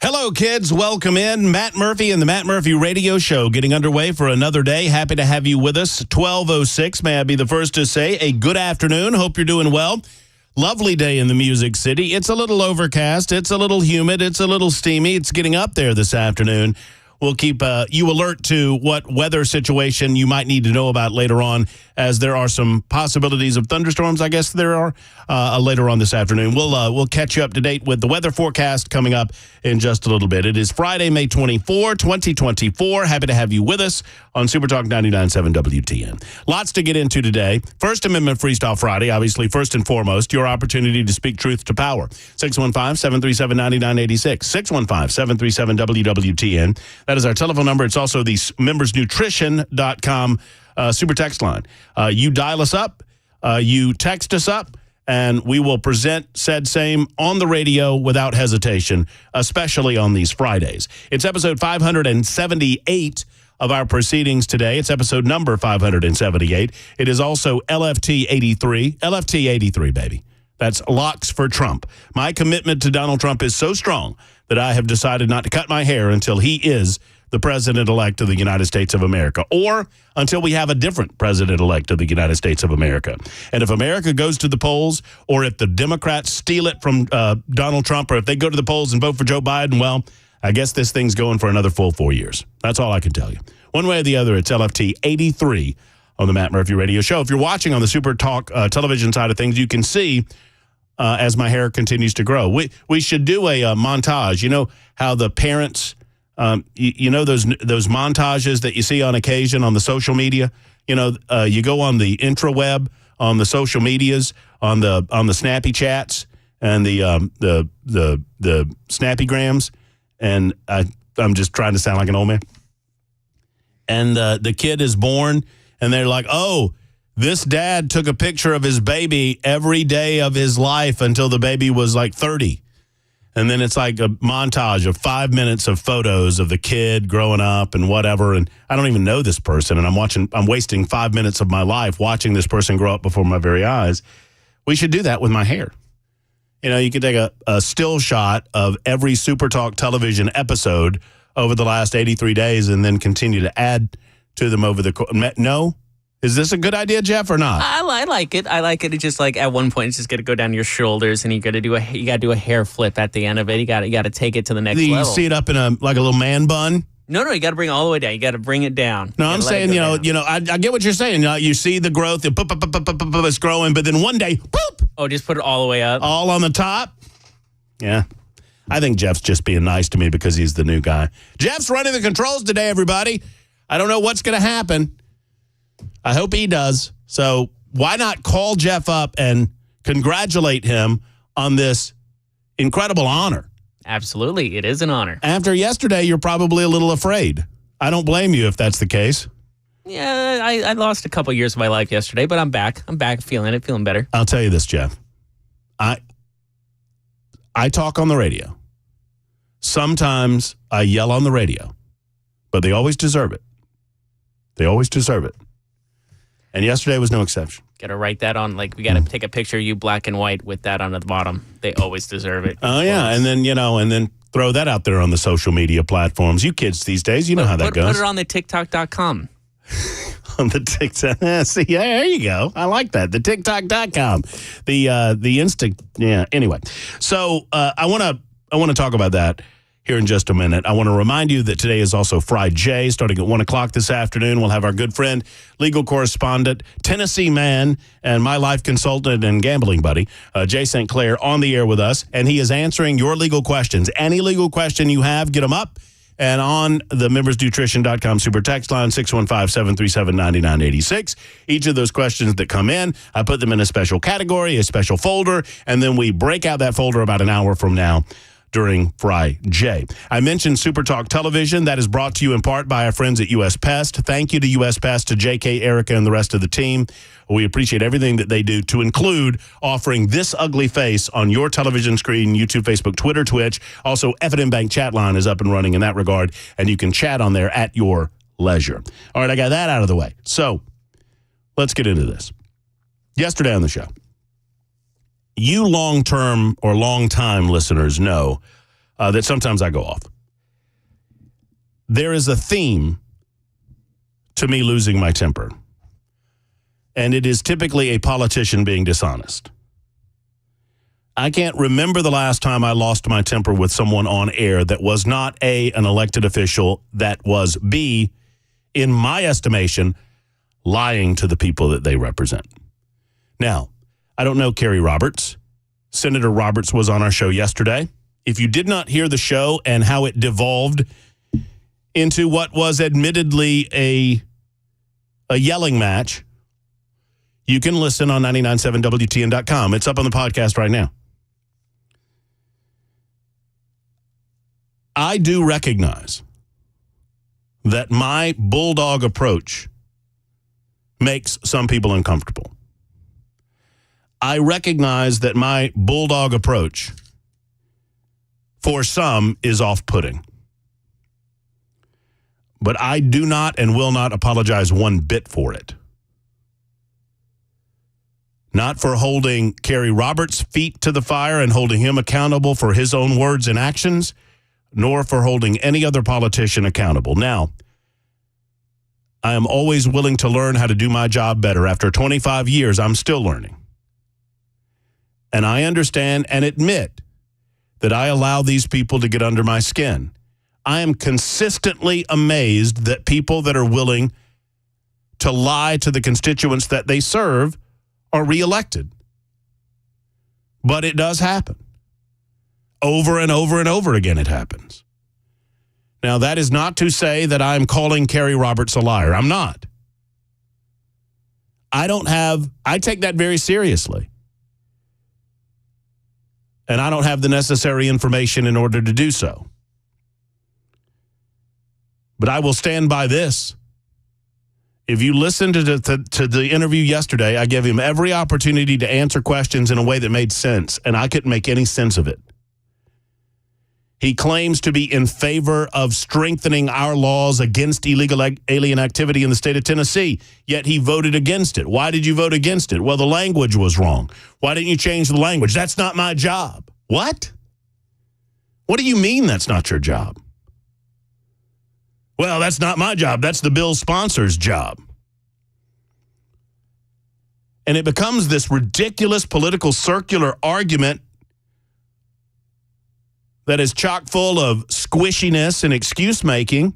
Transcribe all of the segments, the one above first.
Hello, kids. Welcome in. Matt Murphy and the Matt Murphy Radio Show getting underway for another day. Happy to have you with us. 12:06. May I be the first to say a good afternoon. Hope you're doing well. Lovely day in the Music City. It's a little overcast. It's a little humid. It's a little steamy. It's getting up there this afternoon. We'll keep you alert to what weather situation you might need to know about later on, as there are some possibilities of thunderstorms. I guess there are later on this afternoon. We'll catch you up to date with the weather forecast coming up in just a little bit. It is Friday, May 24, 2024. Happy to have you with us on Super Talk 99.7 WTN. Lots to get into today. First Amendment Freestyle Friday, obviously, first and foremost, your opportunity to speak truth to power. 615-737-9986. 615-737-WWTN. That is our telephone number. It's also the membersnutrition.com super text line. You dial us up, you text us up, and we will present said same on the radio without hesitation, especially on these Fridays. It's episode 578 of our proceedings today. It's episode number 578. It is also LFT 83. LFT 83, baby. That's locks for Trump. My commitment to Donald Trump is so strong that I have decided not to cut my hair until he is the president-elect of the United States of America, or until we have a different president-elect of the United States of America. And if America goes to the polls, or if the Democrats steal it from Donald Trump, or if they go to the polls and vote for Joe Biden, well, I guess this thing's going for another full 4 years. That's all I can tell you. One way or the other, it's LFT 83 on the Matt Murphy Radio Show. If you're watching on the Super Talk television side of things, you can see as my hair continues to grow. We should do a montage. You know how the parents... you know those montages that you see on occasion on the social media? You know, you go on the intraweb, on the social medias, on the snappy chats and the snappygrams, and I'm just trying to sound like an old man. And the kid is born, and they're like, "Oh, this dad took a picture of his baby every day of his life until the baby was like 30." And then it's like a montage of 5 minutes of photos of the kid growing up and whatever. And I don't even know this person. And I'm wasting 5 minutes of my life watching this person grow up before my very eyes. We should do that with my hair. You know, you could take a still shot of every Super Talk television episode over the last 83 days and then continue to add to them over the course. No? Is this a good idea, Jeff, or not? I like it. I like it. It's just like at one point, it's just got to go down your shoulders, and you got to do a hair flip at the end of it. You got to take it to the next level. You see it up in a little man bun. No, you got to bring it all the way down. You got to bring it down. No, I'm saying, I get what you're saying. You see the growth, it's growing, but then one day, boop. Oh, just put it all the way up, all on the top. Yeah. I think Jeff's just being nice to me because he's the new guy. Jeff's running the controls today, everybody. I don't know what's going to happen. I hope he does. So why not call Jeff up and congratulate him on this incredible honor? Absolutely. It is an honor. After yesterday, you're probably a little afraid. I don't blame you if that's the case. Yeah, I lost a couple years of my life yesterday, but I'm back. I'm back feeling better. I'll tell you this, Jeff. I talk on the radio. Sometimes I yell on the radio, but they always deserve it. They always deserve it. And yesterday was no exception. Got to write that on, we got to take a picture of you black and white with that on the bottom. They always deserve it. Oh, yeah. And then, throw that out there on the social media platforms. You kids these days, you know how that goes. Put it on the TikTok.com. On the TikTok. See, there you go. I like that. The TikTok.com. The Insta. Yeah. Anyway. So I want to talk about that here in just a minute. I want to remind you that today is also Friday. Starting at 1 o'clock this afternoon, we'll have our good friend, legal correspondent, Tennessee man, and my life consultant and gambling buddy, Jay StClair, on the air with us. And he is answering your legal questions. Any legal question you have, get them up. And on the membersnutrition.com super text line, 615-737-9986. Each of those questions that come in, I put them in a special category, a special folder, and then we break out that folder about an hour from now during Friday. I mentioned Super Talk Television. That is brought to you in part by our friends at U.S. Pest. Thank you to U.S. Pest, to J.K., Erica, and the rest of the team. We appreciate everything that they do, to include offering this ugly face on your television screen, YouTube, Facebook, Twitter, Twitch. Also, F&M Bank chat line is up and running in that regard, and you can chat on there at your leisure. All right, I got that out of the way. So let's get into this. Yesterday on the show, you long-term or long-time listeners know that sometimes I go off. There is a theme to me losing my temper, and it is typically a politician being dishonest. I can't remember the last time I lost my temper with someone on air that was not A, an elected official, that was B, in my estimation, lying to the people that they represent. Now, I don't know Kerry Roberts. Senator Roberts was on our show yesterday. If you did not hear the show and how it devolved into what was admittedly a yelling match, you can listen on 997WTN.com. It's up on the podcast right now. I do recognize that my bulldog approach makes some people uncomfortable. I recognize that my bulldog approach for some is off-putting. But I do not and will not apologize one bit for it. Not for holding Kerry Roberts' feet to the fire and holding him accountable for his own words and actions, nor for holding any other politician accountable. Now, I am always willing to learn how to do my job better. After 25 years, I'm still learning. And I understand and admit that I allow these people to get under my skin. I am consistently amazed that people that are willing to lie to the constituents that they serve are reelected. But it does happen. Over and over and over again it happens. Now, that is not to say that I'm calling Kerry Roberts a liar. I'm not. I take that very seriously. And I don't have the necessary information in order to do so. But I will stand by this. If you listened to the interview yesterday, I gave him every opportunity to answer questions in a way that made sense, and I couldn't make any sense of it. He claims to be in favor of strengthening our laws against illegal alien activity in the state of Tennessee, yet he voted against it. Why did you vote against it? Well, the language was wrong. Why didn't you change the language? That's not my job. What? What do you mean that's not your job? Well, that's not my job. That's the bill's sponsor's job. And it becomes this ridiculous political circular argument that is chock full of squishiness and excuse-making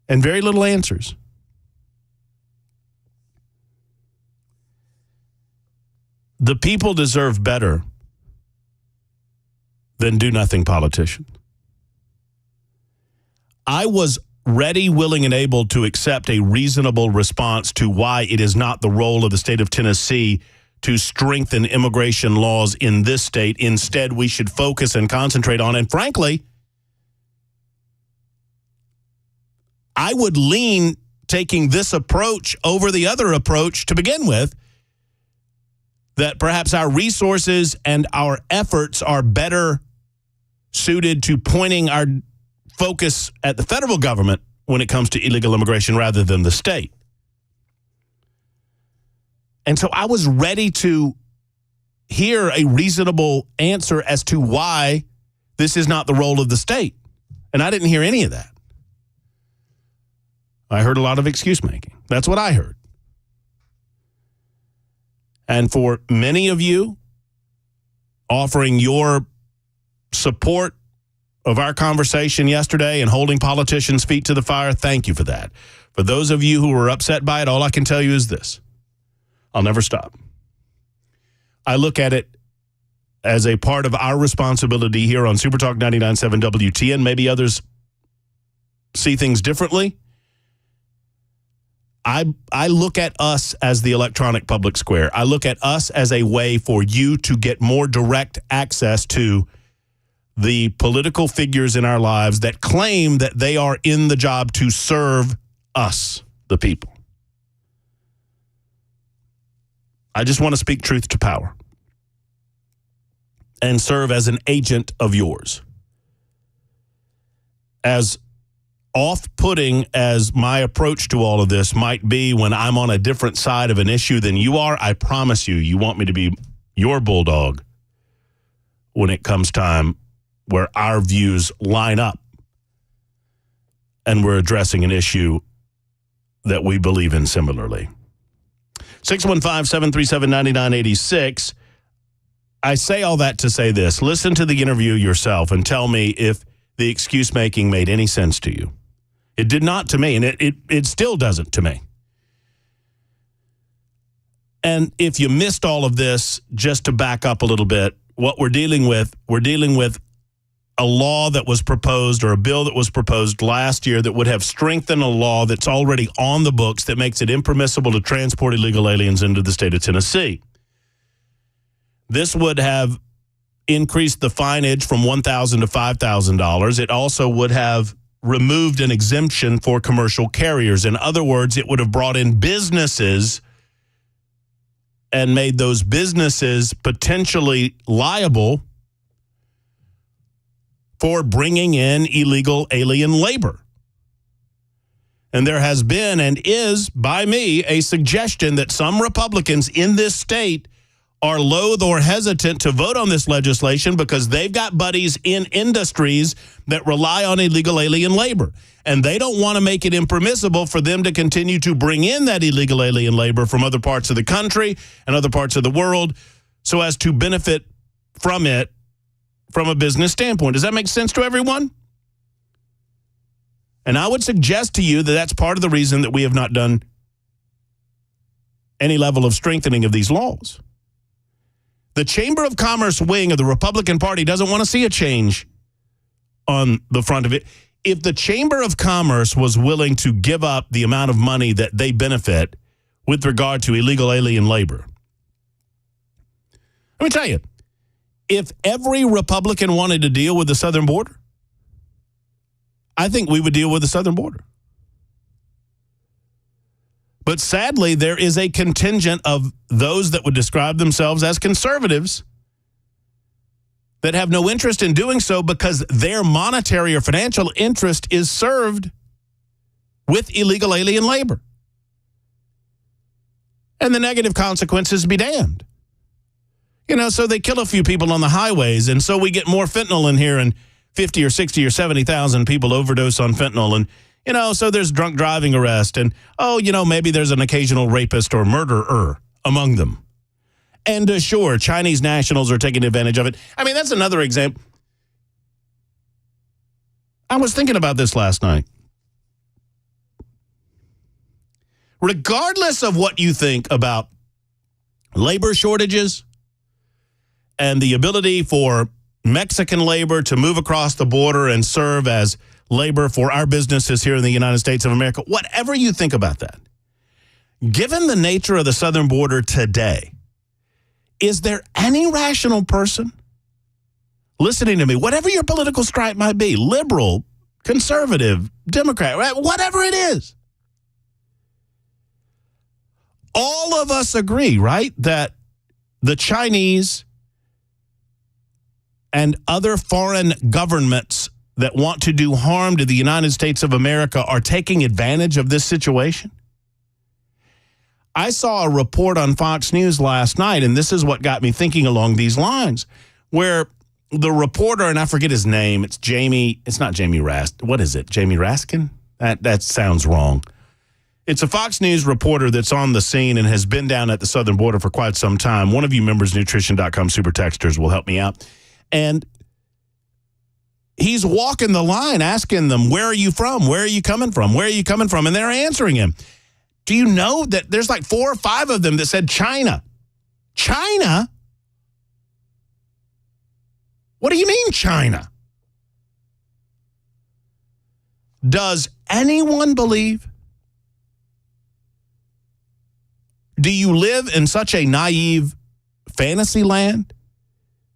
and very little answers. The people deserve better than do-nothing politicians. I was ready, willing, and able to accept a reasonable response to why it is not the role of the state of Tennessee to strengthen immigration laws in this state. Instead, we should focus and concentrate on, and frankly, I would lean taking this approach over the other approach to begin with, that perhaps our resources and our efforts are better suited to pointing our focus at the federal government when it comes to illegal immigration rather than the state. And so I was ready to hear a reasonable answer as to why this is not the role of the state. And I didn't hear any of that. I heard a lot of excuse making. That's what I heard. And for many of you offering your support of our conversation yesterday and holding politicians' feet to the fire, thank you for that. For those of you who were upset by it, all I can tell you is this. I'll never stop. I look at it as a part of our responsibility here on Super Talk 99.7 WTN. Maybe others see things differently. I look at us as the electronic public square. I look at us as a way for you to get more direct access to the political figures in our lives that claim that they are in the job to serve us, the people. I just want to speak truth to power and serve as an agent of yours. As off-putting as my approach to all of this might be when I'm on a different side of an issue than you are, I promise you, you want me to be your bulldog when it comes time where our views line up and we're addressing an issue that we believe in similarly. 615-737-9986. I say all that to say this. Listen to the interview yourself and tell me if the excuse making made any sense to you. It did not to me, and it still doesn't to me. And if you missed all of this, just to back up a little bit, what we're dealing with a law that was proposed, or a bill that was proposed last year, that would have strengthened a law that's already on the books that makes it impermissible to transport illegal aliens into the state of Tennessee. This would have increased the fineage from $1,000 to $5,000. It also would have removed an exemption for commercial carriers. In other words, it would have brought in businesses and made those businesses potentially liable for bringing in illegal alien labor. And there has been and is, by me, a suggestion that some Republicans in this state are loath or hesitant to vote on this legislation because they've got buddies in industries that rely on illegal alien labor. And they don't want to make it impermissible for them to continue to bring in that illegal alien labor from other parts of the country and other parts of the world so as to benefit from it from a business standpoint. Does that make sense to everyone? And I would suggest to you that that's part of the reason that we have not done any level of strengthening of these laws. The Chamber of Commerce wing of the Republican Party doesn't want to see a change on the front of it. If the Chamber of Commerce was willing to give up the amount of money that they benefit with regard to illegal alien labor, let me tell you, if every Republican wanted to deal with the southern border, I think we would deal with the southern border. But sadly, there is a contingent of those that would describe themselves as conservatives that have no interest in doing so because their monetary or financial interest is served with illegal alien labor. And the negative consequences be damned. You know, so they kill a few people on the highways, and so we get more fentanyl in here, and 50 or 60 or 70,000 people overdose on fentanyl, and, you know, so there's drunk driving arrest, and, oh, you know, maybe there's an occasional rapist or murderer among them. And sure, Chinese nationals are taking advantage of it. I mean, that's another example. I was thinking about this last night. Regardless of what you think about labor shortages and the ability for Mexican labor to move across the border and serve as labor for our businesses here in the United States of America, whatever you think about that, given the nature of the southern border today, is there any rational person listening to me, whatever your political stripe might be, liberal, conservative, Democrat, right, whatever it is, all of us agree, right, that the Chinese and other foreign governments that want to do harm to the United States of America are taking advantage of this situation? I saw a report on Fox News last night, and this is what got me thinking along these lines, where the reporter, and I forget his name, it's not Jamie Raskin. What is it, Jamie Raskin? That sounds wrong. It's a Fox News reporter that's on the scene and has been down at the southern border for quite some time. One of you members, nutrition.com super texters, will help me out. And he's walking the line asking them, where are you from? Where are you coming from? Where are you coming from? And they're answering him. Do you know that there's like 4 or 5 of them that said China? China? What do you mean China? Does anyone believe? Do you live in such a naive fantasy land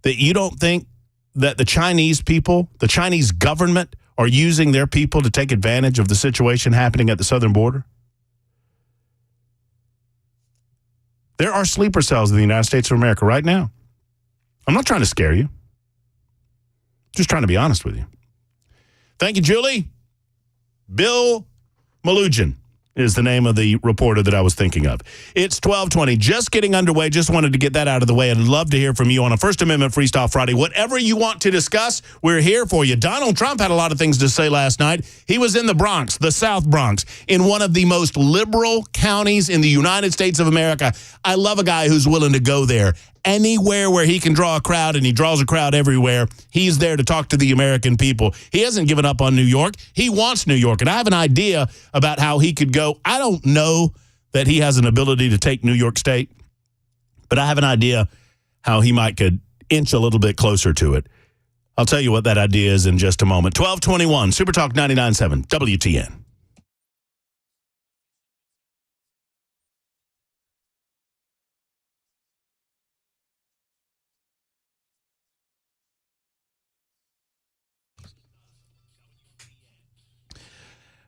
that you don't think that the Chinese people, the Chinese government, are using their people to take advantage of the situation happening at the southern border? There are sleeper cells in the United States of America right now. I'm not trying to scare you. Just trying to be honest with you. Thank you, Julie. Bill Malugin is the name of the reporter that I was thinking of. It's 12:20, just getting underway. Just wanted to get that out of the way. I'd love to hear from you on a First Amendment Freestyle Friday. Whatever you want to discuss, we're here for you. Donald Trump had a lot of things to say last night. He was in the Bronx, the South Bronx, in one of the most liberal counties in the United States of America. I love a guy who's willing to go there. Anywhere where he can draw a crowd, and he draws a crowd everywhere, he's there to talk to the American people. He hasn't given up on New York. He wants New York, and I have an idea about how he could go. I don't know that he has an ability to take New York State, but I have an idea how he could inch a little bit closer to it. I'll tell you what that idea is in just a moment. 1221, Super Talk 99.7, WTN.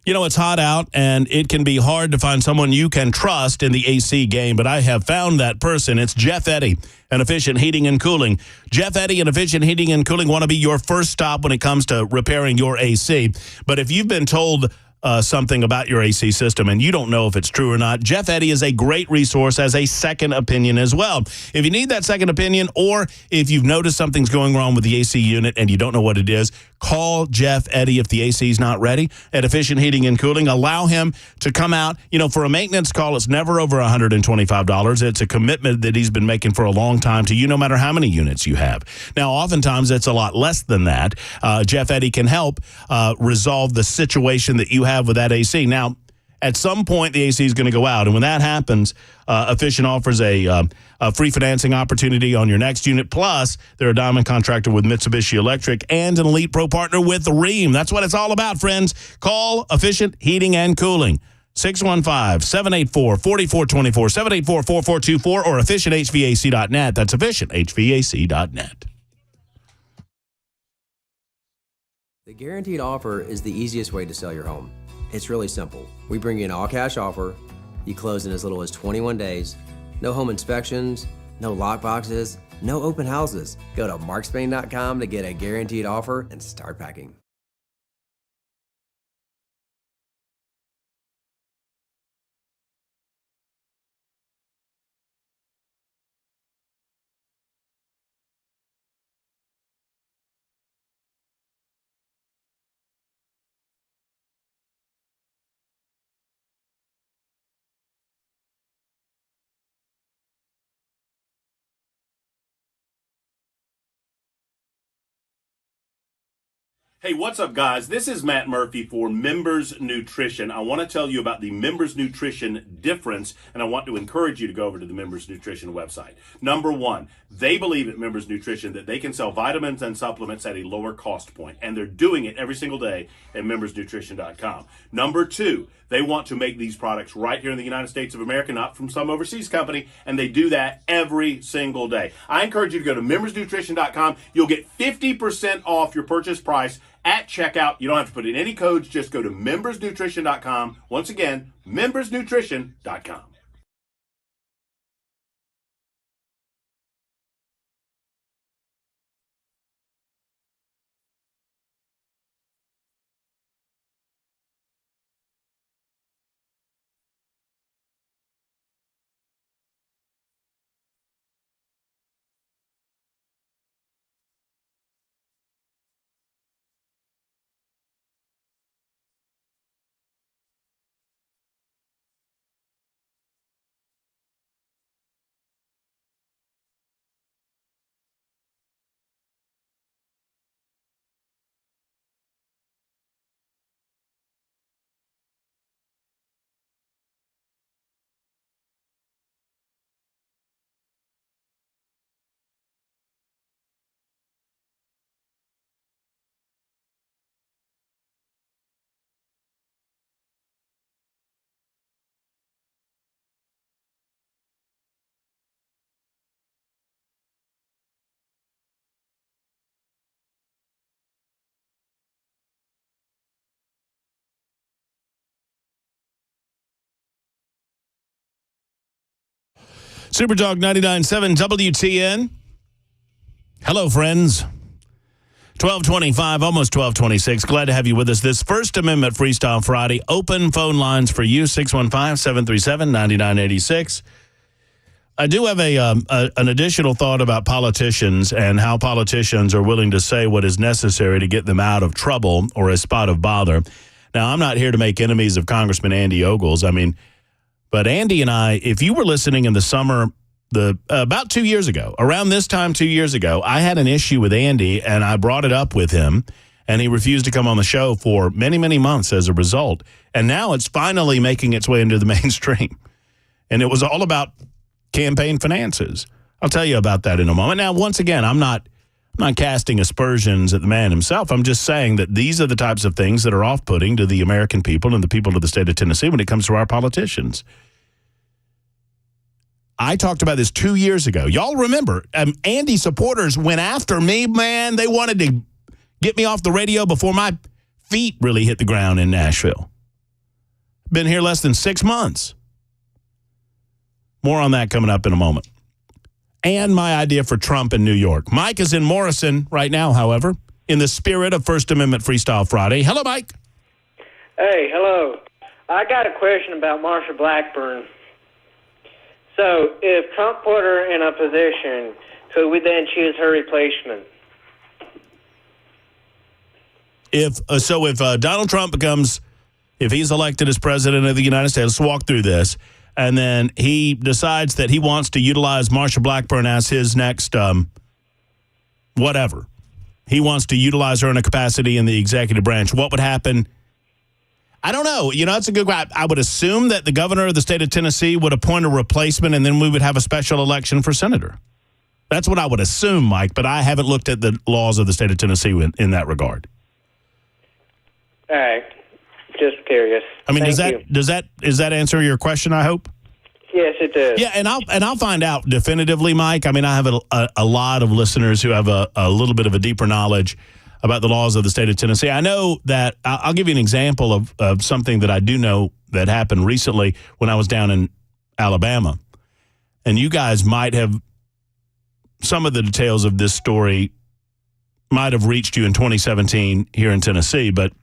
You know, it's hot out, and it can be hard to find someone you can trust in the AC game, but I have found that person. It's Jeff Eddy and Efficient Heating and Cooling. Jeff Eddy and Efficient Heating and Cooling want to be your first stop when it comes to repairing your AC. But if you've been told something about your AC system and you don't know if it's true or not, Jeff Eddy is a great resource as a second opinion as well. If you need that second opinion, or if you've noticed something's going wrong with the AC unit and you don't know what it is, call Jeff Eddy if the AC is not ready at Efficient Heating and Cooling. Allow him to come out. You know, for a maintenance call, it's never over $125. It's a commitment that he's been making for a long time to you, no matter how many units you have. Now, oftentimes it's a lot less than that. Jeff Eddy can help resolve the situation that you have with that AC. Now, at some point, the AC is going to go out, and when that happens, Efficient offers a free financing opportunity on your next unit. Plus, they're a diamond contractor with Mitsubishi Electric and an Elite Pro partner with Rheem. That's what it's all about, friends. Call Efficient Heating and Cooling. 615-784-4424, 784-4424, or efficienthvac.net. That's efficienthvac.net. The guaranteed offer is the easiest way to sell your home. It's really simple. We bring you an all-cash offer. You close in as little as 21 days. No home inspections, no lockboxes, no open houses. Go to markspain.com to get a guaranteed offer and start packing. Hey, what's up, guys? This is Matt Murphy for Members Nutrition. I want to tell you about the Members Nutrition difference, and I want to encourage you to go over to the Members Nutrition website. Number one, they believe at Members Nutrition that they can sell vitamins and supplements at a lower cost point, and they're doing it every single day at membersnutrition.com. Number two, they want to make these products right here in the United States of America, not from some overseas company, and they do that every single day. I encourage you to go to membersnutrition.com. You'll get 50% off your purchase price at checkout. You don't have to put in any codes. Just go to membersnutrition.com. Once again, membersnutrition.com. Superdog 99.7 WTN. Hello, friends. 12:25, almost 12:26. Glad to have you with us. This First Amendment Freestyle Friday. Open phone lines for you, 615-737-9986. I do have an additional thought about politicians and how politicians are willing to say what is necessary to get them out of trouble or a spot of bother. Now, I'm not here to make enemies of Congressman Andy Ogles. But Andy and I, if you were listening in the summer, about 2 years ago, around this time 2 years ago, I had an issue with Andy, and I brought it up with him, and he refused to come on the show for many, many months as a result. And now it's finally making its way into the mainstream. And it was all about campaign finances. I'll tell you about that in a moment. Now, once again, I'm not casting aspersions at the man himself. I'm just saying that these are the types of things that are off-putting to the American people and the people of the state of Tennessee when it comes to our politicians. I talked about this 2 years ago. Y'all remember, Andy supporters went after me, man. They wanted to get me off the radio before my feet really hit the ground in Nashville. Been here less than 6 months. More on that coming up in a moment. And my idea for Trump in New York. Mike is in Morrison right now, however, in the spirit of First Amendment Freestyle Friday. Hello, Mike. Hey, hello. I got a question about Marsha Blackburn. So, if Trump put her in a position, could we then choose her replacement? If Donald Trump if he's elected as president of the United States, let's walk through this, and then he decides that he wants to utilize Marsha Blackburn as his next whatever. He wants to utilize her in a capacity in the executive branch. What would happen? I don't know. It's a good question. I would assume that the governor of the state of Tennessee would appoint a replacement, and then we would have a special election for senator. That's what I would assume, Mike, but I haven't looked at the laws of the state of Tennessee in that regard. All right. Just curious. Does that answer your question, I hope? Yes, it does. Yeah, and I'll find out definitively, Mike. I have a lot of listeners who have a little bit of a deeper knowledge about the laws of the state of Tennessee. I know that I'll give you an example of something that I do know that happened recently when I was down in Alabama. And you guys might have, some of the details of this story might have reached you in 2017 here in Tennessee. But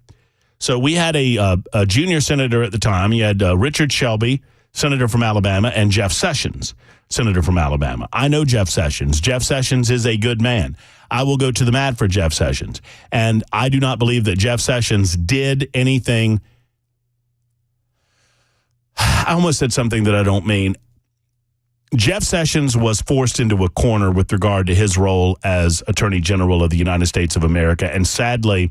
so we had a junior senator at the time. You had Richard Shelby, senator from Alabama, and Jeff Sessions, senator from Alabama. I know Jeff Sessions. Jeff Sessions is a good man. I will go to the mat for Jeff Sessions. And I do not believe that Jeff Sessions did anything. I almost said something that I don't mean. Jeff Sessions was forced into a corner with regard to his role as Attorney General of the United States of America. And sadly,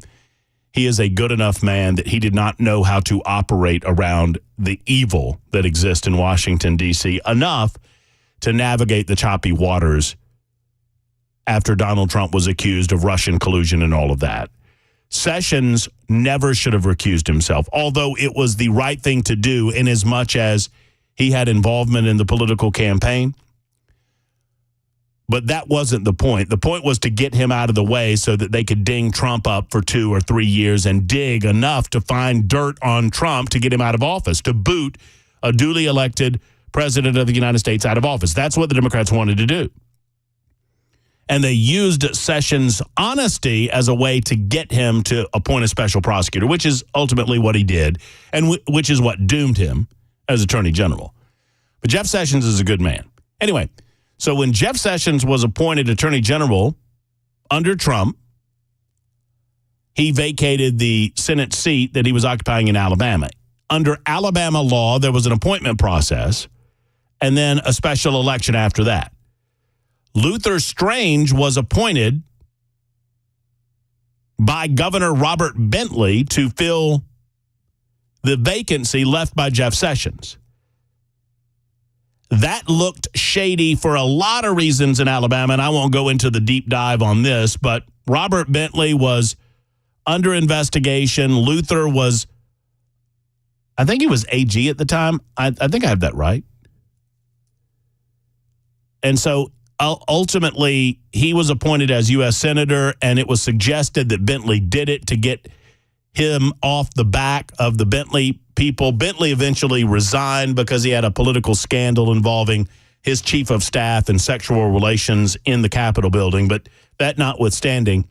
he is a good enough man that he did not know how to operate around the evil that exists in Washington, D.C. enough to navigate the choppy waters after Donald Trump was accused of Russian collusion and all of that. Sessions never should have recused himself, although it was the right thing to do in as much as he had involvement in the political campaign. But that wasn't the point. The point was to get him out of the way so that they could ding Trump up for 2 or 3 years and dig enough to find dirt on Trump to get him out of office, to boot a duly elected president of the United States out of office. That's what the Democrats wanted to do. And they used Sessions' honesty as a way to get him to appoint a special prosecutor, which is ultimately what he did, and which is what doomed him as Attorney General. But Jeff Sessions is a good man. Anyway, so when Jeff Sessions was appointed Attorney General under Trump, he vacated the Senate seat that he was occupying in Alabama. Under Alabama law, there was an appointment process and then a special election after that. Luther Strange was appointed by Governor Robert Bentley to fill the vacancy left by Jeff Sessions. That looked shady for a lot of reasons in Alabama, and I won't go into the deep dive on this, but Robert Bentley was under investigation. Luther was, I think he was AG at the time. I think I have that right. And so ultimately, he was appointed as U.S. Senator, and it was suggested that Bentley did it to get him off the back of the Bentley people. Bentley eventually resigned because he had a political scandal involving his chief of staff and sexual relations in the Capitol building. But that notwithstanding,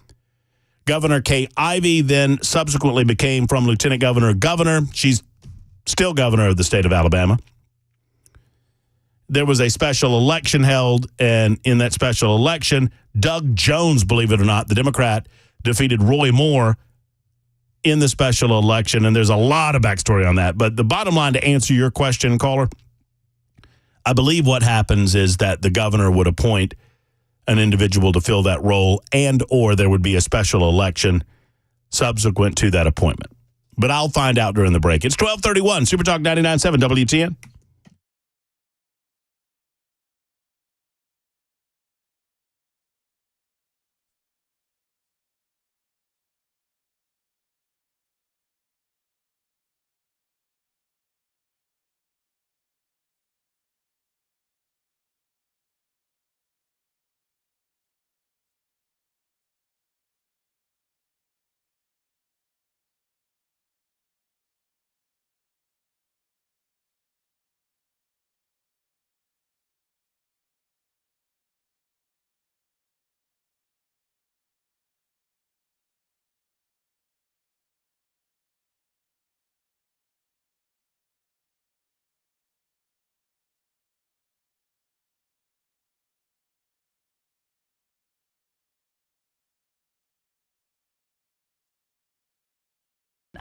Governor Kay Ivey then subsequently became from lieutenant governor to governor. She's still governor of the state of Alabama. There was a special election held, and in that special election, Doug Jones, believe it or not, the Democrat, defeated Roy Moore in the special election, and there's a lot of backstory on that. But the bottom line, to answer your question, caller, I believe what happens is that the governor would appoint an individual to fill that role, and or there would be a special election subsequent to that appointment. But I'll find out during the break. It's 12:31, Super Talk 99.7 WTN.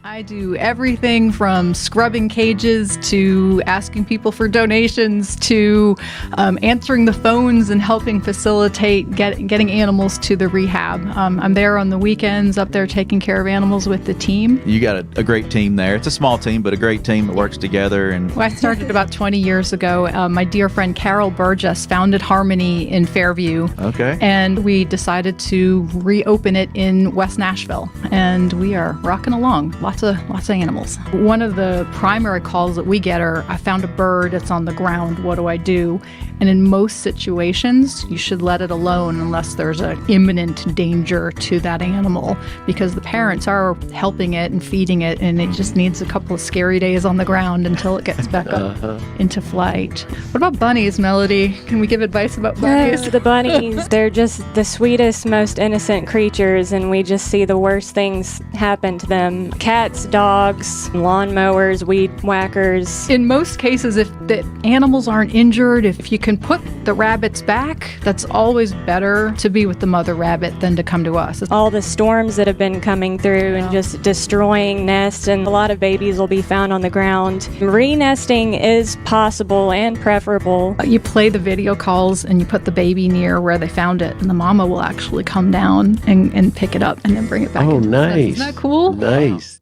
I do everything from scrubbing cages to asking people for donations to answering the phones and helping facilitate getting animals to the rehab. I'm there on the weekends, up there taking care of animals with the team. You got a great team there. It's a small team, but a great team that works together. And Well, I started about 20 years ago. My dear friend Carol Burgess founded Harmony in Fairview. Okay. And we decided to reopen it in West Nashville. And we are rocking along. Lots of animals. One of the primary calls that we get are, I found a bird, it's on the ground, what do I do? And in most situations, you should let it alone unless there's an imminent danger to that animal, because the parents are helping it and feeding it, and it just needs a couple of scary days on the ground until it gets back up into flight. What about bunnies, Melody? Can we give advice about bunnies? The bunnies, they're just the sweetest, most innocent creatures, and we just see the worst things happen to them. Cats, dogs, lawnmowers, weed whackers. In most cases, if the animals aren't injured, if you can put the rabbits back, that's always better to be with the mother rabbit than to come to us. All the storms that have been coming through and just destroying nests, and a lot of babies will be found on the ground. Re-nesting is possible and preferable. You play the video calls and you put the baby near where they found it, and the mama will actually come down and pick it up and then bring it back. Oh, nice. Isn't that cool? Nice.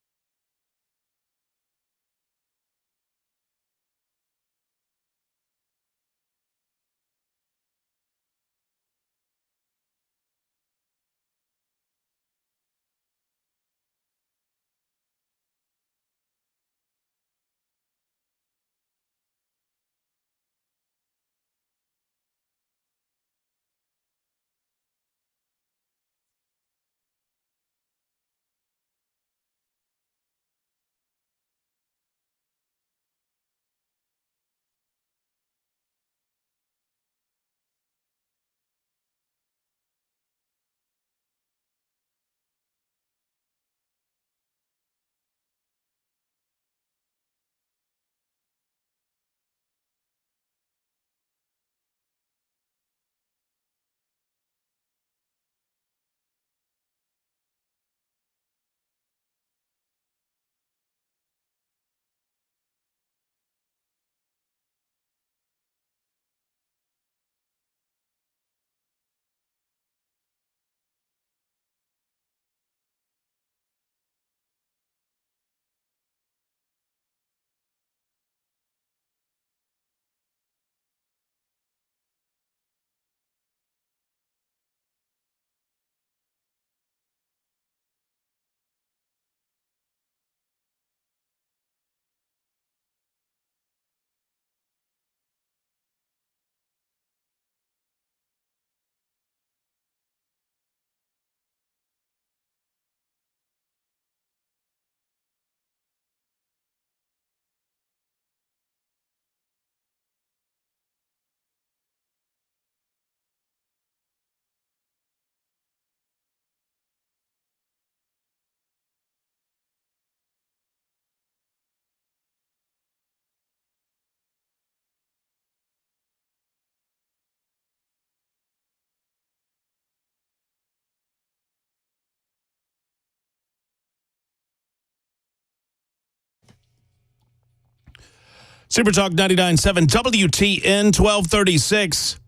Super Talk 99.7 WTN 1236.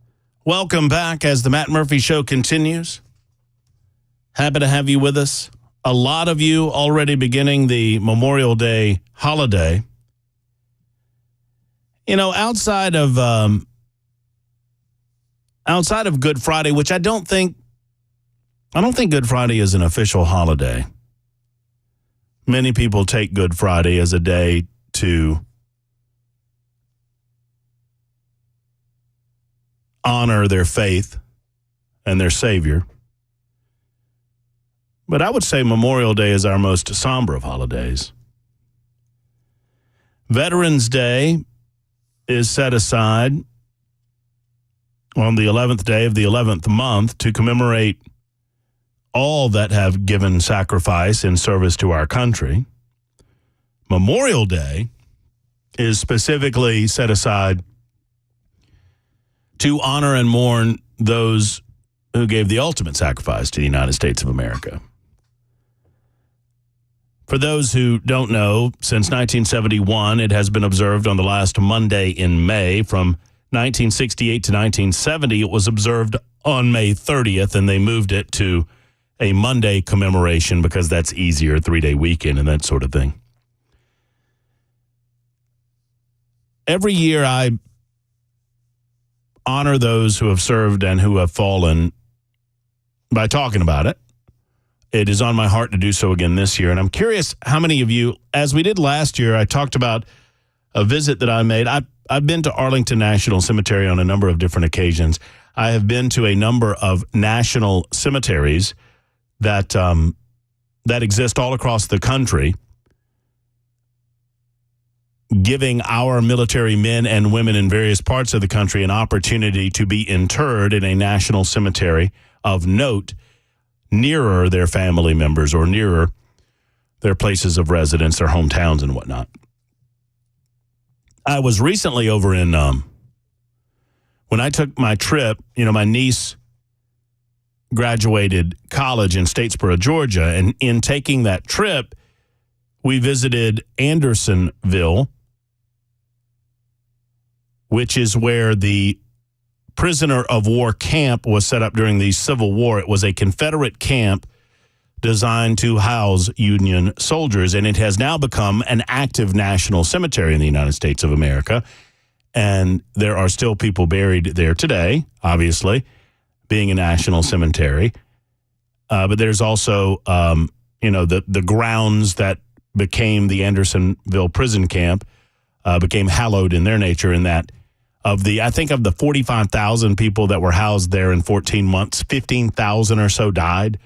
Welcome back as the Matt Murphy Show continues. Happy to have you with us. A lot of you already beginning the Memorial Day holiday. You know, outside of Good Friday, which I don't think Good Friday is an official holiday. Many people take Good Friday as a day to honor their faith and their Savior. But I would say Memorial Day is our most somber of holidays. Veterans Day is set aside on the 11th day of the 11th month to commemorate all that have given sacrifice in service to our country. Memorial Day is specifically set aside to honor and mourn those who gave the ultimate sacrifice to the United States of America. For those who don't know, since 1971, it has been observed on the last Monday in May. From 1968 to 1970, it was observed on May 30th, and they moved it to a Monday commemoration because that's easier, 3-day weekend and that sort of thing. Every year I honor those who have served and who have fallen by talking about it. It is on my heart to do so again this year. And I'm curious how many of you, as we did last year, I talked about a visit that I made. I've been to Arlington National Cemetery on a number of different occasions. I have been to a number of national cemeteries that exist all across the country, giving our military men and women in various parts of the country an opportunity to be interred in a national cemetery of note nearer their family members or nearer their places of residence, their hometowns and whatnot. I was recently over in, when I took my trip, my niece graduated college in Statesboro, Georgia, and in taking that trip, we visited Andersonville, which is where the prisoner of war camp was set up during the Civil War. It was a Confederate camp designed to house Union soldiers, and it has now become an active national cemetery in the United States of America. And there are still people buried there today, obviously, being a national cemetery. But there's also, the grounds that became the Andersonville prison camp became hallowed in their nature in that of the 45,000 people that were housed there in 14 months, 15,000 or so died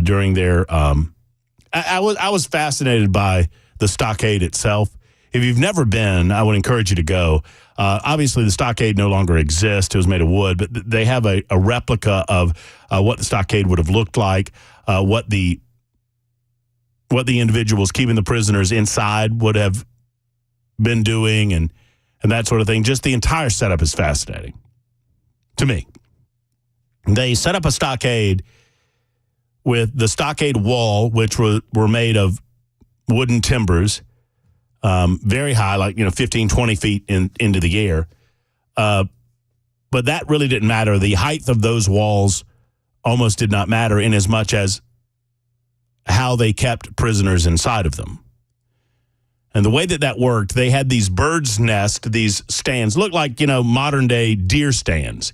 during their I was fascinated by the stockade itself. If you've never been, I would encourage you to go. Obviously, the stockade no longer exists. It was made of wood, but they have a replica of what the stockade would have looked like, what the individuals keeping the prisoners inside would have been doing, and that sort of thing. Just the entire setup is fascinating to me. They set up a stockade with the stockade wall, which were made of wooden timbers, very high, like 15, 20 feet into the air. But that really didn't matter. The height of those walls almost did not matter in as much as how they kept prisoners inside of them. And the way that worked, they had these bird's nest, these stands, looked like, modern day deer stands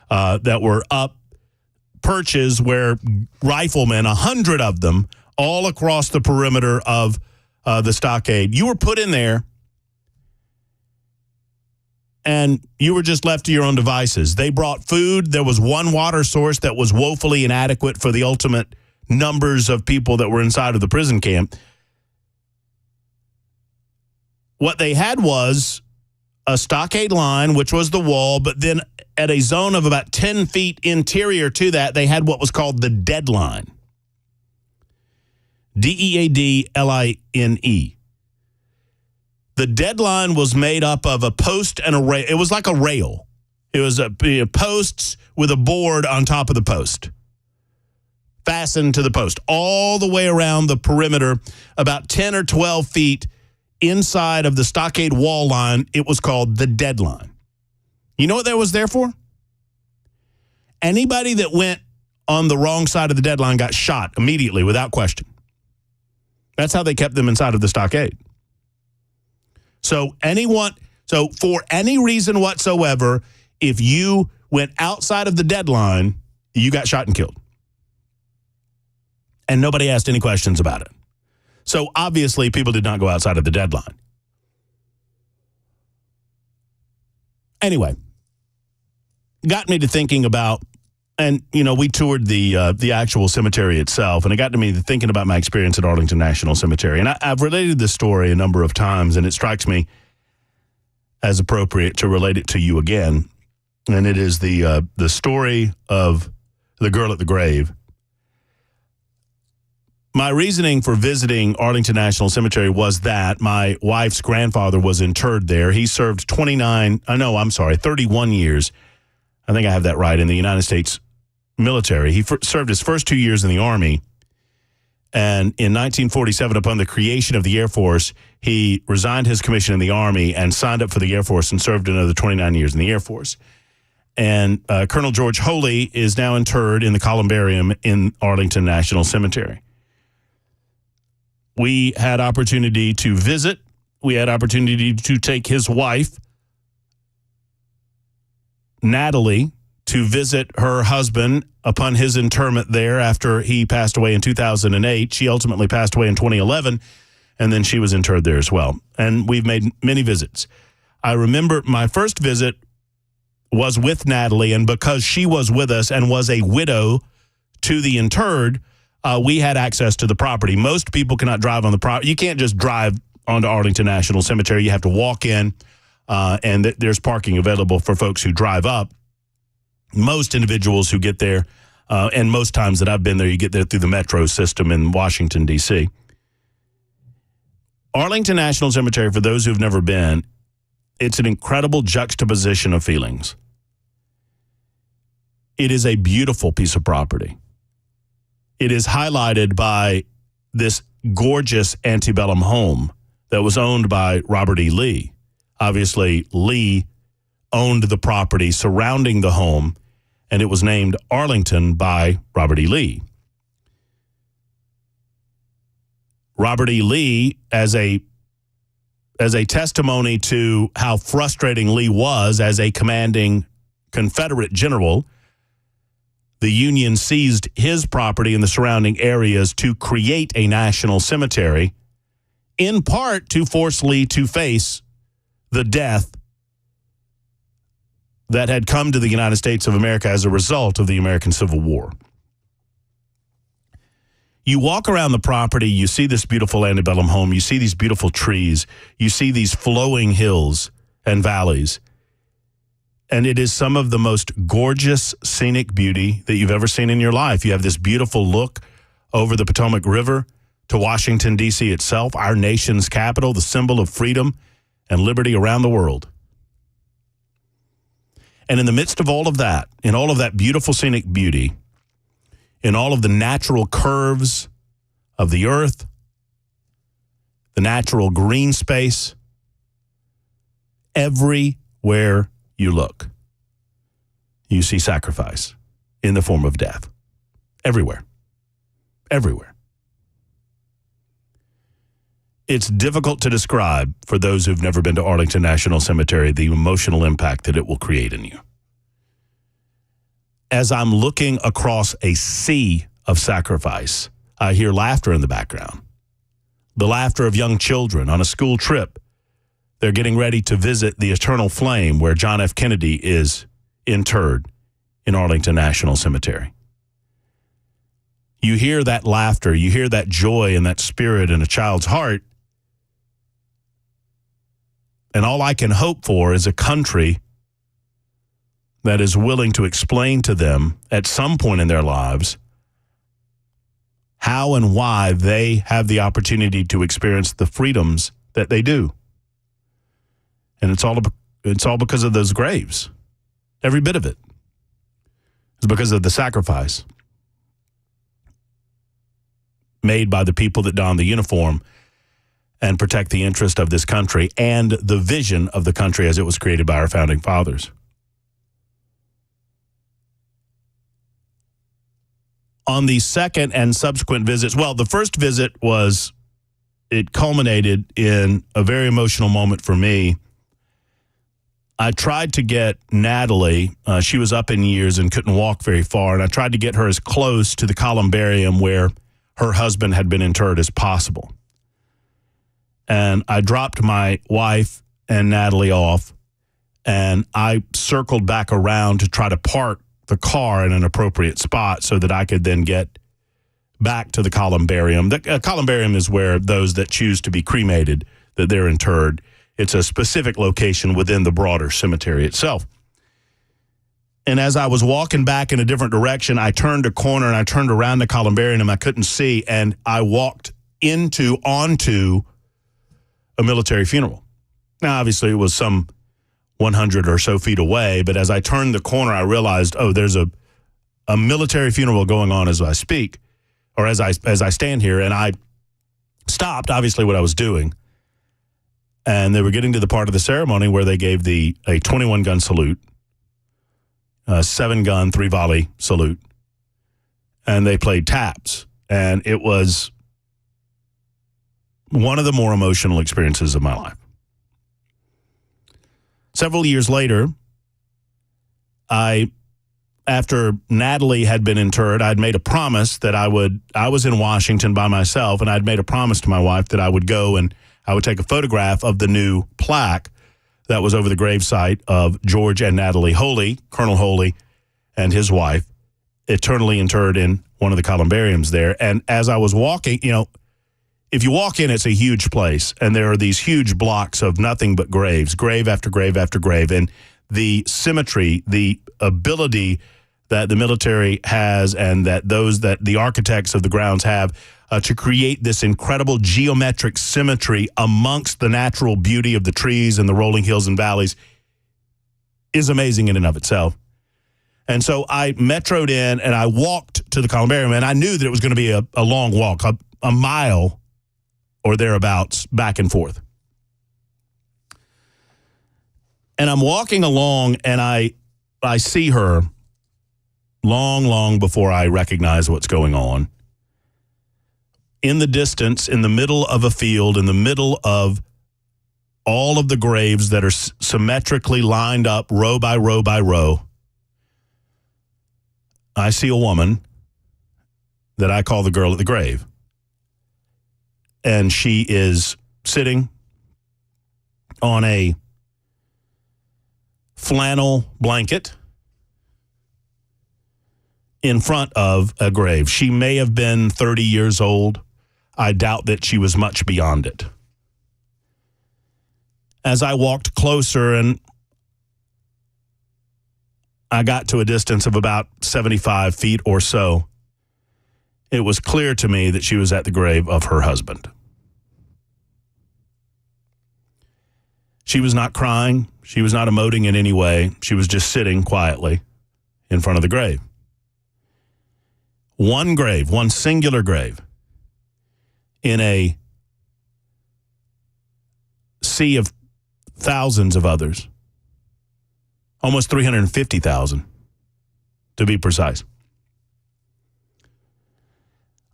that were up perches where riflemen, 100 of them, all across the perimeter of the stockade. You were put in there and you were just left to your own devices. They brought food. There was one water source that was woefully inadequate for the ultimate numbers of people that were inside of the prison camp. What they had was a stockade line, which was the wall, but then at a zone of about 10 feet interior to that, they had what was called the deadline. Deadline. The deadline was made up of a post and a rail. It was like a rail. It was posts with a board on top of the post, fastened to the post, all the way around the perimeter, about 10 or 12 feet inside of the stockade wall line. It was called the deadline. You know what that was there for? Anybody that went on the wrong side of the deadline got shot immediately without question. That's how they kept them inside of the stockade. So for any reason whatsoever, if you went outside of the deadline, you got shot and killed. And nobody asked any questions about it. So obviously people did not go outside of the deadline. Anyway, got me to thinking about, and we toured the actual cemetery itself, and it got to me to thinking about my experience at Arlington National Cemetery. And I've related this story a number of times, and it strikes me as appropriate to relate it to you again. And it is the story of the girl at the grave. My reasoning for visiting Arlington National Cemetery was that my wife's grandfather was interred there. He served 31 years. I think I have that right, in the United States military. He served his first 2 years in the Army. And in 1947, upon the creation of the Air Force, he resigned his commission in the Army and signed up for the Air Force and served another 29 years in the Air Force. And Colonel George Holy is now interred in the columbarium in Arlington National Cemetery. We had opportunity to visit. We had opportunity to take his wife, Natalie, to visit her husband upon his interment there after he passed away in 2008. She ultimately passed away in 2011, and then she was interred there as well. And we've made many visits. I remember my first visit was with Natalie, and because she was with us and was a widow to the interred, we had access to the property. Most people cannot drive on the property. You can't just drive onto Arlington National Cemetery. You have to walk in, and there's parking available for folks who drive up. Most individuals who get there, and most times that I've been there, you get there through the metro system in Washington, D.C. Arlington National Cemetery, for those who've never been, it's an incredible juxtaposition of feelings. It is a beautiful piece of property. It is highlighted by this gorgeous antebellum home that was owned by Robert E. Lee. Obviously, Lee owned the property surrounding the home, and it was named Arlington by Robert E. Lee. Robert E. Lee, as a testimony to how frustrating Lee was as a commanding Confederate general, the Union seized his property in the surrounding areas to create a national cemetery, in part to force Lee to face the death that had come to the United States of America as a result of the American Civil War. You walk around the property, you see this beautiful antebellum home, you see these beautiful trees, you see these flowing hills and valleys, and it is some of the most gorgeous scenic beauty that you've ever seen in your life. You have this beautiful look over the Potomac River to Washington, D.C. itself, our nation's capital, the symbol of freedom and liberty around the world. And in the midst of all of that, in all of that beautiful scenic beauty, in all of the natural curves of the earth, the natural green space, everywhere you look, you see sacrifice in the form of death. Everywhere. Everywhere. It's difficult to describe for those who've never been to Arlington National Cemetery the emotional impact that it will create in you. As I'm looking across a sea of sacrifice, I hear laughter in the background. The laughter of young children on a school trip. They're getting ready to visit the Eternal Flame where John F. Kennedy is interred in Arlington National Cemetery. You hear that laughter, you hear that joy and that spirit in a child's heart. And all I can hope for is a country that is willing to explain to them at some point in their lives how and why they have the opportunity to experience the freedoms that they do. And it's all because of those graves. Every bit of it. It's because of the sacrifice made by the people that don the uniform and protect the interest of this country and the vision of the country as it was created by our founding fathers. On the second and subsequent visits, well, the first visit it culminated in a very emotional moment for me. I tried to get Natalie, she was up in years and couldn't walk very far, and I tried to get her as close to the columbarium where her husband had been interred as possible. And I dropped my wife and Natalie off, and I circled back around to try to park the car in an appropriate spot so that I could then get back to the columbarium. The columbarium is where those that choose to be cremated, that they're interred. It's a specific location within the broader cemetery itself. And as I was walking back in a different direction, I turned a corner and I turned around the columbarium and I couldn't see, and I walked onto a military funeral. Now, obviously, it was some 100 or so feet away, but as I turned the corner, I realized, there's a military funeral going on as I speak, or as I stand here, and I stopped, obviously, what I was doing, and they were getting to the part of the ceremony where they gave a 21-gun salute, a 7-gun, 3-volley salute, and they played taps, and it was one of the more emotional experiences of my life. Several years later, after Natalie had been interred, I'd made a promise that I was in Washington by myself, and I'd made a promise to my wife that I would go and I would take a photograph of the new plaque that was over the gravesite of George and Natalie Holy, Colonel Holy, and his wife, eternally interred in one of the columbariums there. And as I was walking, if you walk in, it's a huge place, and there are these huge blocks of nothing but graves, grave after grave after grave, and the symmetry, the ability that the military has and that the architects of the grounds have to create this incredible geometric symmetry amongst the natural beauty of the trees and the rolling hills and valleys is amazing in and of itself. And so I metroed in and I walked to the columbarium, and I knew that it was going to be a long walk, a mile or thereabouts, back and forth. And I'm walking along, and I see her long before I recognize what's going on. In the distance, in the middle of a field, in the middle of all of the graves that are symmetrically lined up row by row by row, I see a woman that I call the girl at the grave. And she is sitting on a flannel blanket in front of a grave. She may have been 30 years old. I doubt that she was much beyond it. As I walked closer and I got to a distance of about 75 feet or so, it was clear to me that she was at the grave of her husband. She was not crying. She was not emoting in any way. She was just sitting quietly in front of the grave. One grave, one singular grave, in a sea of thousands of others. Almost 350,000, to be precise.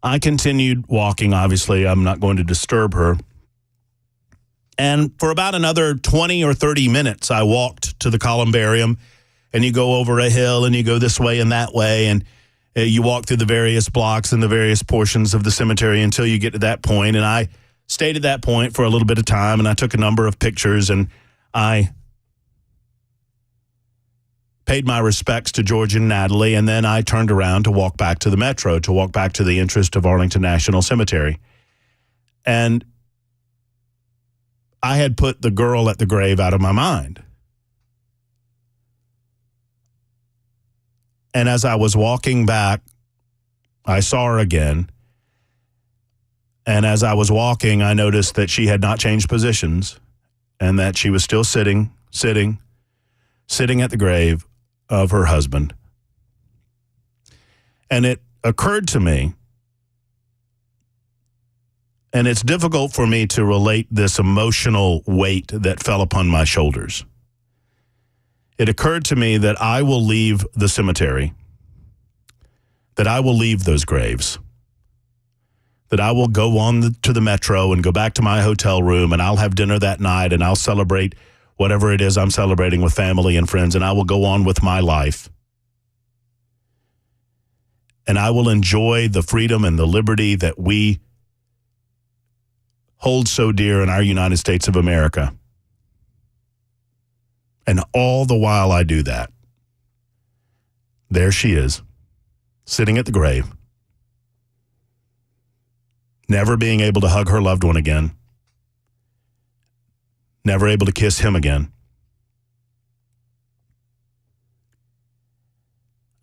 I continued walking, obviously. I'm not going to disturb her. And for about another 20 or 30 minutes, I walked to the columbarium, and you go over a hill, and you go this way and that way, and you walk through the various blocks and the various portions of the cemetery until you get to that point. And I stayed at that point for a little bit of time, and I took a number of pictures, and I paid my respects to George and Natalie, and then I turned around to walk back to the Metro, to walk back to the interest of Arlington National Cemetery. And I had put the girl at the grave out of my mind. And as I was walking back, I saw her again. And as I was walking, I noticed that she had not changed positions and that she was still sitting at the grave of her husband. And it occurred to me And it's difficult for me to relate this emotional weight that fell upon my shoulders. It occurred to me that I will leave the cemetery, that I will leave those graves, that I will go on to the metro and go back to my hotel room, and I'll have dinner that night, and I'll celebrate whatever it is I'm celebrating with family and friends, and I will go on with my life. And I will enjoy the freedom and the liberty that we hold so dear in our United States of America. And all the while I do that, there she is, sitting at the grave, never being able to hug her loved one again, never able to kiss him again.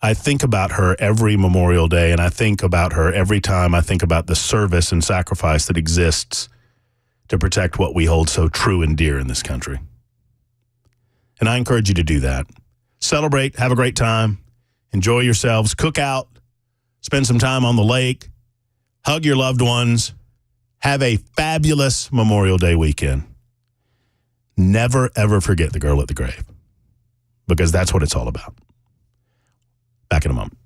I think about her every Memorial Day, and I think about her every time I think about the service and sacrifice that exists to protect what we hold so true and dear in this country. And I encourage you to do that. Celebrate, have a great time, enjoy yourselves, cook out, spend some time on the lake, hug your loved ones, have a fabulous Memorial Day weekend. Never, ever forget the girl at the grave, because that's what it's all about. Back in a moment.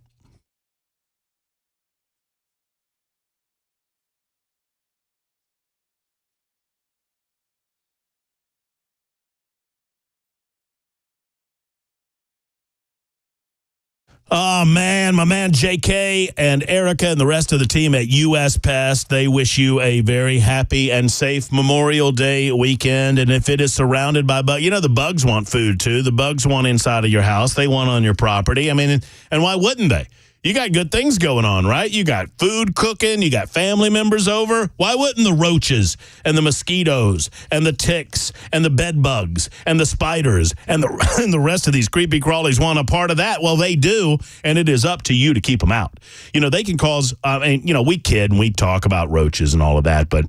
Oh, man, my man JK and Erica and the rest of the team at US Pest, they wish you a very happy and safe Memorial Day weekend. And if it is surrounded by bugs, the bugs want food too. The bugs want inside of your house. They want on your property. I mean, and why wouldn't they? You got good things going on, right? You got food cooking. You got family members over. Why wouldn't the roaches and the mosquitoes and the ticks and the bed bugs and the spiders and the rest of these creepy crawlies want a part of that? Well, they do, and it is up to you to keep them out. They can cause, we kid and we talk about roaches and all of that, but,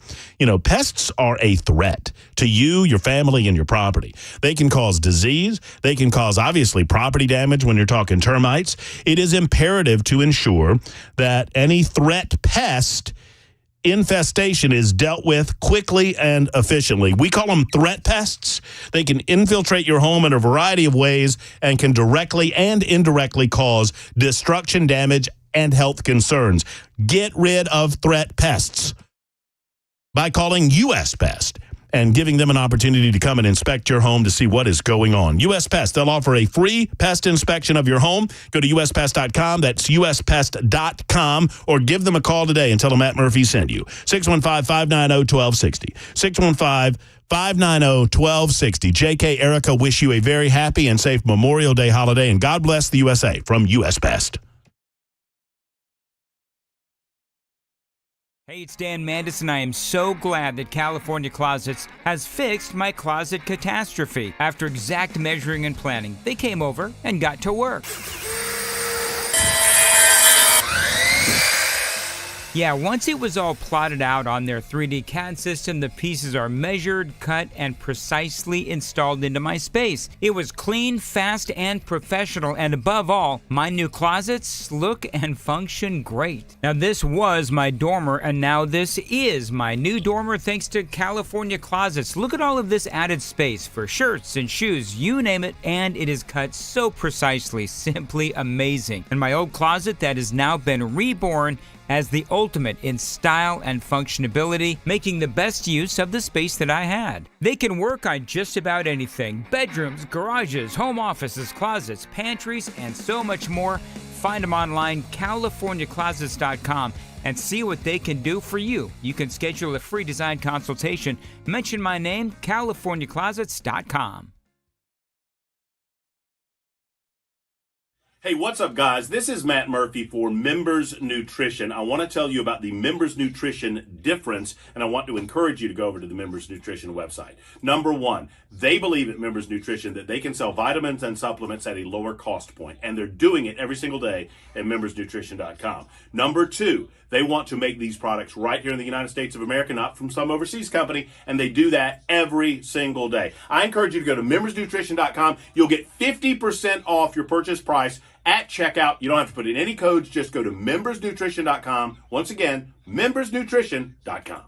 pests are a threat to you, your family, and your property. They can cause disease. They can cause, obviously, property damage when you're talking termites. It is imperative to ensure that any threat pest infestation is dealt with quickly and efficiently. We call them threat pests. They can infiltrate your home in a variety of ways and can directly and indirectly cause destruction, damage, and health concerns. Get rid of threat pests by calling US Pest and giving them an opportunity to come and inspect your home to see what is going on. US Pest, they'll offer a free pest inspection of your home. Go to uspest.com. That's uspest.com. Or give them a call today and tell them Matt Murphy sent you. 615-590-1260. 615-590-1260. JK, Erica wish you a very happy and safe Memorial Day holiday, and God bless the USA from US Pest. Hey, it's Dan Mandis, and I am so glad that California Closets has fixed my closet catastrophe. After exact measuring and planning, they came over and got to work. Yeah, once it was all plotted out on their 3D CAD system, the pieces are measured, cut, and precisely installed into my space. It was clean, fast, and professional, and above all, my new closets look and function great. Now, this was my dormer, and now this is my new dormer thanks to California Closets. Look at all of this added space for shirts and shoes, you name it, and it is cut so precisely, simply amazing. And my old closet that has now been reborn as the ultimate in style and functionability, making the best use of the space that I had. They can work on just about anything: bedrooms, garages, home offices, closets, pantries, and so much more. Find them online, CaliforniaClosets.com, and see what they can do for you. You can schedule a free design consultation. Mention my name, CaliforniaClosets.com. Hey, what's up, guys? This is Matt Murphy for Members Nutrition. I want to tell you about the Members Nutrition difference, and I want to encourage you to go over to the Members Nutrition website. Number one, they believe at Members Nutrition that they can sell vitamins and supplements at a lower cost point, and they're doing it every single day at membersnutrition.com. Number two, they want to make these products right here in the United States of America, not from some overseas company, and they do that every single day. I encourage you to go to membersnutrition.com. You'll get 50% off your purchase price at checkout. You don't have to put in any codes. Just go to membersnutrition.com. Once again, membersnutrition.com.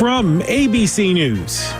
From ABC News,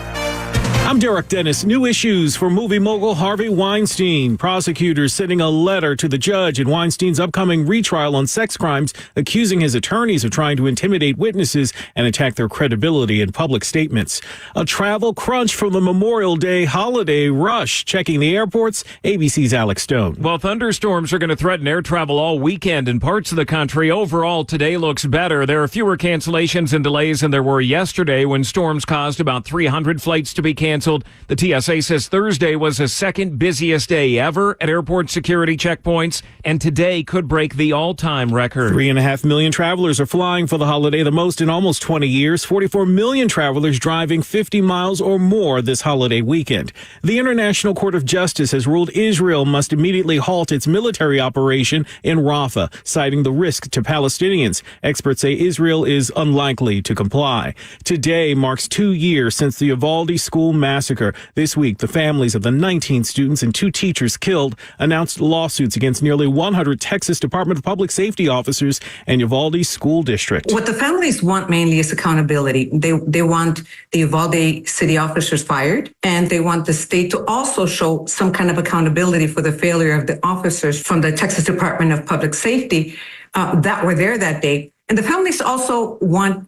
I'm Derek Dennis. New issues for movie mogul Harvey Weinstein. Prosecutors sending a letter to the judge in Weinstein's upcoming retrial on sex crimes, accusing his attorneys of trying to intimidate witnesses and attack their credibility in public statements. A travel crunch from the Memorial Day holiday rush. Checking the airports, ABC's Alex Stone. Well, thunderstorms are going to threaten air travel all weekend in parts of the country. Overall, today looks better. There are fewer cancellations and delays than there were yesterday when storms caused about 300 flights to be canceled. The TSA says Thursday was the second busiest day ever at airport security checkpoints, and today could break the all-time record. 3.5 million travelers are flying for the holiday, the most in almost 20 years. 44 million travelers driving 50 miles or more this holiday weekend. The International Court of Justice has ruled Israel must immediately halt its military operation in Rafah, citing the risk to Palestinians. Experts say Israel is unlikely to comply. Today marks 2 years since the Uvalde school massacre. This week, the families of the 19 students and 2 teachers killed announced lawsuits against nearly 100 Texas Department of Public Safety officers and Uvalde School District. What the families want mainly is accountability. They want the Uvalde city officers fired, and they want the state to also show some kind of accountability for the failure of the officers from the Texas Department of Public Safety that were there that day. And the families also want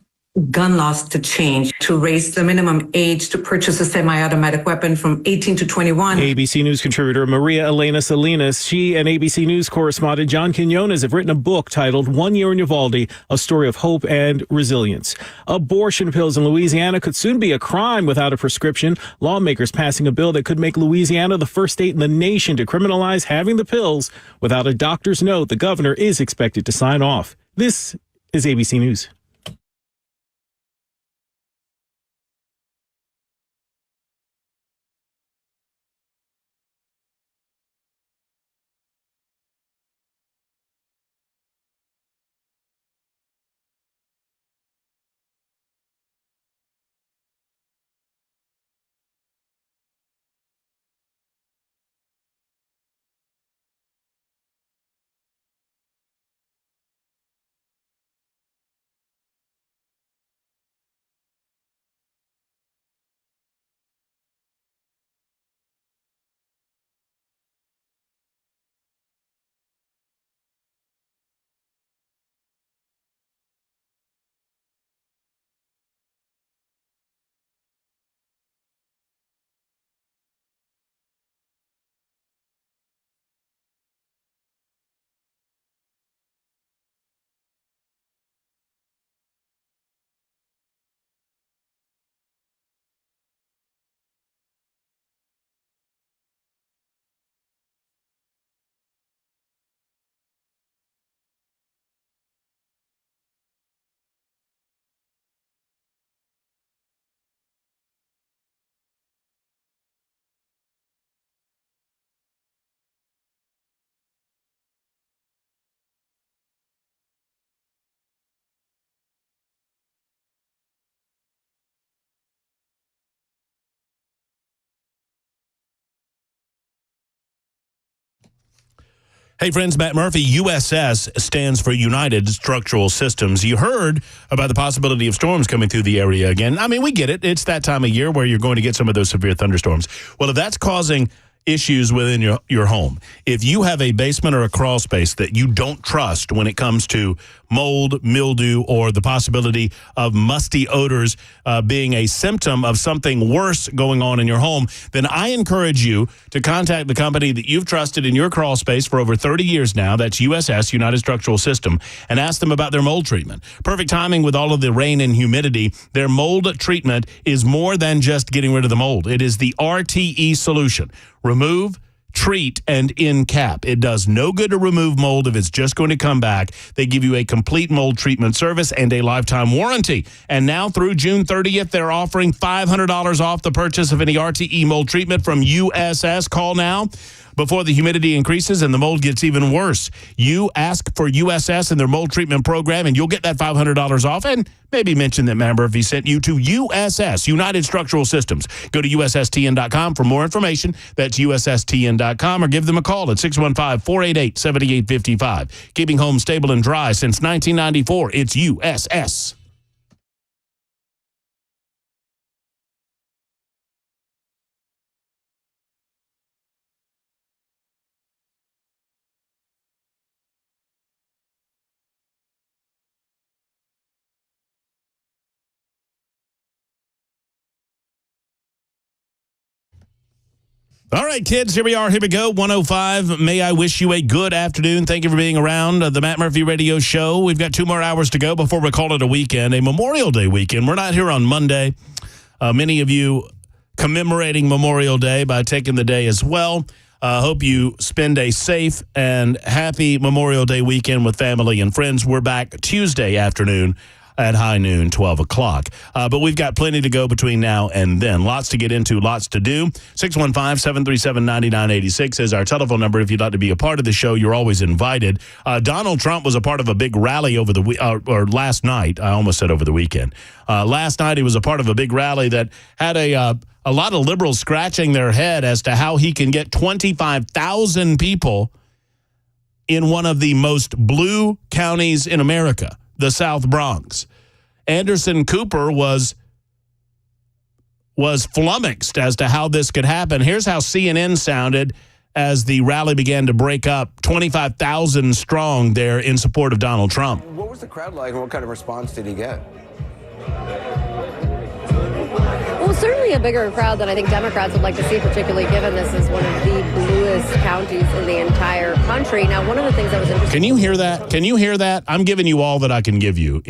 gun laws to change, to raise the minimum age to purchase a semi-automatic weapon from 18 to 21. ABC News contributor Maria Elena Salinas, she and ABC News correspondent John Quinones have written a book titled 1 Year in Uvalde, a story of hope and resilience. Abortion pills in Louisiana could soon be a crime without a prescription. Lawmakers passing a bill that could make Louisiana the first state in the nation to criminalize having the pills without a doctor's note. The governor is expected to sign off. This is ABC News. Hey, friends, Matt Murphy. USS stands for United Structural Systems. You heard about the possibility of storms coming through the area again. I mean, we get it. It's that time of year where you're going to get some of those severe thunderstorms. Well, if that's causing issues within your home, if you have a basement or a crawl space that you don't trust when it comes to mold, mildew, or the possibility of musty odors being a symptom of something worse going on in your home, then I encourage you to contact the company that you've trusted in your crawl space for over 30 years now. That's USS, United Structural System, and ask them about their mold treatment. Perfect timing with all of the rain and humidity. Their mold treatment is more than just getting rid of the mold. It is the RTE solution. Remove, treat, and encap. It does no good to remove mold if it's just going to come back. They give you a complete mold treatment service and a lifetime warranty. And now through June 30th, they're offering $500 off the purchase of any RTE mold treatment from USS. Call now before the humidity increases and the mold gets even worse. You ask for USS and their mold treatment program, and you'll get that $500 off. And maybe mention that Matt Murphy sent you to USS, United Structural Systems. Go to USSTN.com for more information. That's USSTN.com, or give them a call at 615-488-7855. Keeping homes stable and dry since 1994. It's USS. All right, kids, here we are. Here we go. 105. May I wish you a good afternoon. Thank you for being around the Matt Murphy Radio Show. We've got 2 more hours to go before we call it a weekend, a Memorial Day weekend. We're not here on Monday. Many of you commemorating Memorial Day by taking the day as well. Hope you spend a safe and happy Memorial Day weekend with family and friends. We're back Tuesday afternoon at high noon, 12 o'clock. But we've got plenty to go between now and then. Lots to get into, lots to do. 615-737-9986 is our telephone number. If you'd like to be a part of the show, you're always invited. Donald Trump was a part of a big rally over the or last night. I almost said over the weekend. Last night, he was a part of a big rally that had a lot of liberals scratching their head as to how he can get 25,000 people in one of the most blue counties in America, the South Bronx. Anderson Cooper was flummoxed as to how this could happen. Here's how CNN sounded as the rally began to break up, 25,000 strong there in support of Donald Trump. What was the crowd like, and what kind of response did he get? Well, certainly a bigger crowd than I think Democrats would like to see, particularly given this is one of the bluest counties in the entire country. Now, one of the things that was interesting... Can you hear that? Can you hear that? I'm giving you all that I can give you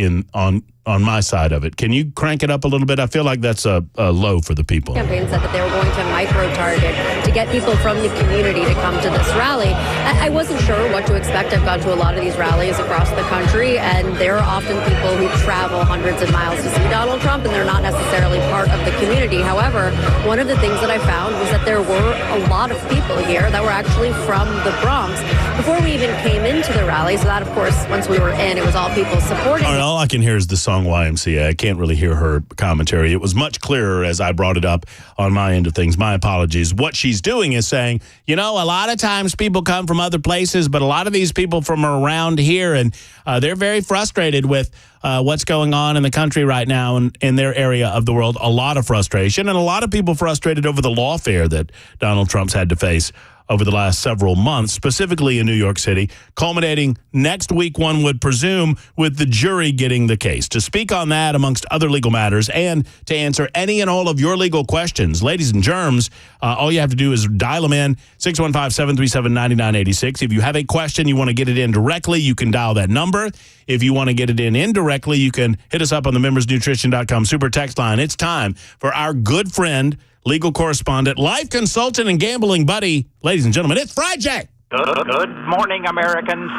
on my side of it. Can you crank it up a little bit? I feel like that's a low for the people. Campaign said that they were going to micro-target to get people from the community to come to this rally. I wasn't sure what to expect. I've gone to a lot of these rallies across the country, and there are often people who travel hundreds of miles to see Donald Trump, and they're not necessarily part of the community. However, one of the things that I found was that there were a lot of people here that were actually from the Bronx before we even came into the rally. So that, of course, once we were in, it was all people supporting. All I can hear is the song YMCA. I can't really hear her commentary. It was much clearer as I brought it up on my end of things. My apologies. What she's doing is saying, a lot of times people come from other places, but a lot of these people from around here, and they're very frustrated with what's going on in the country right now and in their area of the world. A lot of frustration, and a lot of people frustrated over the lawfare that Donald Trump's had to face over the last several months, specifically in New York City, culminating next week, one would presume, with the jury getting the case. To speak on that, amongst other legal matters, and to answer any and all of your legal questions, ladies and germs, all you have to do is dial them in, 615-737-9986. If you have a question, you want to get it in directly, you can dial that number. If you want to get it in indirectly, you can hit us up on the membersnutrition.com super text line. It's time for our good friend, legal correspondent, life consultant, and gambling buddy. Ladies and gentlemen, it's Friday. Good morning, Americans.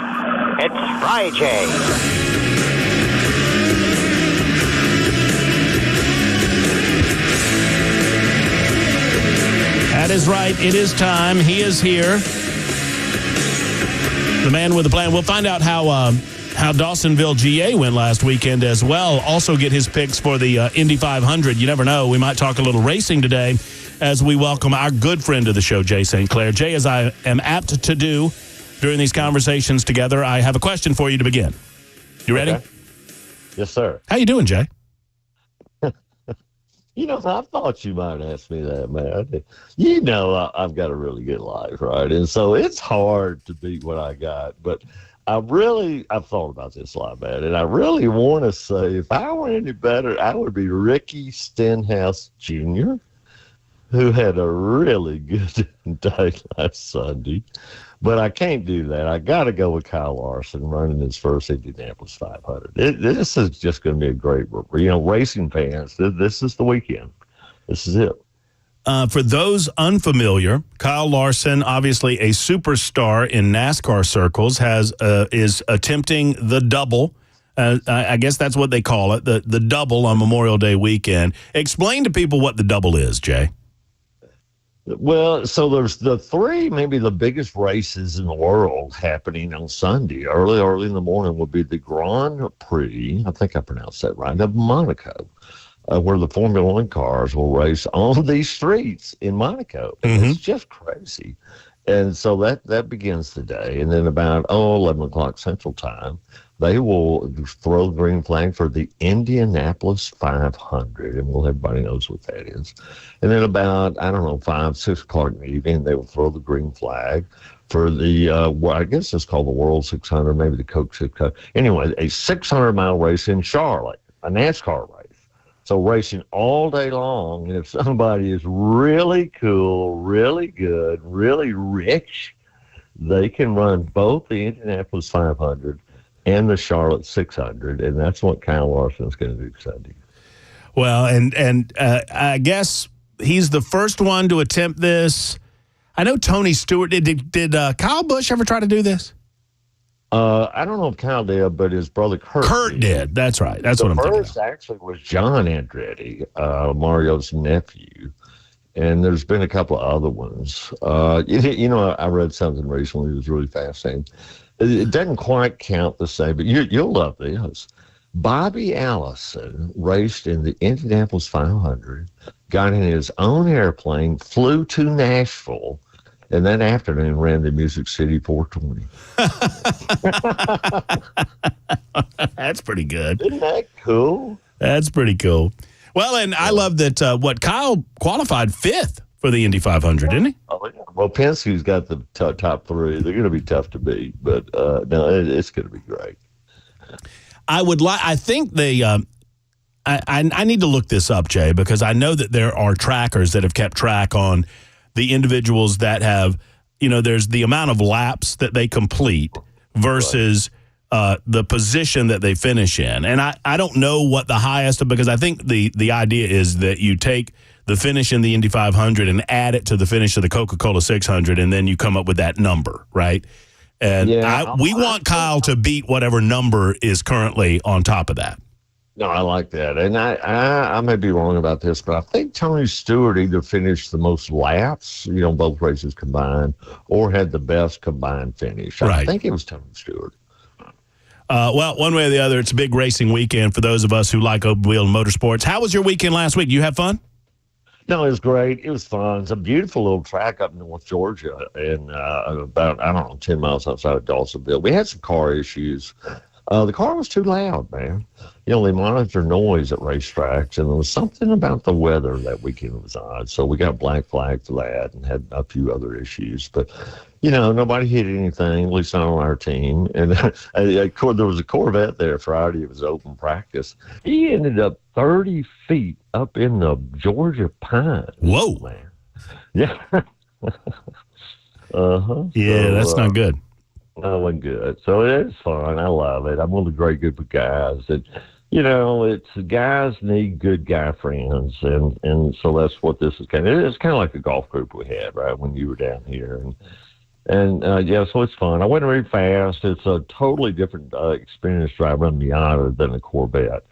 It's Friday. That is right. It is time. He is here. The man with the plan. We'll find out how Dawsonville GA went last weekend as well. Also get his picks for the Indy 500. You never know. We might talk a little racing today as we welcome our good friend of the show, Jay StClair. Jay, as I am apt to do during these conversations together, I have a question for you to begin. You ready? Okay. Yes, sir. How you doing, Jay? I thought you might ask me that, man. I've got a really good life, right? And so it's hard to beat what I got, but I've thought about this a lot, man, and I really want to say if I were any better, I would be Ricky Stenhouse Jr., who had a really good day last Sunday. But I can't do that. I got to go with Kyle Larson running his first Indianapolis 500. This is just going to be a great, racing fans. This is the weekend. This is it. For those unfamiliar, Kyle Larson, obviously a superstar in NASCAR circles, is attempting the double. I guess that's what they call it, the double on Memorial Day weekend. Explain to people what the double is, Jay. Well, so there's the three, maybe the biggest races in the world happening on Sunday. Early in the morning will be the Grand Prix, I think I pronounced that right, of Monaco. Where the Formula One cars will race on these streets in Monaco. Mm-hmm. It's just crazy. And so that begins today. And then about 11 o'clock Central Time, they will throw the green flag for the Indianapolis 500. And everybody knows what that is. And then about, 5, 6 o'clock in the evening, they will throw the green flag for the, I guess it's called the World 600, maybe the Coke 600. Anyway, a 600-mile race in Charlotte, a NASCAR race. So racing all day long, and if somebody is really cool, really good, really rich, they can run both the Indianapolis 500 and the Charlotte 600, and that's what Kyle Larson's going to do Sunday. Well, and I guess he's the first one to attempt this. I know Tony Stewart did Kyle Busch ever try to do this? I don't know if Kyle did, but his brother Kurt did. That's right. That's what I'm thinking. The first actually was John Andretti, Mario's nephew, and there's been a couple of other ones. I read something recently that was really fascinating. It doesn't quite count the same, but you'll love this. Bobby Allison raced in the Indianapolis 500, got in his own airplane, flew to Nashville, and that afternoon ran the Music City 420. That's pretty good. Isn't that cool? That's pretty cool. Well, and I love that Kyle qualified 5th for the Indy 500, didn't he? Oh, yeah. Well, Penske's got the top 3. They're going to be tough to beat, but no, it's going to be great. I think they. I need to look this up, Jay, because I know that there are trackers that have kept track on the individuals that have, there's the amount of laps that they complete versus the position that they finish in. And I don't know what the highest, because I think the idea is that you take the finish in the Indy 500 and add it to the finish of the Coca-Cola 600, and then you come up with that number, right? And we want Kyle to beat whatever number is currently on top of that. No, I like that. And I may be wrong about this, but I think Tony Stewart either finished the most laps, both races combined, or had the best combined finish. I think it was Tony Stewart. Well, one way or the other, it's a big racing weekend for those of us who like open wheel and motorsports. How was your weekend last week? You have fun? No, it was great. It was fun. It's a beautiful little track up in North Georgia, and about 10 miles outside of Dawsonville. We had some car issues. The car was too loud, man. They monitor noise at racetracks, and there was something about the weather that weekend that was odd. So we got black flagged for that and had a few other issues. But, nobody hit anything, at least not on our team. And there was a Corvette there Friday. It was open practice. He ended up 30 feet up in the Georgia pine. Whoa. Man. Yeah. Uh-huh. Yeah, that's not good. No, it wasn't good. So it is fun. I love it. I'm with a great group of guys. And, it's guys need good guy friends. And so that's what this is kind of. It's kind of like the golf group we had, right, when you were down here. And so it's fun. I went very fast. It's a totally different experience driving a Miata than a Corvette.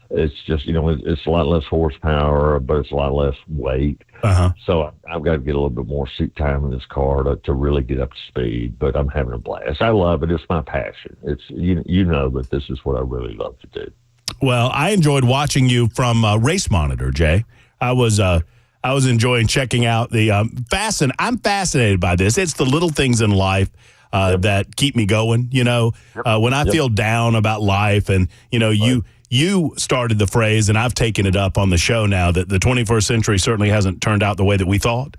It's just, it's a lot less horsepower, but it's a lot less weight. Uh-huh. So I've got to get a little bit more seat time in this car to really get up to speed, but I'm having a blast. I love it. It's my passion. It's, that this is what I really love to do. Well, I enjoyed watching you from Race Monitor, Jay. I was enjoying checking out the I'm fascinated by this. It's the little things in life that keep me going, when I feel down about life and, You started the phrase, and I've taken it up on the show now, that the 21st century certainly hasn't turned out the way that we thought.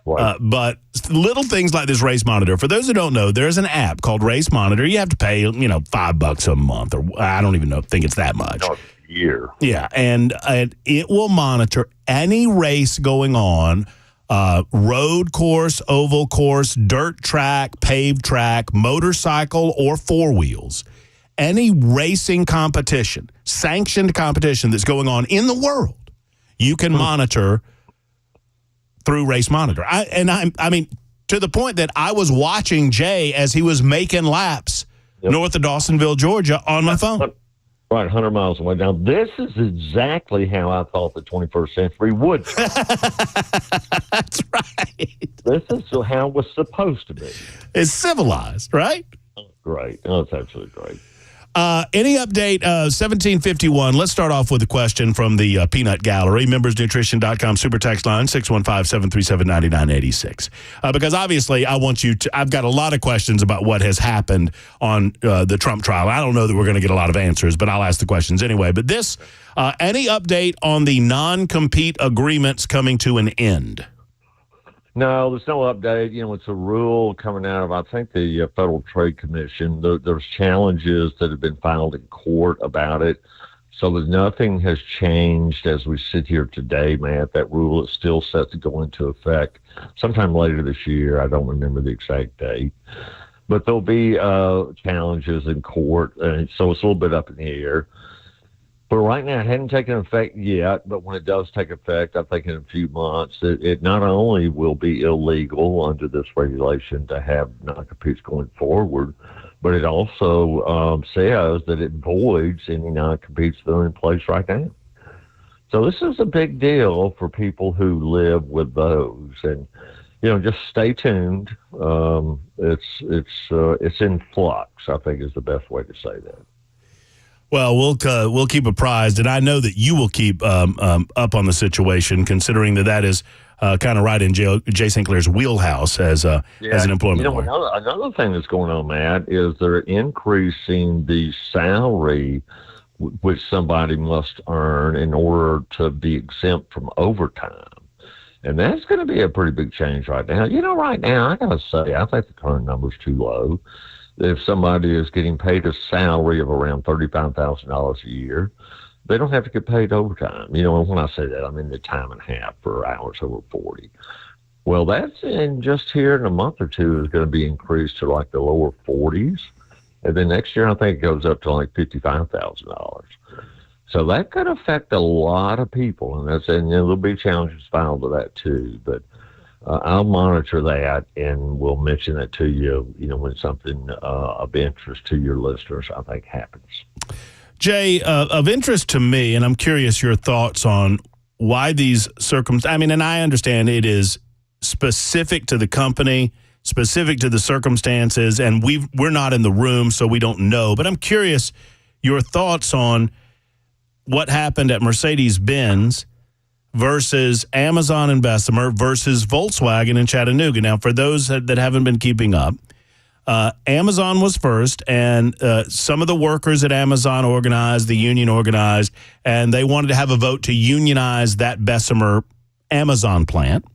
Right. But little things like this Race Monitor. For those who don't know, there's an app called Race Monitor. You have to pay, $5 a month, or I don't even think it's that much. A year. Yeah, and it will monitor any race going on, road course, oval course, dirt track, paved track, motorcycle, or four wheels. Any racing competition, sanctioned competition that's going on in the world, you can monitor through Race Monitor. I mean, to the point that I was watching Jay as he was making laps north of Dawsonville, Georgia, on my phone. Right, 100 miles away. Now, this is exactly how I thought the 21st century would. That's right. This is how it was supposed to be. It's civilized, right? Oh, great. Oh, it's absolutely great. Any update, 1751, let's start off with a question from the Peanut Gallery, membersnutrition.com, super text line, 615-737-9986. Because obviously I've got a lot of questions about what has happened on the Trump trial. I don't know that we're going to get a lot of answers, but I'll ask the questions anyway. But any update on the non-compete agreements coming to an end? No, there's no update. It's a rule coming out of, I think, the Federal Trade Commission. There's challenges that have been filed in court about it. So nothing has changed as we sit here today, Matt. That rule is still set to go into effect sometime later this year. I don't remember the exact date. But there'll be challenges in court, and so it's a little bit up in the air. But right now, it hadn't taken effect yet, but when it does take effect, I think in a few months, it not only will be illegal under this regulation to have non-competes going forward, but it also says that it voids any non-competes that are in place right now. So this is a big deal for people who live with those, and just stay tuned. It's in flux, I think, is the best way to say that. Well, we'll keep apprised, and I know that you will keep up on the situation, considering that is kind of right in Jay StClair's wheelhouse as an employment lawyer. Another thing that's going on, Matt, is they're increasing the salary which somebody must earn in order to be exempt from overtime. And that's going to be a pretty big change right now. Right now, I got to say, I think the current number's too low. If somebody is getting paid a salary of around $35,000 a year, they don't have to get paid overtime. And when I say that, I mean the time and a half for hours over 40. Well, that's just here in a month or two is going to be increased to like the lower 40s. And then next year, I think it goes up to like $55,000. So that could affect a lot of people. And there'll be challenges filed with that too. But I'll monitor that, and we'll mention that to you, when something of interest to your listeners, I think, happens. Jay, of interest to me, and I'm curious your thoughts on why these and I understand it is specific to the company, specific to the circumstances, and we're not in the room, so we don't know. But I'm curious your thoughts on what happened at Mercedes-Benz versus Amazon in Bessemer versus Volkswagen in Chattanooga. Now, for those that haven't been keeping up, Amazon was first, and some of the workers at Amazon organized, the union organized, and they wanted to have a vote to unionize that Bessemer Amazon plant.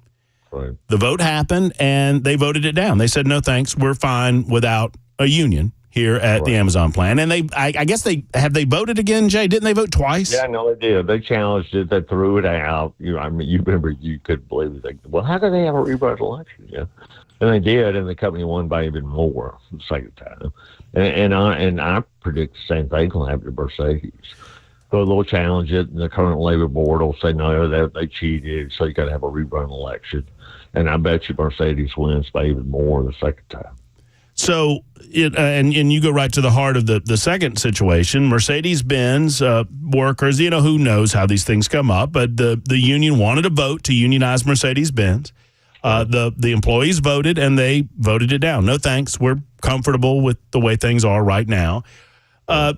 Right. The vote happened, and they voted it down. They said, no, thanks, we're fine without a union here at the Amazon plant. And I guess they voted again, Jay? Didn't they vote twice? Yeah, no, they did. They challenged it. They threw it out. You remember, you couldn't believe it. Well, how could they have a rerun election? Yeah, and they did, and the company won by even more the second time. And I predict the same thing will happen to Mercedes. So they'll challenge it, and the current labor board will say no, they cheated, so you got to have a rerun election. And I bet you Mercedes wins by even more the second time. So, and you go right to the heart of the second situation. Mercedes-Benz workers, who knows how these things come up, but the union wanted a vote to unionize Mercedes-Benz. The employees voted, and they voted it down. No thanks. We're comfortable with the way things are right now.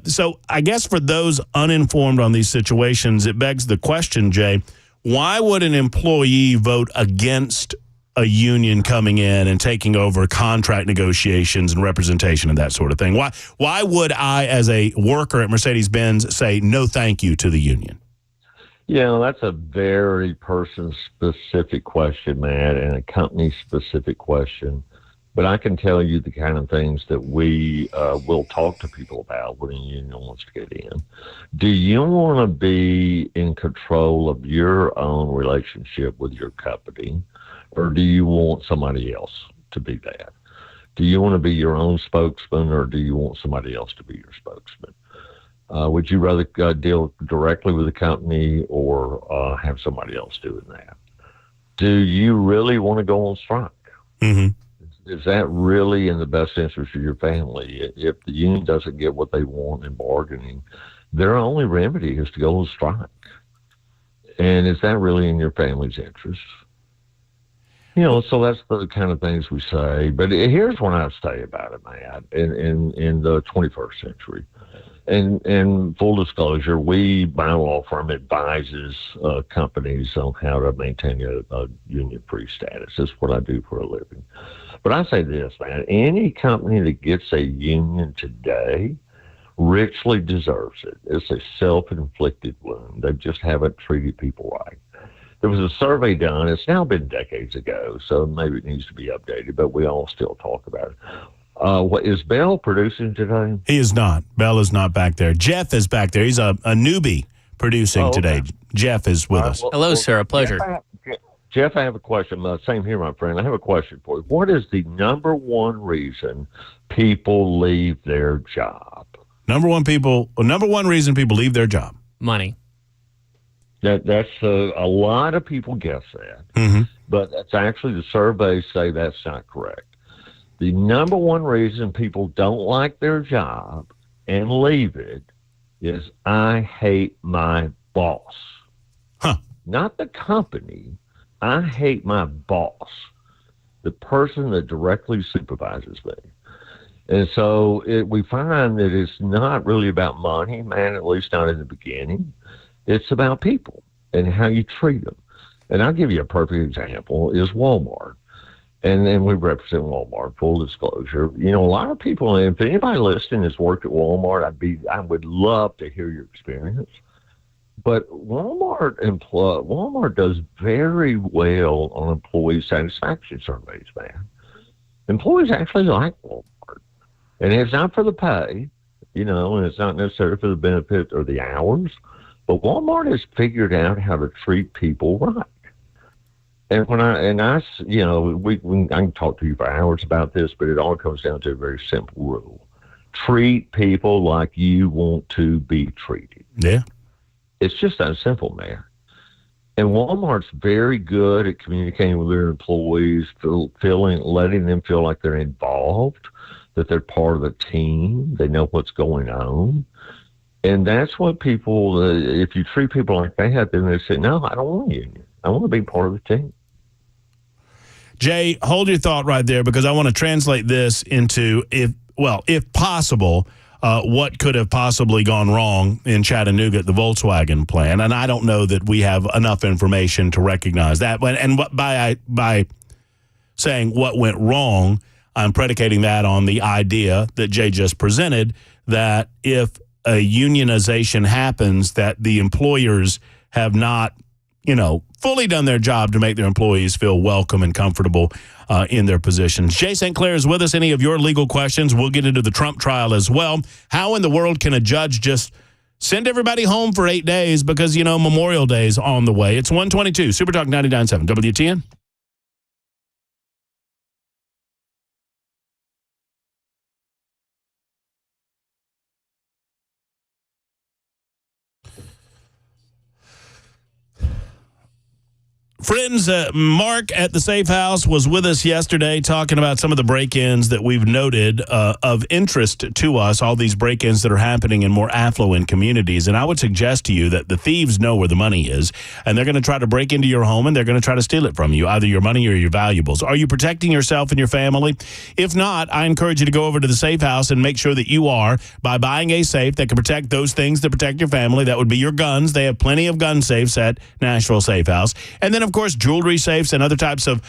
So I guess for those uninformed on these situations, it begs the question, Jay, why would an employee vote against a union coming in and taking over contract negotiations and representation and that sort of thing? Why would I, as a worker at Mercedes-Benz, say no thank you to the union? That's a very person-specific question, Matt, and a company-specific question. But I can tell you the kind of things that we will talk to people about when a union wants to get in. Do you want to be in control of your own relationship with your company, or do you want somebody else to be that? Do you want to be your own spokesman, or do you want somebody else to be your spokesman? Would you rather deal directly with the company or have somebody else doing that? Do you really want to go on strike? Mm-hmm. Is that really in the best interest of your family? If the union doesn't get what they want in bargaining, their only remedy is to go on strike. And is that really in your family's interest? So that's the kind of things we say. But here's what I say about it, Matt, in the 21st century. And full disclosure, my law firm advises companies on how to maintain a union-free status. That's what I do for a living. But I say this, man, any company that gets a union today richly deserves it. It's a self-inflicted wound. They just haven't treated people right. There was a survey done. It's now been decades ago, so maybe it needs to be updated, but we all still talk about it. What is Bell producing today? He is not. Bell is not back there. Jeff is back there. He's a newbie producing today. Jeff is with us. Hello, sir. A pleasure. Jeff, I have a question. Same here, my friend. I have a question for you. What is the number one reason people leave their job? Number one reason people leave their job. Money. That's a lot of people guess that, but that's actually the surveys say that's not correct. The number one reason people don't like their job and leave it is I hate my boss. Not the company. I hate my boss, the person that directly supervises me. And so we find that it's not really about money, man, at least not in the beginning. It's about people and how you treat them. And I'll give you a perfect example is Walmart. And we represent Walmart, full disclosure. You know, a lot of people, and if anybody listening has worked at Walmart, I would love to hear your experience. But Walmart does very well on employee satisfaction surveys, man. Employees actually like Walmart. And it's not for the pay, you know, and it's not necessarily for the benefit or the hours. But Walmart has figured out how to treat people right. And I can talk to you for hours about this, but it all comes down to a very simple rule. Treat people like you want to be treated. Yeah. It's just that simple, man. And Walmart's very good at communicating with their employees, letting them feel like they're involved, that they're part of the team, they know what's going on. And that's what people, if you treat people like that, then they say, no, I don't want a union. I want to be part of the team. Jay, hold your thought right there because I want to translate this into, if possible, what could have possibly gone wrong in Chattanooga at the Volkswagen plant. And I don't know that we have enough information to recognize that. And by saying what went wrong, I'm predicating that on the idea that Jay just presented, that if a unionization happens, that the employers have not, fully done their job to make their employees feel welcome and comfortable in their positions. Jay StClair is with us. Any of your legal questions? We'll get into the Trump trial as well. How in the world can a judge just send everybody home for 8 days because, Memorial Day is on the way? It's 122, Super Talk 99.7, WTN. Friends, Mark at the Safe House was with us yesterday talking about some of the break-ins that we've noted of interest to us, all these break-ins that are happening in more affluent communities. And I would suggest to you that the thieves know where the money is, and they're going to try to break into your home, and they're going to try to steal it from you, either your money or your valuables. Are you protecting yourself and your family? If not, I encourage you to go over to the Safe House and make sure that you are by buying a safe that can protect those things that protect your family. That would be your guns. They have plenty of gun safes at Nashville Safe House. And then, of course, jewelry safes and other types of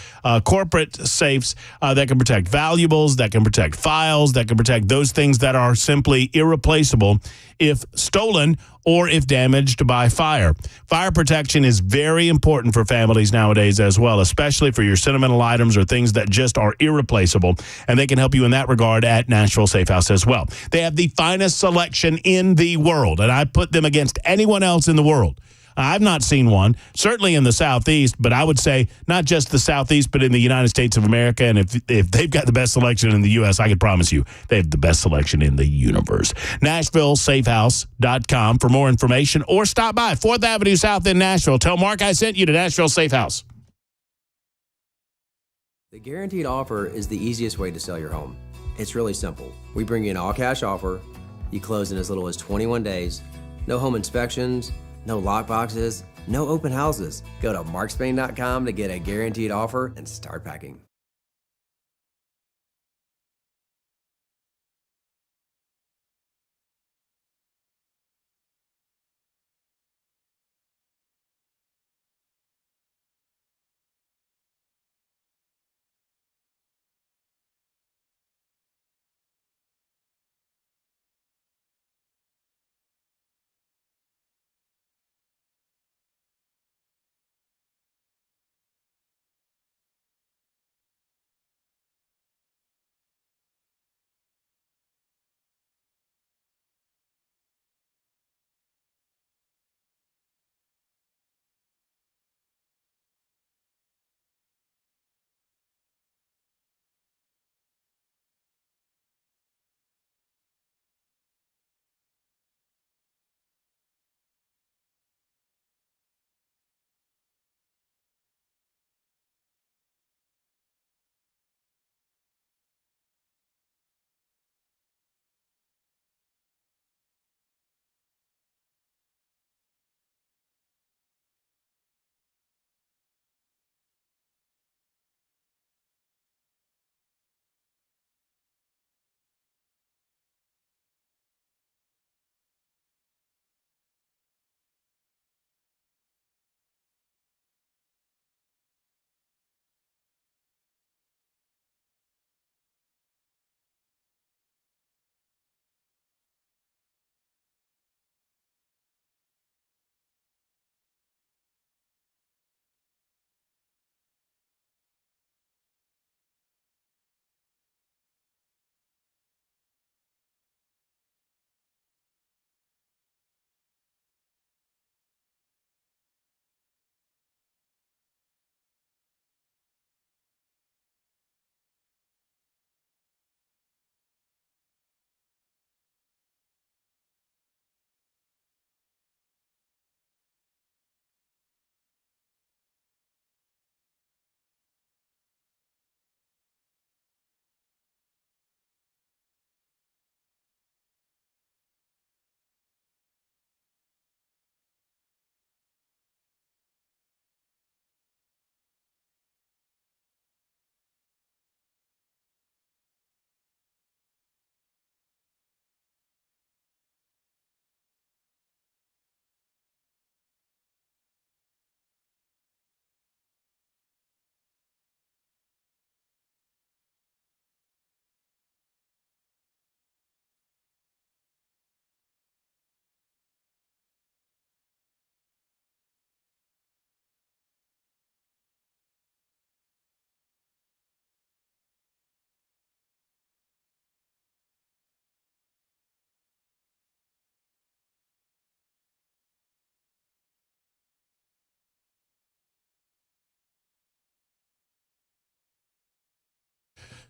corporate safes that can protect valuables, that can protect files, that can protect those things that are simply irreplaceable if stolen or if damaged by fire. Fire protection is very important for families nowadays as well, especially for your sentimental items or things that just are irreplaceable. And they can help you in that regard at Nashville Safe House as well. They have the finest selection in the world, and I put them against anyone else in the world. I've not seen one, certainly in the Southeast, but I would say not just the Southeast, but in the United States of America. And if they've got the best selection in the U.S., I could promise you they have the best selection in the universe. NashvilleSafeHouse.com for more information, or stop by 4th Avenue South in Nashville. Tell Mark I sent you to Nashville Safe House. The guaranteed offer is the easiest way to sell your home. It's really simple. We bring you an all-cash offer. You close in as little as 21 days. No home inspections. No lock boxes, no open houses. Go to markspain.com to get a guaranteed offer and start packing.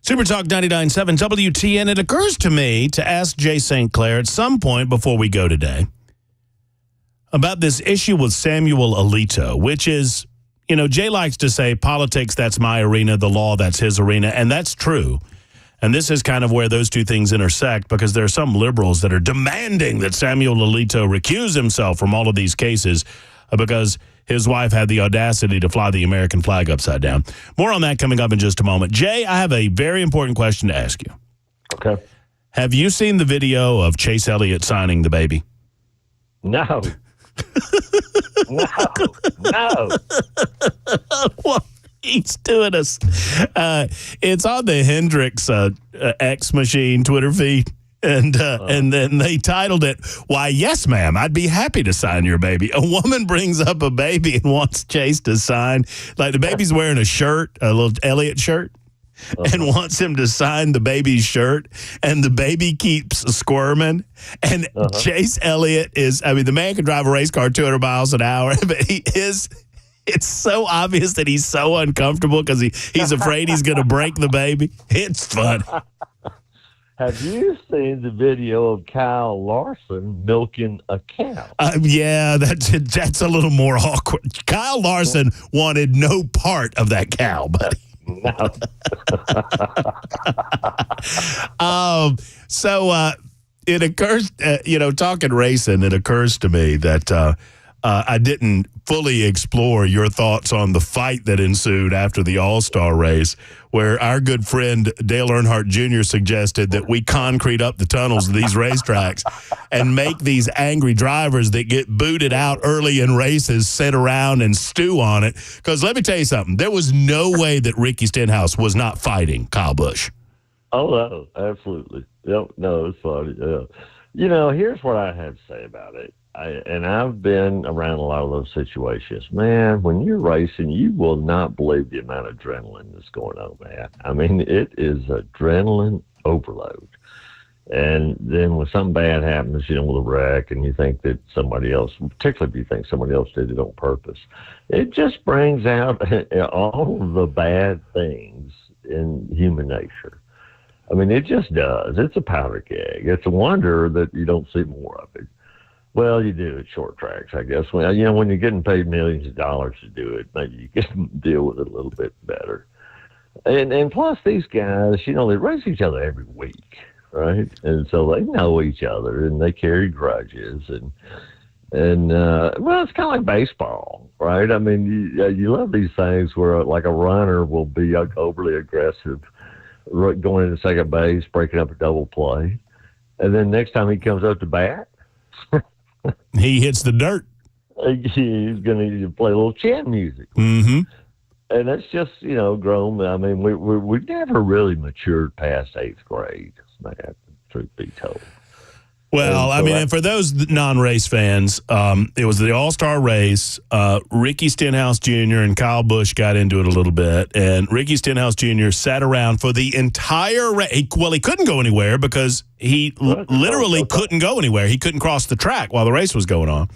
Super Talk 99.7 WTN. It occurs to me to ask Jay StClair at some point before we go today about this issue with Samuel Alito, which is, Jay likes to say politics, that's my arena, the law, that's his arena, and that's true. And this is kind of where those two things intersect, because there are some liberals that are demanding that Samuel Alito recuse himself from all of these cases because his wife had the audacity to fly the American flag upside down. More on that coming up in just a moment. Jay, I have a very important question to ask you. Okay. Have you seen the video of Chase Elliott signing the baby? No. No. What he's doing us. It's on the Hendrix X machine Twitter feed. And then they titled it, "Why, yes, ma'am, I'd be happy to sign your baby." A woman brings up a baby and wants Chase to sign. Like, the baby's wearing a shirt, a little Elliott shirt, and wants him to sign the baby's shirt. And the baby keeps squirming. And Chase Elliott the man can drive a race car 200 miles an hour, but it's so obvious that he's so uncomfortable because he's afraid he's going to break the baby. It's funny. Have you seen the video of Kyle Larson milking a cow? Yeah, that's a little more awkward. Kyle Larson wanted no part of that cow, buddy. No. So it occurs, talking racing, it occurs to me that I didn't fully explore your thoughts on the fight that ensued after the All-Star race, where our good friend Dale Earnhardt Jr. suggested that we concrete up the tunnels of these racetracks and make these angry drivers that get booted out early in races sit around and stew on it. Because let me tell you something, there was no way that Ricky Stenhouse was not fighting Kyle Busch. Oh, no, absolutely. Yep, no, it's funny. Yeah. Here's what I have to say about it. I've been around a lot of those situations. Man, when you're racing, you will not believe the amount of adrenaline that's going on, man. I mean, it is adrenaline overload. And then when something bad happens, with a wreck, and you think that somebody else, particularly if you think somebody else did it on purpose, it just brings out all of the bad things in human nature. I mean, it just does. It's a powder keg. It's a wonder that you don't see more of it. Well, you do at short tracks, I guess. When you're getting paid millions of dollars to do it, maybe you can deal with it a little bit better. And plus, these guys, they race each other every week, right? And so they know each other, and they carry grudges, and it's kind of like baseball, right? I mean, you love these things where, like, a runner will be overly aggressive, going into second base, breaking up a double play, and then next time he comes up to bat, he hits the dirt. He's going to play a little chant music. Mm-hmm. And that's just, grown. I mean, we never really matured past 8th grade, man, truth be told. Well, and for those non-race fans, it was the All-Star race. Ricky Stenhouse Jr. and Kyle Busch got into it a little bit, and Ricky Stenhouse Jr. sat around for the entire race. Well, he couldn't go anywhere because he literally couldn't go anywhere. He couldn't cross the track while the race was going on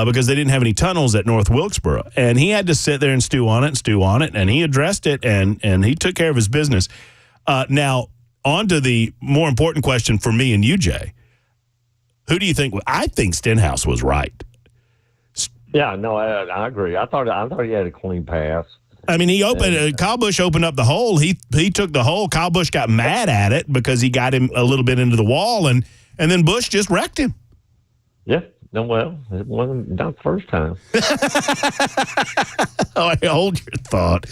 because they didn't have any tunnels at North Wilkesboro. And he had to sit there and stew on it, and he addressed it, and he took care of his business. Now, on to the more important question for me and you, Jay. Who do you think? I think Stenhouse was right. Yeah, no, I agree. I thought he had a clean pass. I mean, he opened. Kyle Busch opened up the hole. He took the hole. Kyle Busch got mad at it because he got him a little bit into the wall, and then Busch just wrecked him. Yeah. No, well, it wasn't not the first time. All right, hold your thought.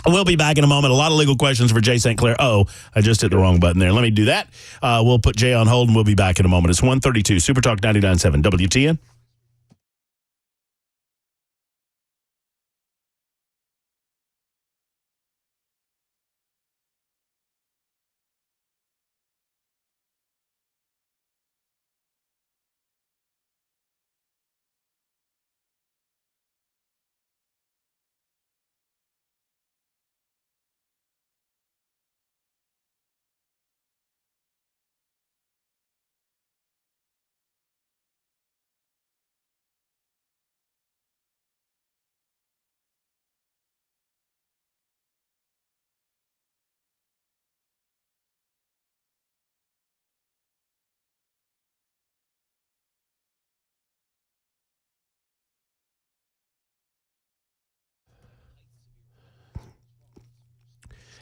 We'll be back in a moment. A lot of legal questions for Jay StClair. Oh, I just hit the wrong button there. Let me do that. We'll put Jay on hold, and we'll be back in a moment. It's 1:32, Super Talk 99.7 WTN.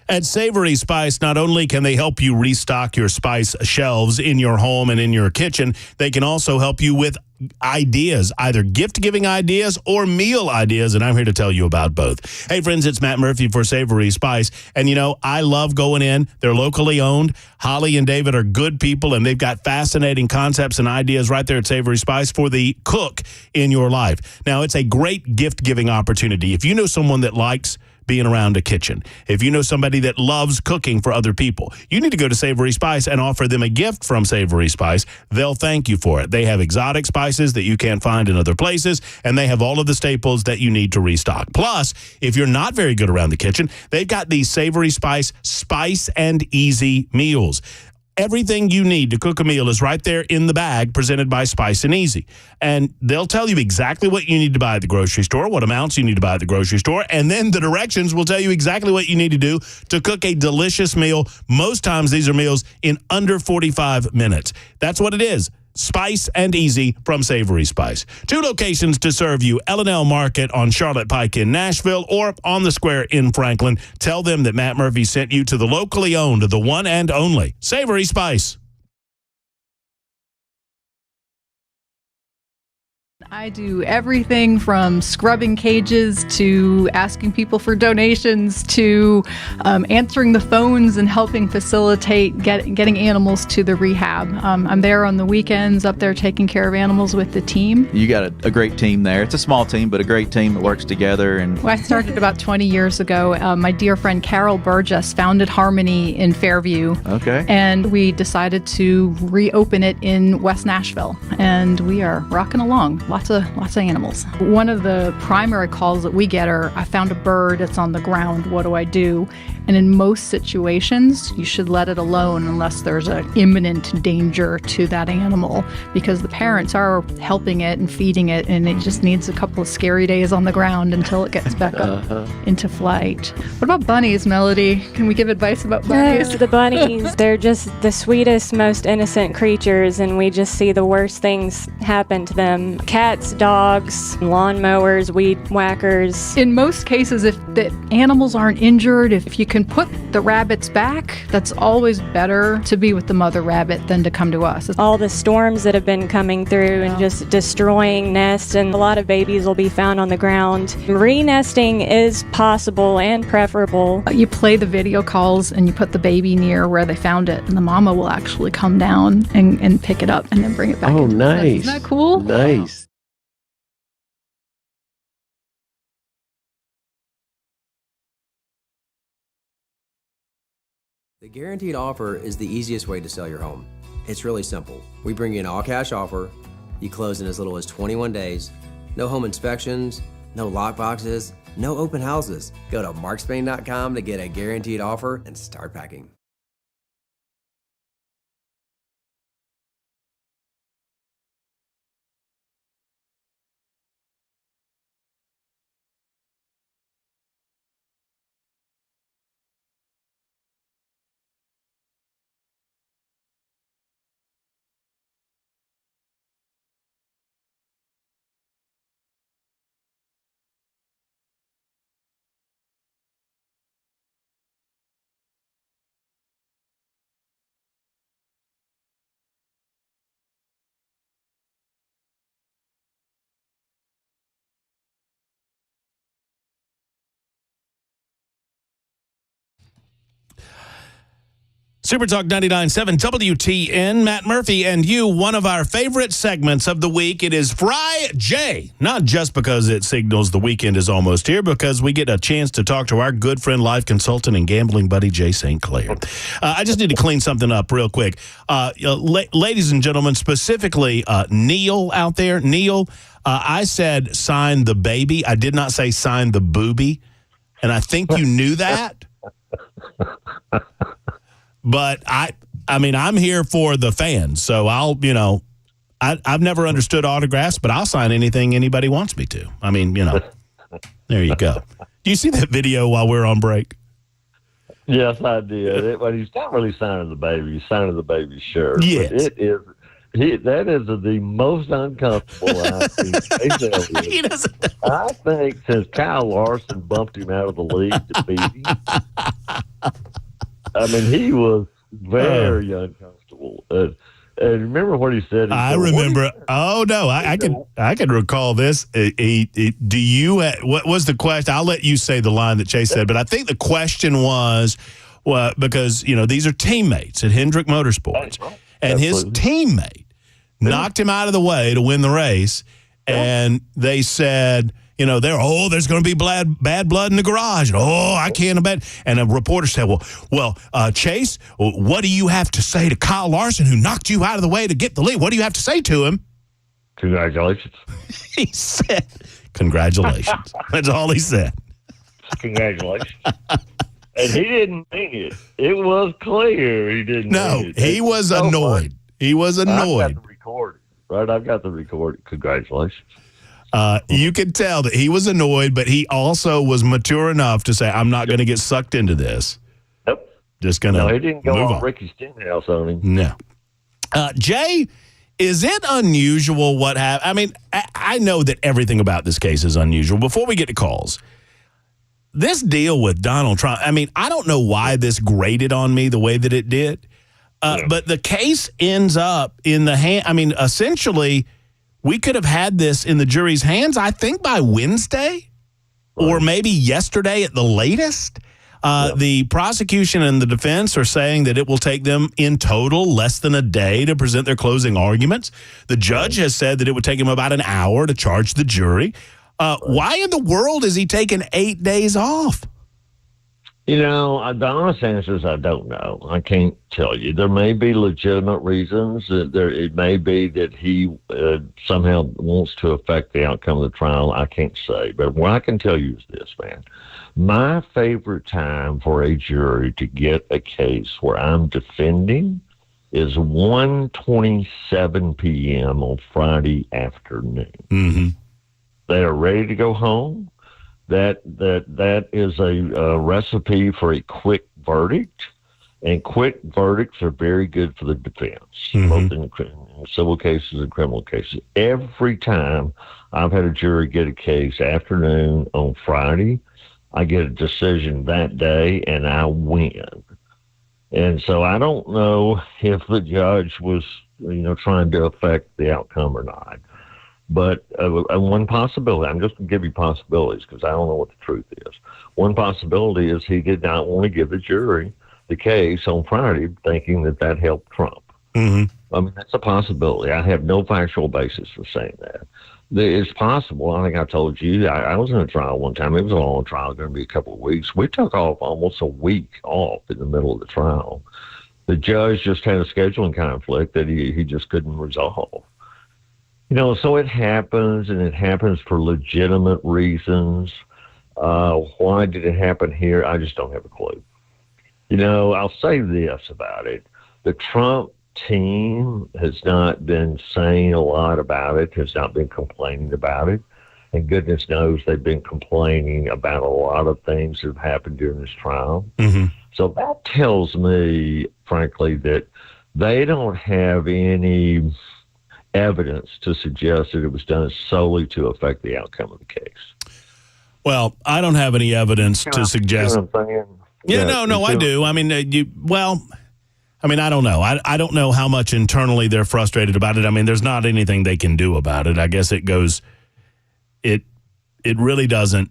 At Savory Spice, not only can they help you restock your spice shelves in your home and in your kitchen, they can also help you with ideas, either gift-giving ideas or meal ideas, and I'm here to tell you about both. Hey, friends, it's Matt Murphy for Savory Spice, and, I love going in. They're locally owned. Holly and David are good people, and they've got fascinating concepts and ideas right there at Savory Spice for the cook in your life. Now, it's a great gift-giving opportunity. If you know someone that likes being around a kitchen, if you know somebody that loves cooking for other people, you need to go to Savory Spice and offer them a gift from Savory Spice. They'll thank you for it. They have exotic spices that you can't find in other places, and they have all of the staples that you need to restock. Plus, if you're not very good around the kitchen, they've got these Savory Spice Spice and Easy meals. Everything you need to cook a meal is right there in the bag presented by Spice and Easy. And they'll tell you exactly what you need to buy at the grocery store, what amounts you need to buy at the grocery store, and then the directions will tell you exactly what you need to do to cook a delicious meal. Most times these are meals in under 45 minutes. That's what it is. Spice and Easy from Savory Spice. 2 locations to serve you: L&L Market on Charlotte Pike in Nashville or on the Square in Franklin. Tell them that Matt Murphy sent you to the locally owned, the one and only Savory Spice. I do everything from scrubbing cages to asking people for donations to answering the phones and helping facilitate getting animals to the rehab. I'm there on the weekends, up there taking care of animals with the team. You got a great team there. It's a small team, but a great team that works together. And I started about 20 years ago. My dear friend Carol Burgess founded Harmony in Fairview. Okay. And we decided to reopen it in West Nashville. And we are rocking along. Lots of animals. One of the primary calls that we get are, I found a bird, it's on the ground, what do I do? And in most situations, you should let it alone unless there's an imminent danger to that animal, because the parents are helping it and feeding it, and it just needs a couple of scary days on the ground until it gets back up into flight. What about bunnies, Melody? Can we give advice about bunnies? The bunnies, they're just the sweetest, most innocent creatures, and we just see the worst things happen to them. Cats, dogs, lawnmowers, weed whackers. In most cases, if the animals aren't injured, if you can put the rabbits back, that's always better to be with the mother rabbit than to come to us. All the storms that have been coming through and just destroying nests, and a lot of babies will be found on the ground. Re-nesting is possible and preferable. You play the video calls and you put the baby near where they found it, and the mama will actually come down and pick it up and then bring it back. Oh, nice. Isn't that cool? Nice. The guaranteed offer is the easiest way to sell your home. It's really simple. We bring you an all-cash offer. You close in as little as 21 days. No home inspections, no lock boxes, no open houses. Go to markspain.com to get a guaranteed offer and start packing. Super Talk 99.7 WTN, Matt Murphy and you, one of our favorite segments of the week. It is Friday, not just because it signals the weekend is almost here, because we get a chance to talk to our good friend, life consultant, and gambling buddy, Jay StClair. I just need to clean something up real quick. Ladies and gentlemen, specifically Neil out there. Neil, I said sign the baby. I did not say sign the booby, and I think you knew that. But I mean, I'm here for the fans, so I've never understood autographs, but I'll sign anything anybody wants me to. I mean, there you go. Do you see that video while we're on break? Yes, I did. But he's not really signing the baby. He's signing the baby's shirt. Yes. But it is. That is the most uncomfortable I've seen. I think since Kyle Larson bumped him out of the league to beat him, I mean, he was very uncomfortable. And remember what he said? I remember. Oh no, I can recall this. Do you? What was the question? I'll let you say the line that Chase said, but I think the question was, well, because these are teammates at Hendrick Motorsports, and his teammate knocked him out of the way to win the race, and they said, there's going to be bad blood in the garage. I can't imagine. And a reporter said, well, Chase, what do you have to say to Kyle Larson, who knocked you out of the way to get the lead? What do you have to say to him? Congratulations. He said, congratulations. That's all he said. Congratulations. And he didn't mean it. It was clear he didn't mean it. He was annoyed. He was annoyed. I've got the recording. Right? I've got the recording. Congratulations. You could tell that he was annoyed, but he also was mature enough to say, I'm not going to get sucked into this. Yep. Just going to No, he didn't go move on Ricky Stenhouse on him. No. Jay, is it unusual what happened? I mean, I know that everything about this case is unusual. Before we get to calls, this deal with Donald Trump, I mean, I don't know why this grated on me the way that it did, but the case ends up in the hand. I mean, essentially, we could have had this in the jury's hands, I think, by Wednesday or maybe yesterday at the latest. The prosecution and the defense are saying that it will take them in total less than a day to present their closing arguments. The judge has said that it would take him about an hour to charge the jury. Why in the world is he taking 8 days off? The honest answer is I don't know. I can't tell you. There may be legitimate reasons. It may be that he somehow wants to affect the outcome of the trial. I can't say. But what I can tell you is this, man. My favorite time for a jury to get a case where I'm defending is 1:27 p.m. on Friday afternoon. Mm-hmm. They are ready to go home. That is a recipe for a quick verdict, and quick verdicts are very good for the defense, both in civil cases and criminal cases. Every time I've had a jury get a case afternoon on Friday, I get a decision that day, and I win. And so I don't know if the judge was, trying to affect the outcome or not. But one possibility, I'm just going to give you possibilities because I don't know what the truth is. One possibility is he did not want to give the jury the case on Friday thinking that helped Trump. Mm-hmm. I mean, that's a possibility. I have no factual basis for saying that. It's possible. I think I told you, I was in a trial one time. It was a long trial, going to be a couple of weeks. We took off almost a week off in the middle of the trial. The judge just had a scheduling conflict that he just couldn't resolve. So it happens, and it happens for legitimate reasons. Why did it happen here? I just don't have a clue. I'll say this about it. The Trump team has not been saying a lot about it, has not been complaining about it. And goodness knows they've been complaining about a lot of things that have happened during this trial. Mm-hmm. So that tells me, frankly, that they don't have any evidence to suggest that it was done solely to affect the outcome of the case. Well, I don't have any evidence to suggest. You know what I'm saying? No, I do. I mean, I don't know. I don't know how much internally they're frustrated about it. I mean, there's not anything they can do about it. I guess it really doesn't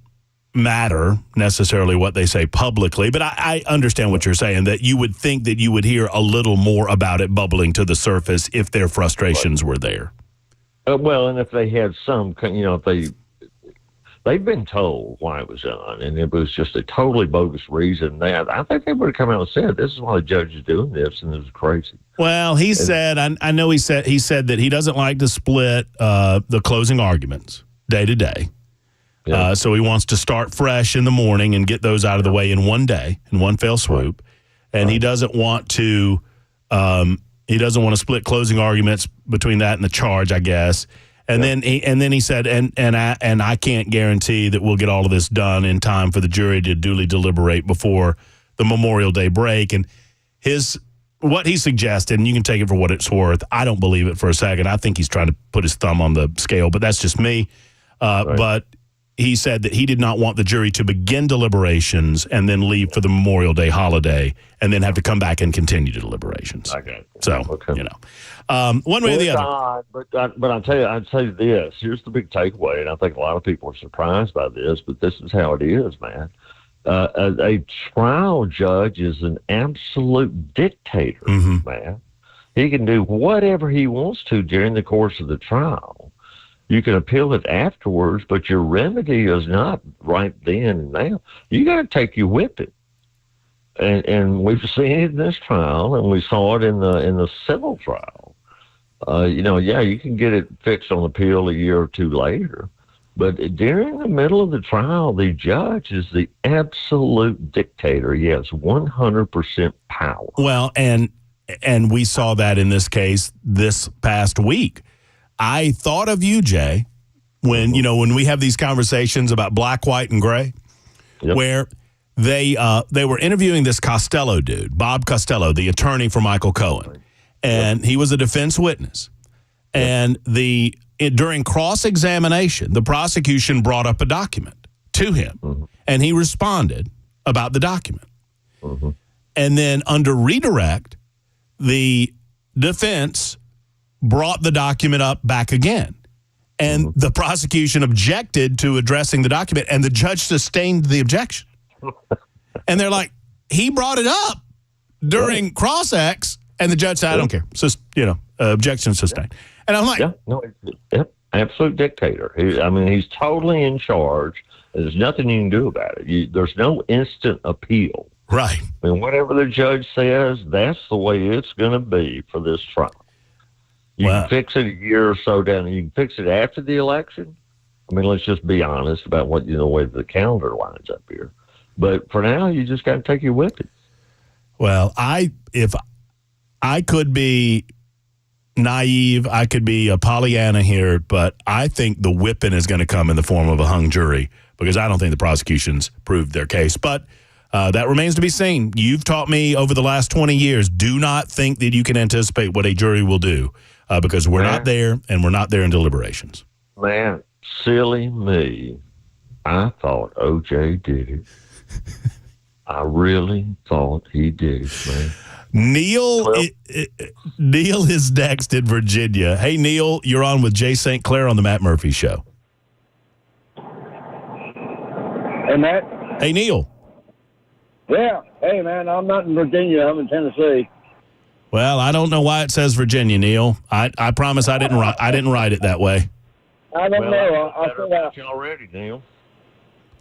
matter necessarily what they say publicly, but I understand what you're saying, that you would think that you would hear a little more about it bubbling to the surface if their frustrations were there. Well, and if they had some, if they've been told why it was done, and it was just a totally bogus reason, I think they would have come out and said, this is why the judge is doing this, and this is crazy. Well, he said, I know he said that he doesn't like to split the closing arguments day to day. Yeah. So he wants to start fresh in the morning and get those out of the way in one day, in one fell swoop. And he doesn't want to split closing arguments between that and the charge, I guess. And then he said, and I can't guarantee that we'll get all of this done in time for the jury to duly deliberate before the Memorial Day break. And what he suggested, and you can take it for what it's worth, I don't believe it for a second. I think he's trying to put his thumb on the scale, but that's just me. But he said that he did not want the jury to begin deliberations and then leave for the Memorial Day holiday and then have to come back and continue deliberations. Okay. So, Okay. one way or the other. But I'd say this. Here's the big takeaway, and I think a lot of people are surprised by this, but this is how it is, man. A trial judge is an absolute dictator, man. He can do whatever he wants to during the course of the trial. You can appeal it afterwards, but your remedy is not right then and now. You got to take your whipping. And we've seen it in this trial, and we saw it in the civil trial. You can get it fixed on appeal a year or two later. But during the middle of the trial, the judge is the absolute dictator. He has 100% power. Well, and we saw that in this case this past week. I thought of you, Jay, when we have these conversations about black, white, and gray, where they were interviewing this Costello dude, Bob Costello, the attorney for Michael Cohen, and he was a defense witness. And during cross-examination, the prosecution brought up a document to him, and he responded about the document. And then under redirect, the defense brought the document up back again. And the prosecution objected to addressing the document, and the judge sustained the objection. And they're like, he brought it up during cross-ex, and the judge said, I don't care. So, objection sustained. And I'm like, absolute dictator. He's totally in charge. There's nothing you can do about it. There's no instant appeal. Right. Whatever the judge says, that's the way it's going to be for this trial. You can fix it a year or so down. You can fix it after the election. Let's just be honest about what the way the calendar lines up here. But for now, you just got to take your whipping. Well, if I could be naive, I could be a Pollyanna here, but I think the whipping is going to come in the form of a hung jury because I don't think the prosecution's proved their case. But that remains to be seen. You've taught me over the last 20 years, do not think that you can anticipate what a jury will do because we're not there, and we're not there in deliberations. Man, silly me. I thought O.J. did it. I really thought he did it, man. Neil is next in Virginia. Hey, Neil, you're on with Jay StClair on the Matt Murphy Show. Hey, Matt. Hey, Neil. Yeah. Hey, man, I'm not in Virginia. I'm in Tennessee. Well, I don't know why it says Virginia, Neil. I promise I didn't write it that way. I don't know. I said that already, Neil.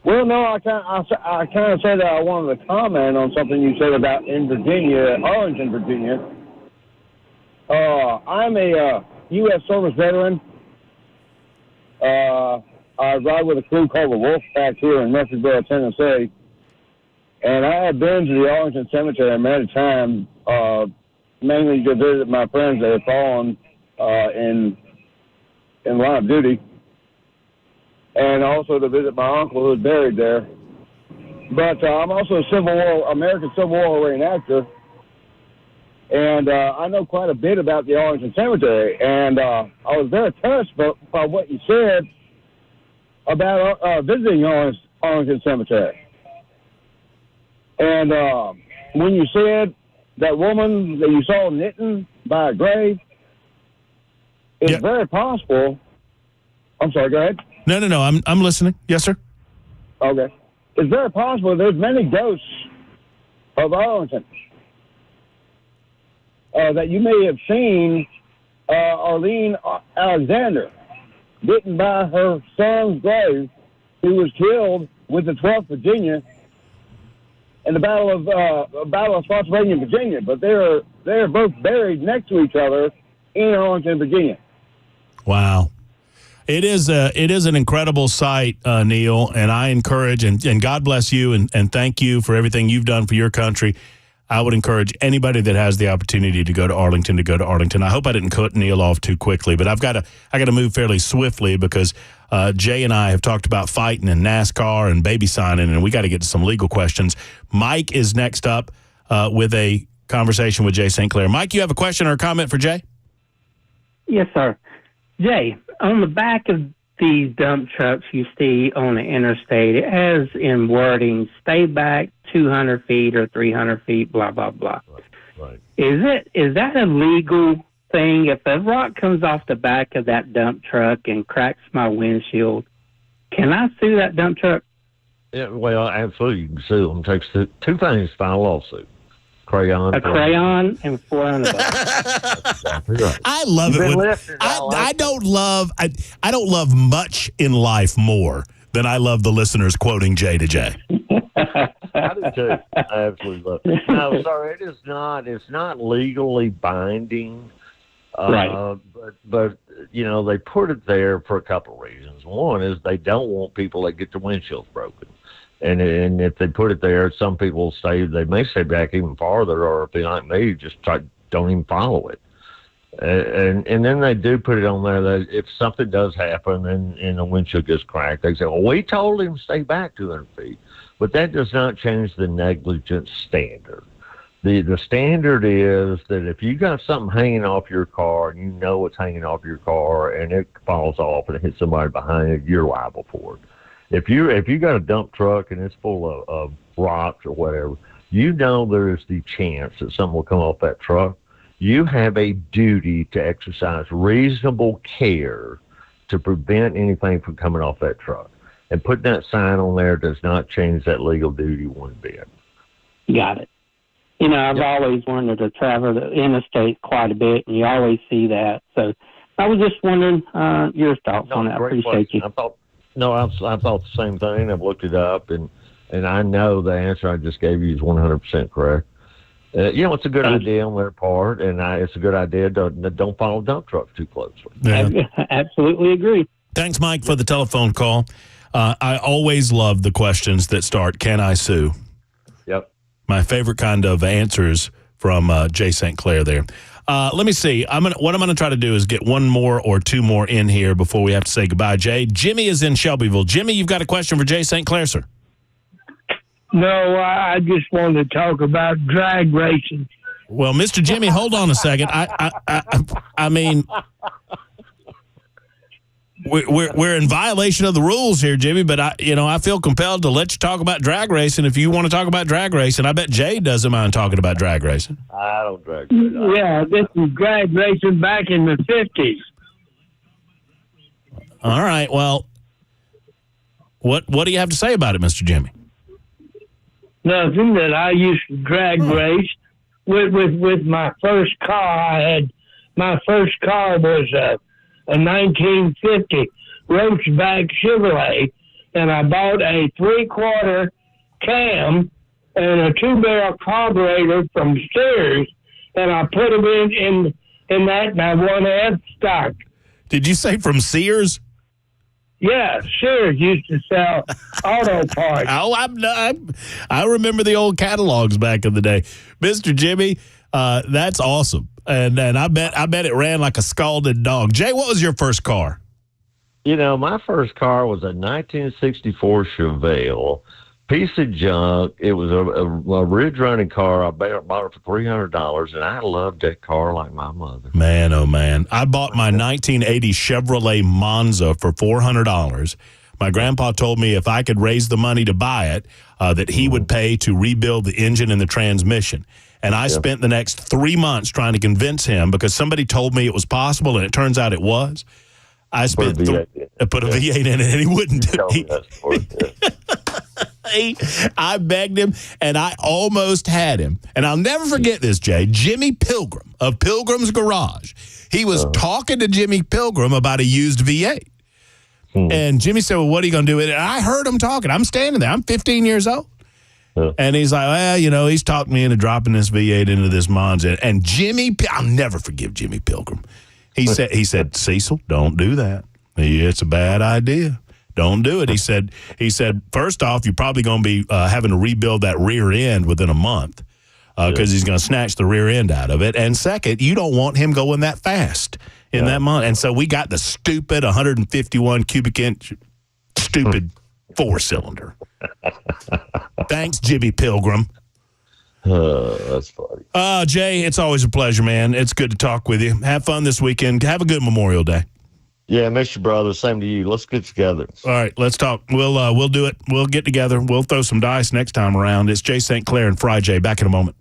Well, no, I kind of said that I wanted to comment on something you said about in Virginia, Arlington, Virginia. I'm a U.S. service veteran. I ride with a crew called the Wolfpack here in Murfreesboro, Tennessee. And I have been to the Arlington Cemetery many times, mainly to visit my friends that have fallen in line of duty, and also to visit my uncle who is buried there. But I'm also a American Civil War reenactor, and I know quite a bit about the Arlington Cemetery. And I was very touched by what you said about visiting Arlington Cemetery. And when you said that woman that you saw knitting by a grave, it's very possible. I'm sorry, go ahead. No, I'm listening. Yes, sir. Okay. It's very possible there's many ghosts of Arlington that you may have seen Arlene Alexander bitten by her son's grave, who was killed with the 12th Virginia in the Battle of Spotsylvania, Virginia. But they're both buried next to each other in Arlington, Virginia. Wow. It is an incredible sight, Neil, and I encourage, and God bless you, and thank you for everything you've done for your country. I would encourage anybody that has the opportunity to go to Arlington. I hope I didn't cut Neil off too quickly, but I got to move fairly swiftly because Jay and I have talked about fighting and NASCAR and baby signing, and we got to get to some legal questions. Mike is next up with a conversation with Jay StClair. Mike, you have a question or a comment for Jay? Yes, sir. Jay, on the back of these dump trucks you see on the interstate, it has in wording, stay back 200 feet or 300 feet, blah, blah, blah. Right. Is that a legal thing? If a rock comes off the back of that dump truck and cracks my windshield, can I sue that dump truck? Yeah, well, absolutely, you can sue them. It takes two things to file a lawsuit. A crayon and $400. Exactly right. I love it. I don't love much in life more than I love the listeners quoting Jay to Jay. I do too. I absolutely love it. No, sorry, it's not legally binding. Right. But they put it there for a couple of reasons. One is they don't want people that get their windshields broken. And if they put it there, some people they may stay back even farther, or if they're like me, just don't even follow it. And then they do put it on there that if something does happen and the windshield gets cracked, they say, well, we told him to stay back 200 feet. But that does not change the negligence standard. The standard is that if you got something hanging off your car and you know it's hanging off your car and it falls off and it hits somebody behind it, you're liable for it. If you got a dump truck and it's full of rocks or whatever, there's the chance that something will come off that truck. You have a duty to exercise reasonable care to prevent anything from coming off that truck. And putting that sign on there does not change that legal duty one bit. Got it. I've always wanted to travel the interstate quite a bit, and you always see that. So I was just wondering your thoughts on that. I appreciate you. I thought the same thing. I've looked it up, and I know the answer I just gave you is 100% correct. It's a good idea on their part, and it's a good idea to don't follow dump trucks too closely. Yeah. I absolutely agree. Thanks, Mike, for the telephone call. I always love the questions that start, can I sue? Yep. My favorite kind of answers from Jay StClair there. Let me see. What I'm going to try to do is get one more or two more in here before we have to say goodbye, Jay. Jimmy is in Shelbyville. Jimmy, you've got a question for Jay StClair, sir. No, I just wanted to talk about drag racing. Well, Mr. Jimmy, hold on a second. I mean, we're in violation of the rules here, Jimmy. But I feel compelled to let you talk about drag racing if you want to talk about drag racing. I bet Jay doesn't mind talking about drag racing. I don't drag racing. Yeah, this is drag racing back in the 50s. All right. Well, what do you have to say about it, Mr. Jimmy? Nothing. That I used to drag race with my first car. My first car was a 1950 Roachback Chevrolet, and I bought a 3/4 cam and a 2-barrel carburetor from Sears, and I put them in that, and I won F stock. Did you say from Sears? Yeah, Sears used to sell auto parts. Oh, I remember the old catalogs back in the day, Mr. Jimmy. That's awesome, and I bet it ran like a scalded dog. Jay, what was your first car? My first car was a 1964 Chevelle, piece of junk. It was a ridge running car. I bought it for $300, and I loved that car like my mother. Man, oh man! I bought my 1980 Chevrolet Monza for $400. My grandpa told me if I could raise the money to buy it, that he would pay to rebuild the engine and the transmission. And I spent the next 3 months trying to convince him because somebody told me it was possible, and it turns out it was. I spent put a V8 in it, and he wouldn't do it. I begged him, and I almost had him. And I'll never forget this, Jay. Jimmy Pilgrim of Pilgrim's Garage. He was talking to Jimmy Pilgrim about a used V8. And Jimmy said, well, what are you going to do with it? And I heard him talking. I'm standing there. I'm 15 years old. And he's like, well, he's talked me into dropping this V8 into this Monza. And Jimmy, I'll never forgive Jimmy Pilgrim. He said, Cecil, don't do that. It's a bad idea. Don't do it. He said, first off, you're probably going to be having to rebuild that rear end within a month because he's going to snatch the rear end out of it. And second, you don't want him going that fast in that month. And so we got the stupid 151 cubic inch stupid 4-cylinder. Thanks, Jimmy Pilgrim. That's funny. Jay, it's always a pleasure, man. It's good to talk with you. Have fun this weekend. Have a good Memorial Day. Yeah, miss you, brother. Same to you. Let's get together. All right, let's talk. We'll do it. We'll get together. We'll throw some dice next time around. It's Jay StClair and Fry Jay. Back in a moment.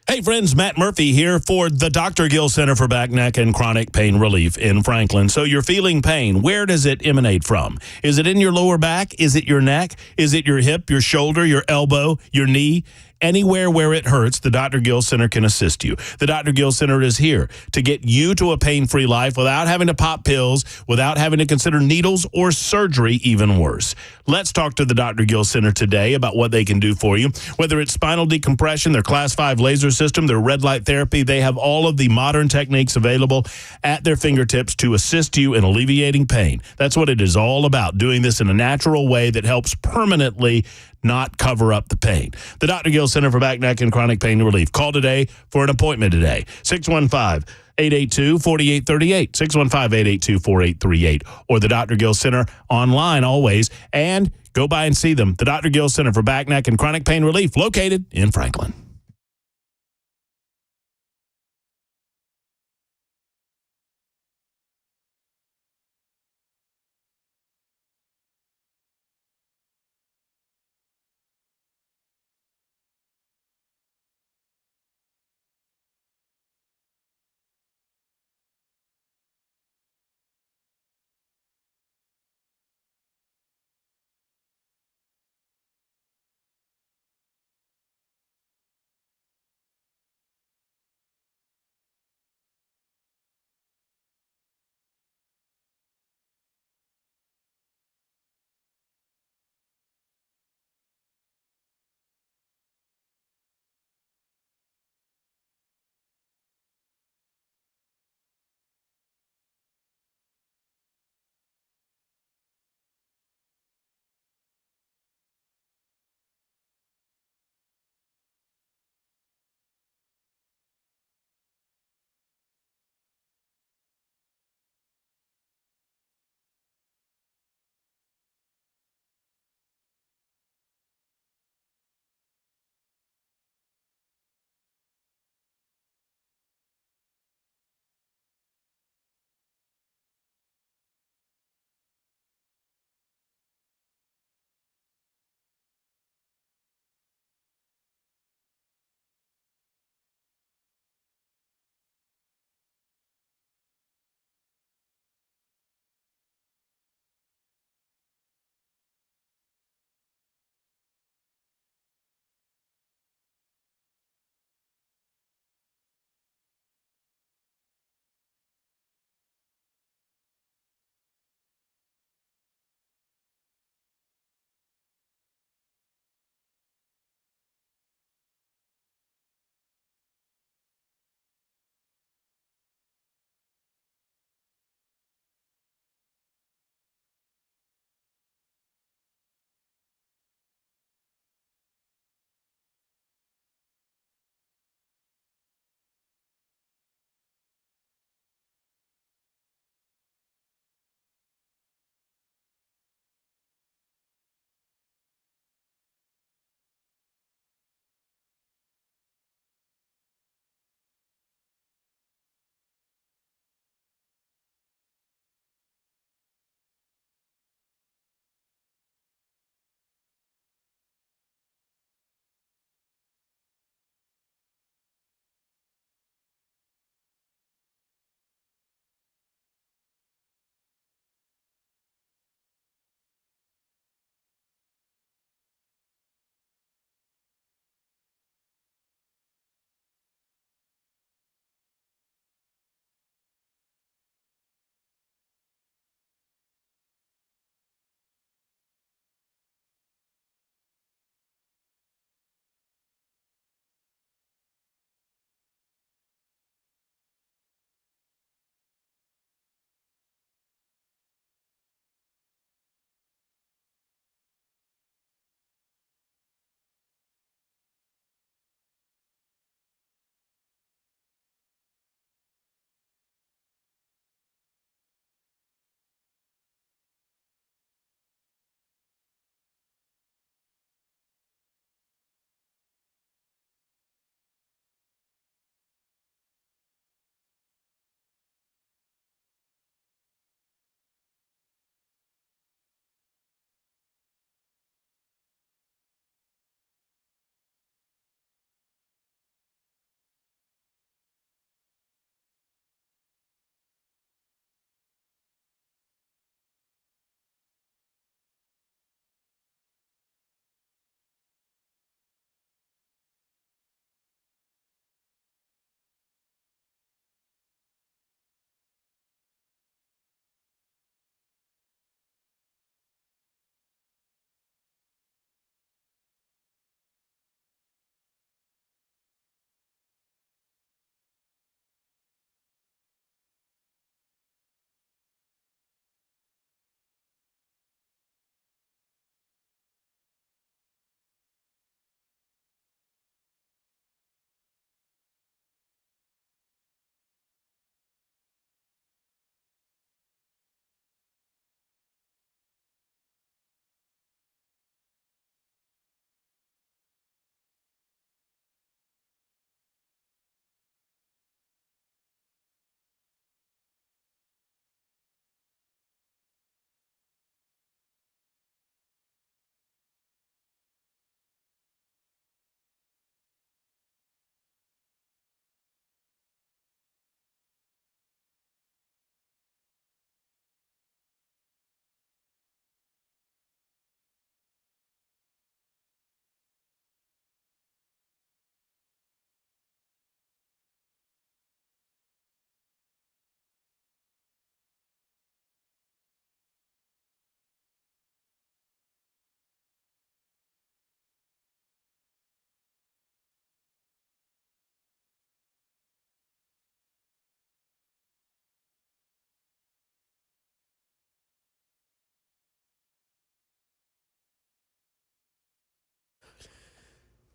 Hey, friends, Matt Murphy here for the Dr. Gill Center for Back, Neck, and Chronic Pain Relief in Franklin. So you're feeling pain. Where does it emanate from? Is it in your lower back? Is it your neck? Is it your hip, your shoulder, your elbow, your knee? Anywhere where it hurts, the Dr. Gill Center can assist you. The Dr. Gill Center is here to get you to a pain-free life without having to pop pills, without having to consider needles or surgery, even worse. Let's talk to the Dr. Gill Center today about what they can do for you. Whether it's spinal decompression, their Class 5 laser system, their red light therapy, they have all of the modern techniques available at their fingertips to assist you in alleviating pain. That's what it is all about, doing this in a natural way that helps permanently not cover up the pain. The Dr. Gill Center for Back, Neck, and Chronic Pain Relief. Call today for an appointment today. 615-882-4838. 615-882-4838. Or the Dr. Gill Center online always. And go by and see them. The Dr. Gill Center for Back, Neck, and Chronic Pain Relief, located in Franklin.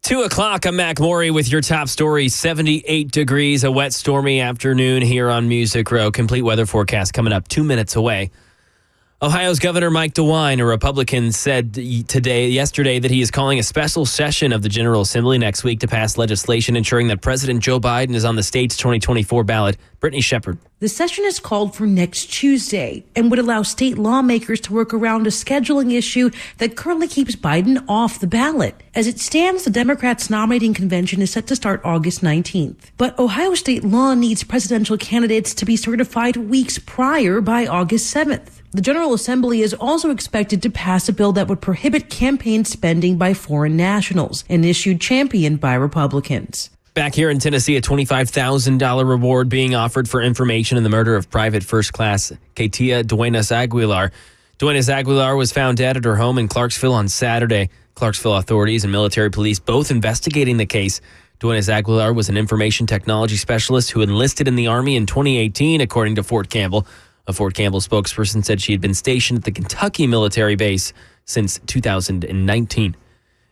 2 o'clock, I'm Mac Maury with your top story. 78 degrees, a wet, stormy afternoon here on Music Row. Complete weather forecast coming up 2 minutes away. Ohio's Governor Mike DeWine, a Republican, said yesterday that he is calling a special session of the General Assembly next week to pass legislation ensuring that President Joe Biden is on the state's 2024 ballot. Brittany Shepard. The session is called for next Tuesday and would allow state lawmakers to work around a scheduling issue that currently keeps Biden off the ballot. As it stands, the Democrats' nominating convention is set to start August 19th. But Ohio state law needs presidential candidates to be certified weeks prior by August 7th. The General Assembly is also expected to pass a bill that would prohibit campaign spending by foreign nationals, an issue championed by Republicans. Back here in Tennessee, a $25,000 reward being offered for information in the murder of Private First Class Katia Duenas Aguilar. Duenas Aguilar was found dead at her home in Clarksville on Saturday. Clarksville authorities and military police both investigating the case. Duenas Aguilar was an information technology specialist who enlisted in the Army in 2018, according to Fort Campbell. A Fort Campbell spokesperson said she had been stationed at the Kentucky military base since 2019.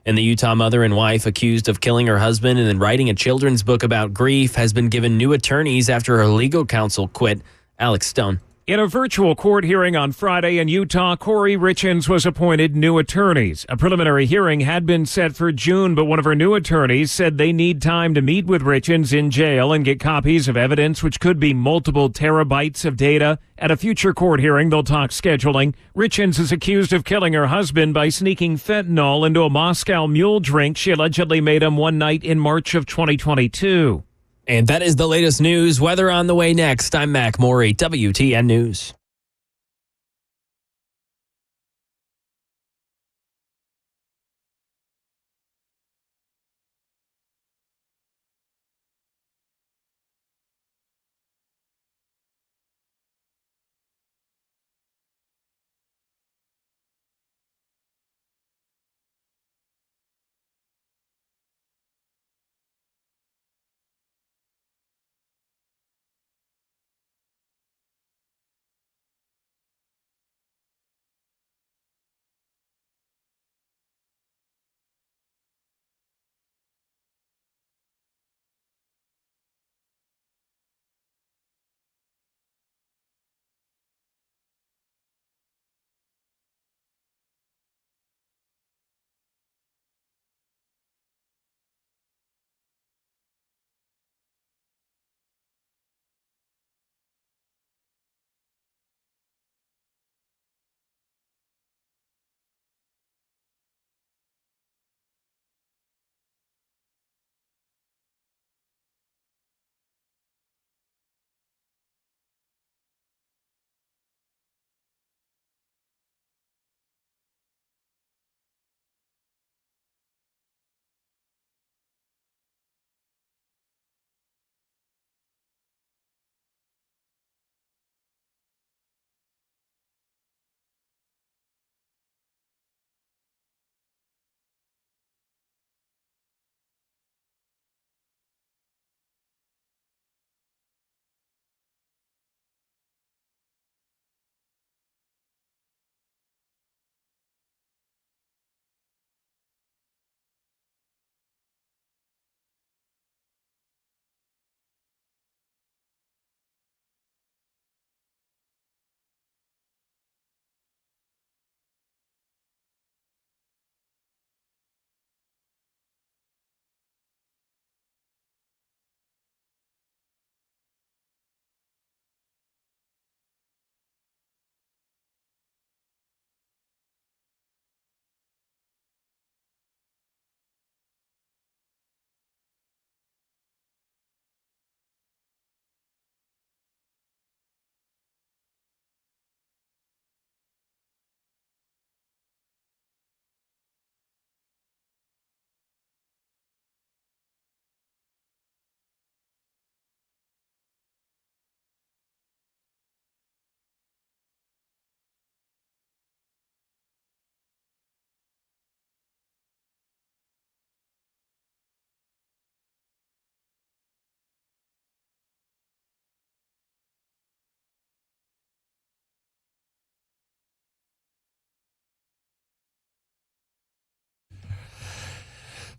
And the Utah mother and wife accused of killing her husband and then writing a children's book about grief has been given new attorneys after her legal counsel quit. Alex Stone. In a virtual court hearing on Friday in Utah, Corey Richens was appointed new attorneys. A preliminary hearing had been set for June, but one of her new attorneys said they need time to meet with Richens in jail and get copies of evidence, which could be multiple terabytes of data. At a future court hearing, they'll talk scheduling. Richens is accused of killing her husband by sneaking fentanyl into a Moscow Mule drink she allegedly made him one night in March of 2022. And that is the latest news. Weather on the way next. I'm Mac Maury, WTN News.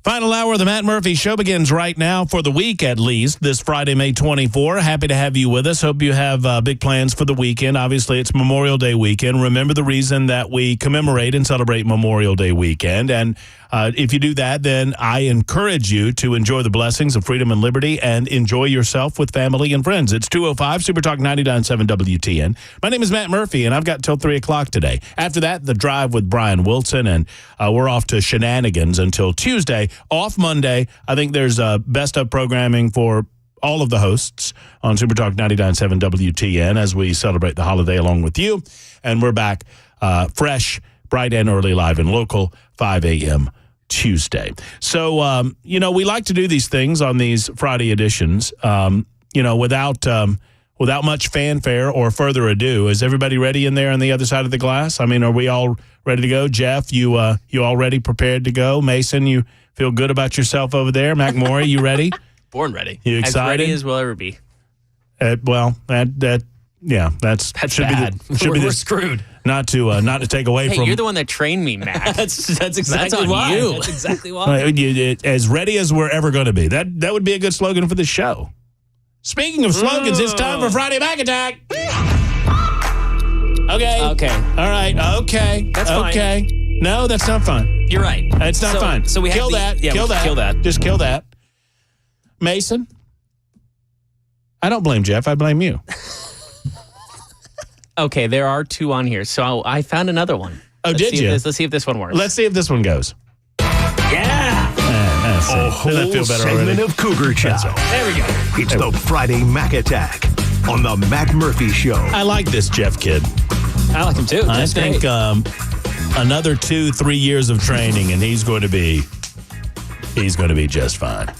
Final hour of the Matt Murphy Show begins right now for the week, at least, this Friday, May 24. Happy to have you with us. Hope you have big plans for the weekend. Obviously, it's Memorial Day weekend. Remember the reason that we commemorate and celebrate Memorial Day weekend. And if you do that, then I encourage you to enjoy the blessings of freedom and liberty and enjoy yourself with family and friends. It's 205 Super Talk 99.7 WTN. My name is Matt Murphy, and I've got till 3 o'clock today. After that, the drive with Brian Wilson, and we're off to shenanigans until Tuesday. Off Monday, I think there's best of programming for all of the hosts on Super Talk 99.7 WTN as we celebrate the holiday along with you. And we're back fresh, bright and early, live and local, 5 a.m. Tuesday. So, we like to do these things on these Friday editions, without much fanfare or further ado. Is everybody ready in there on the other side of the glass? I mean, are we all ready to go? Jeff, you already prepared to go? Mason, you feel good about yourself over there? McMorey, you ready? Born ready. You excited? As ready as we'll ever be. That's should bad. We're screwed. Not to take away Hey, from. you're the one that trained me, Matt. That's exactly on why. you. That's exactly why. As ready as we're ever going to be. That would be a good slogan for the show. Speaking of slogans, it's time for Friday Mac Attack. Okay. All right. Okay. That's fine. Okay. No, that's not fun. You're right. It's not fun. So we kill have that. Yeah, kill that. Just kill that. Mason, I don't blame Jeff. I blame you. Okay, there are two on here, so I found another one. Oh, did you? Let's see if this one works. Let's see if this one goes. Yeah. A whole segment of Cougar Chow. There we go. It's the Friday Mac Attack on the Matt Murphy Show. I like this Jeff kid. I like him too. I think another 2-3 years of training, and he's going to be just fine.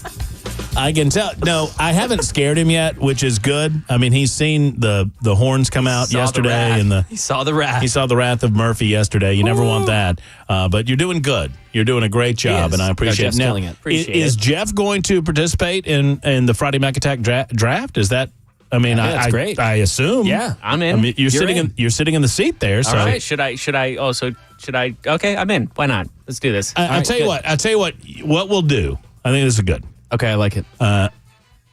I can tell. No, I haven't scared him yet, which is good. I mean, he's seen the horns come out yesterday, he saw the wrath. He saw the wrath of Murphy yesterday. You never want that, but you're doing good. You're doing a great job, and I appreciate Jeff's it. Now, killing it. Is Jeff going to participate in the Friday Mac Attack draft? Is that? I mean, that's great. I assume. Yeah, I'm in. I mean, you're sitting in the seat there. So. All right. Should I? Okay, I'm in. Why not? Let's do this. I'll tell you what. What we'll do. I think this is good. Okay, I like it.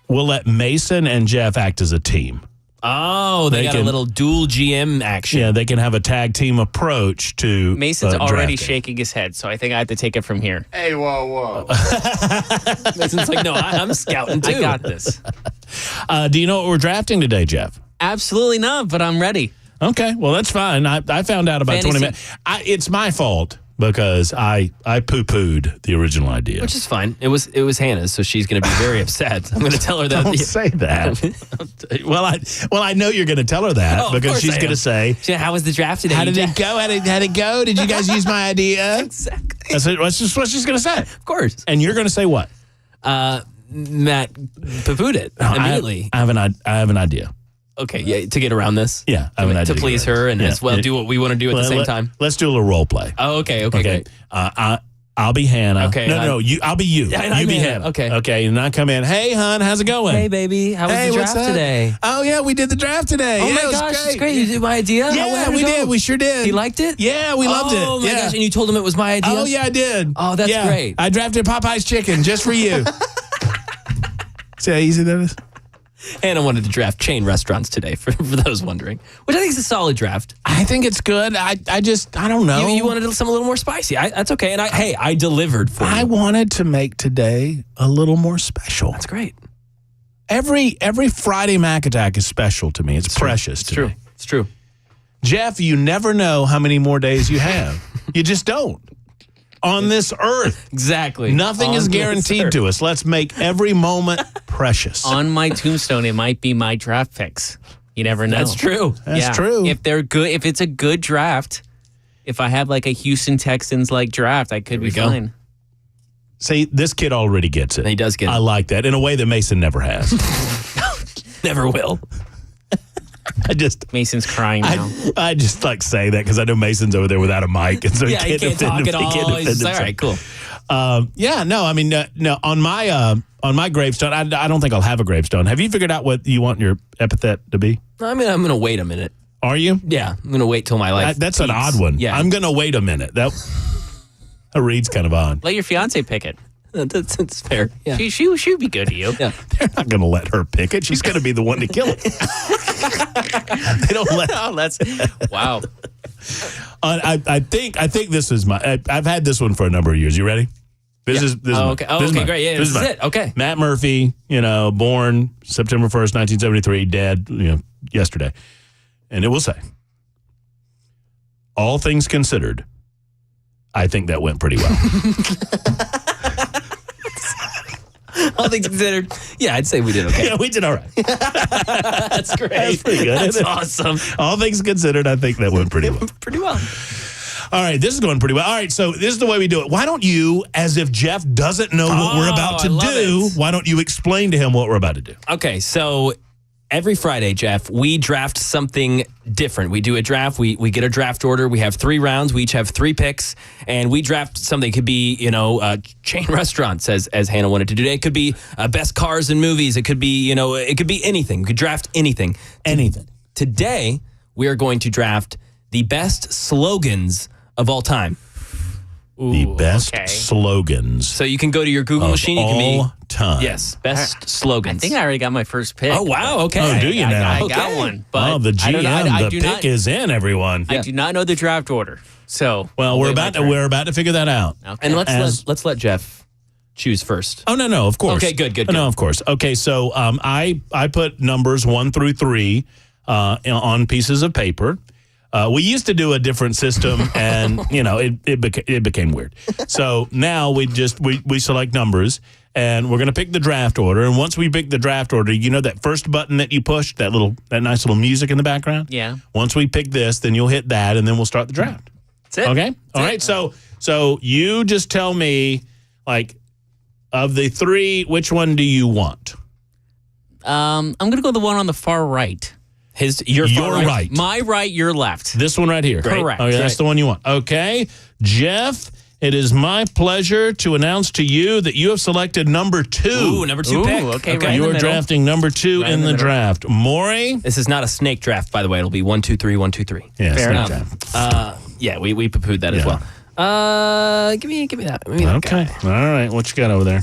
We'll let Mason and Jeff act as a team. Oh, they got a little dual GM action. Yeah, they can have a tag team approach to Mason's already drafting. shaking his head, so I think I have to take it from here. Hey, whoa. Mason's like, no, I'm scouting too. I got this. Do you know what we're drafting today, Jeff? Absolutely not, but I'm ready. Okay, well, that's fine. I found out about 20 minutes. It's my fault because I poo-pooed the original idea. Which is fine. It was Hannah's, so she's going to be very upset. I'm going to tell her that. Don't say that. well, I know you're going to tell her that because she's going to say, "How was the draft today? How did it go? How did it go? Did you guys use my idea?" Exactly. That's just what she's going to say. Of course. And you're going to say what? Matt poo-pooed it immediately. I have an idea. Okay, yeah, to get around this. Yeah, I have an idea to please her and as well do what we want to do at the same time. Let's do a little role play. Oh, okay, great. I'll be Hannah. Okay, no, I'll be you. Yeah, you be Hannah. Okay, and I come in. Hey, hon, how's it going? Hey, baby, how was the draft today? Oh yeah, we did the draft today. Oh yeah, my gosh, it's great. You did my idea. Yeah, we did. We sure did. He liked it. Yeah, we loved it. Oh my gosh, and you told him it was my idea. Oh yeah, I did. Oh, that's great. I drafted Popeye's chicken just for you. See how easy that is? Hannah wanted to draft chain restaurants today, for those wondering, which I think is a solid draft. I think it's good. I don't know. You wanted something a little more spicy. That's okay. And I delivered for you. I wanted to make today a little more special. That's great. Every Friday Mac Attack is special to me. It's precious to me. It's true. Jeff, you never know how many more days you have. You just don't. On this earth. Exactly. Nothing is guaranteed to us. Let's make every moment precious. On my tombstone, it might be my draft picks. You never know. That's true. That's true. If they're good, if it's a good draft, if I have like a Houston Texans like draft, I could be fine. See, this kid already gets it. He does get it. I like that in a way that Mason never has. Never will. Mason's crying now. I just say that because I know Mason's over there without a mic, and so he can't talk at all. He's all right, cool. On my gravestone, I don't think I'll have a gravestone. Have you figured out what you want your epithet to be? I mean, I'm going to wait a minute. Are you? Yeah, I'm going to wait till my life. That's an odd one. Yeah, I'm going to wait a minute. That reads kind of odd. Let your fiance pick it. That's fair. Yeah. She would be good to you. Yeah. They're not going to let her pick it. She's going to be the one to kill it. They don't let. Oh, that's wow. I think this is my. I've had this one for a number of years. You ready? This is okay. Oh, okay, great. Yeah, this is it. Okay. Matt Murphy, born September 1st, 1973, dead, yesterday. And it will say, all things considered, I think that went pretty well. All things considered, yeah, I'd say we did okay. Yeah, we did all right. That's great. That's pretty good. That's awesome. All things considered, I think that went pretty well. Pretty well. All right, this is going pretty well. All right, so this is the way we do it. Why don't you, as if Jeff doesn't know what we're about to do, why don't you explain to him what we're about to do? Okay, so every Friday, Jeff, we draft something different. We do a draft. We get a draft order. We have 3 rounds. We each have 3 picks, and we draft something. It could be, chain restaurants, as Hannah wanted to do today. It could be best cars and movies. It could be, it could be anything. We could draft anything. Anything. Today, we are going to draft the best slogans of all time. The best slogans. So you can go to your Google machine. You can all time. Yes, best slogans. I think I already got my first pick. Oh, wow. Okay. Oh, do you now? I got one. But the GM, I the pick is in, everyone. I do not know the draft order. So, well, we're about to figure that out. Okay. And let's let Jeff choose first. Oh, no, of course. Okay, good. No, of course. Okay, so I put numbers 1 through 3 on pieces of paper. We used to do a different system, and it became weird. So now we select numbers, and we're going to pick the draft order. And once we pick the draft order, that first button that you push, that nice little music in the background. Yeah. Once we pick this, then you'll hit that, and then we'll start the draft. That's it. Okay. All right. So you just tell me, of the 3, which one do you want? I'm going to go the one on the far right. Your right. My right, your left. This one right here. Correct. Okay, that's the one you want. Okay. Jeff, it is my pleasure to announce to you that you have selected number 2. Ooh, number 2 pick. Okay, right you are drafting number 2 in the draft. Maury? This is not a snake draft, by the way. It'll be 1, 2, 3, 1, 2, 3. Yeah, fair snake enough. draft. Yeah, we poo-pooed that as well. Give me that. Okay. All right. What you got over there?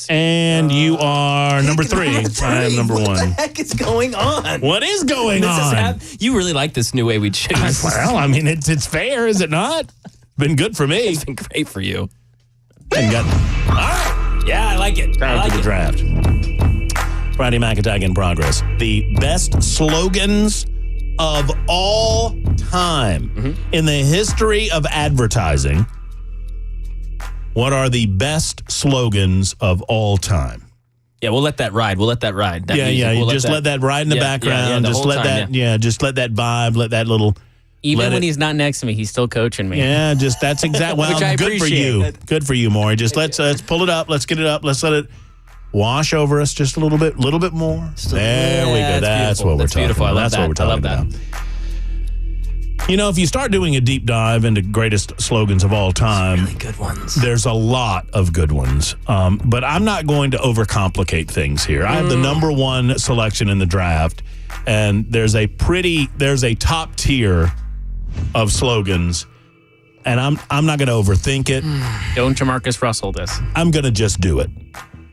And you are number 3. I am number 1. What the heck is going on? What is going on? You really like this new way we choose. Well, I mean, it's fair, is it not? Been good for me. It's been great for you. All right. Yeah, I like it. Time for the draft. Friday Mac Attack in progress. The best slogans of all time in the history of advertising. What are the best slogans of all time? Yeah, we'll let that ride. That yeah. You just let that ride in the background. Just let that. Yeah, just let that vibe. Let that little. Even when he's not next to me, he's still coaching me. Yeah, that's exactly. Well, Which I good for you. Good for you, Maury. Just let's pull it up. Let's get it up. Let's let it wash over us just a little bit more. There we go. That's what we're talking about. That's what we're talking about. If you start doing a deep dive into greatest slogans of all time, really good ones. There's a lot of good ones. But I'm not going to overcomplicate things here. I have the number 1 selection in the draft, and there's a top tier of slogans, and I'm not going to overthink it. Don't Jamarcus Russell this. I'm going to just do it.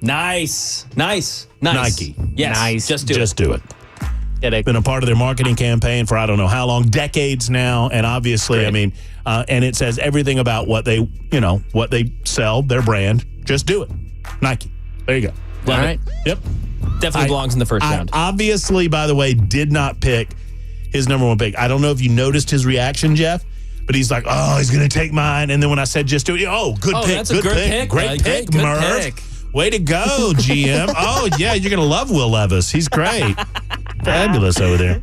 Nice. Nike. Yes. Nice. Just do it. Been a part of their marketing campaign for I don't know how long, decades now, and obviously, I mean, and it says everything about what they sell, their brand. Just do it, Nike. There you go. All right. Yep. Definitely belongs in the first round. Obviously, by the way, did not pick his number 1 pick. I don't know if you noticed his reaction, Jeff, but he's like, "Oh, he's going to take mine," and then when I said just do it, good pick, that's a good pick, great pick, Murph. Way to go, GM. Oh, yeah, you're going to love Will Levis. He's great. Fabulous over there.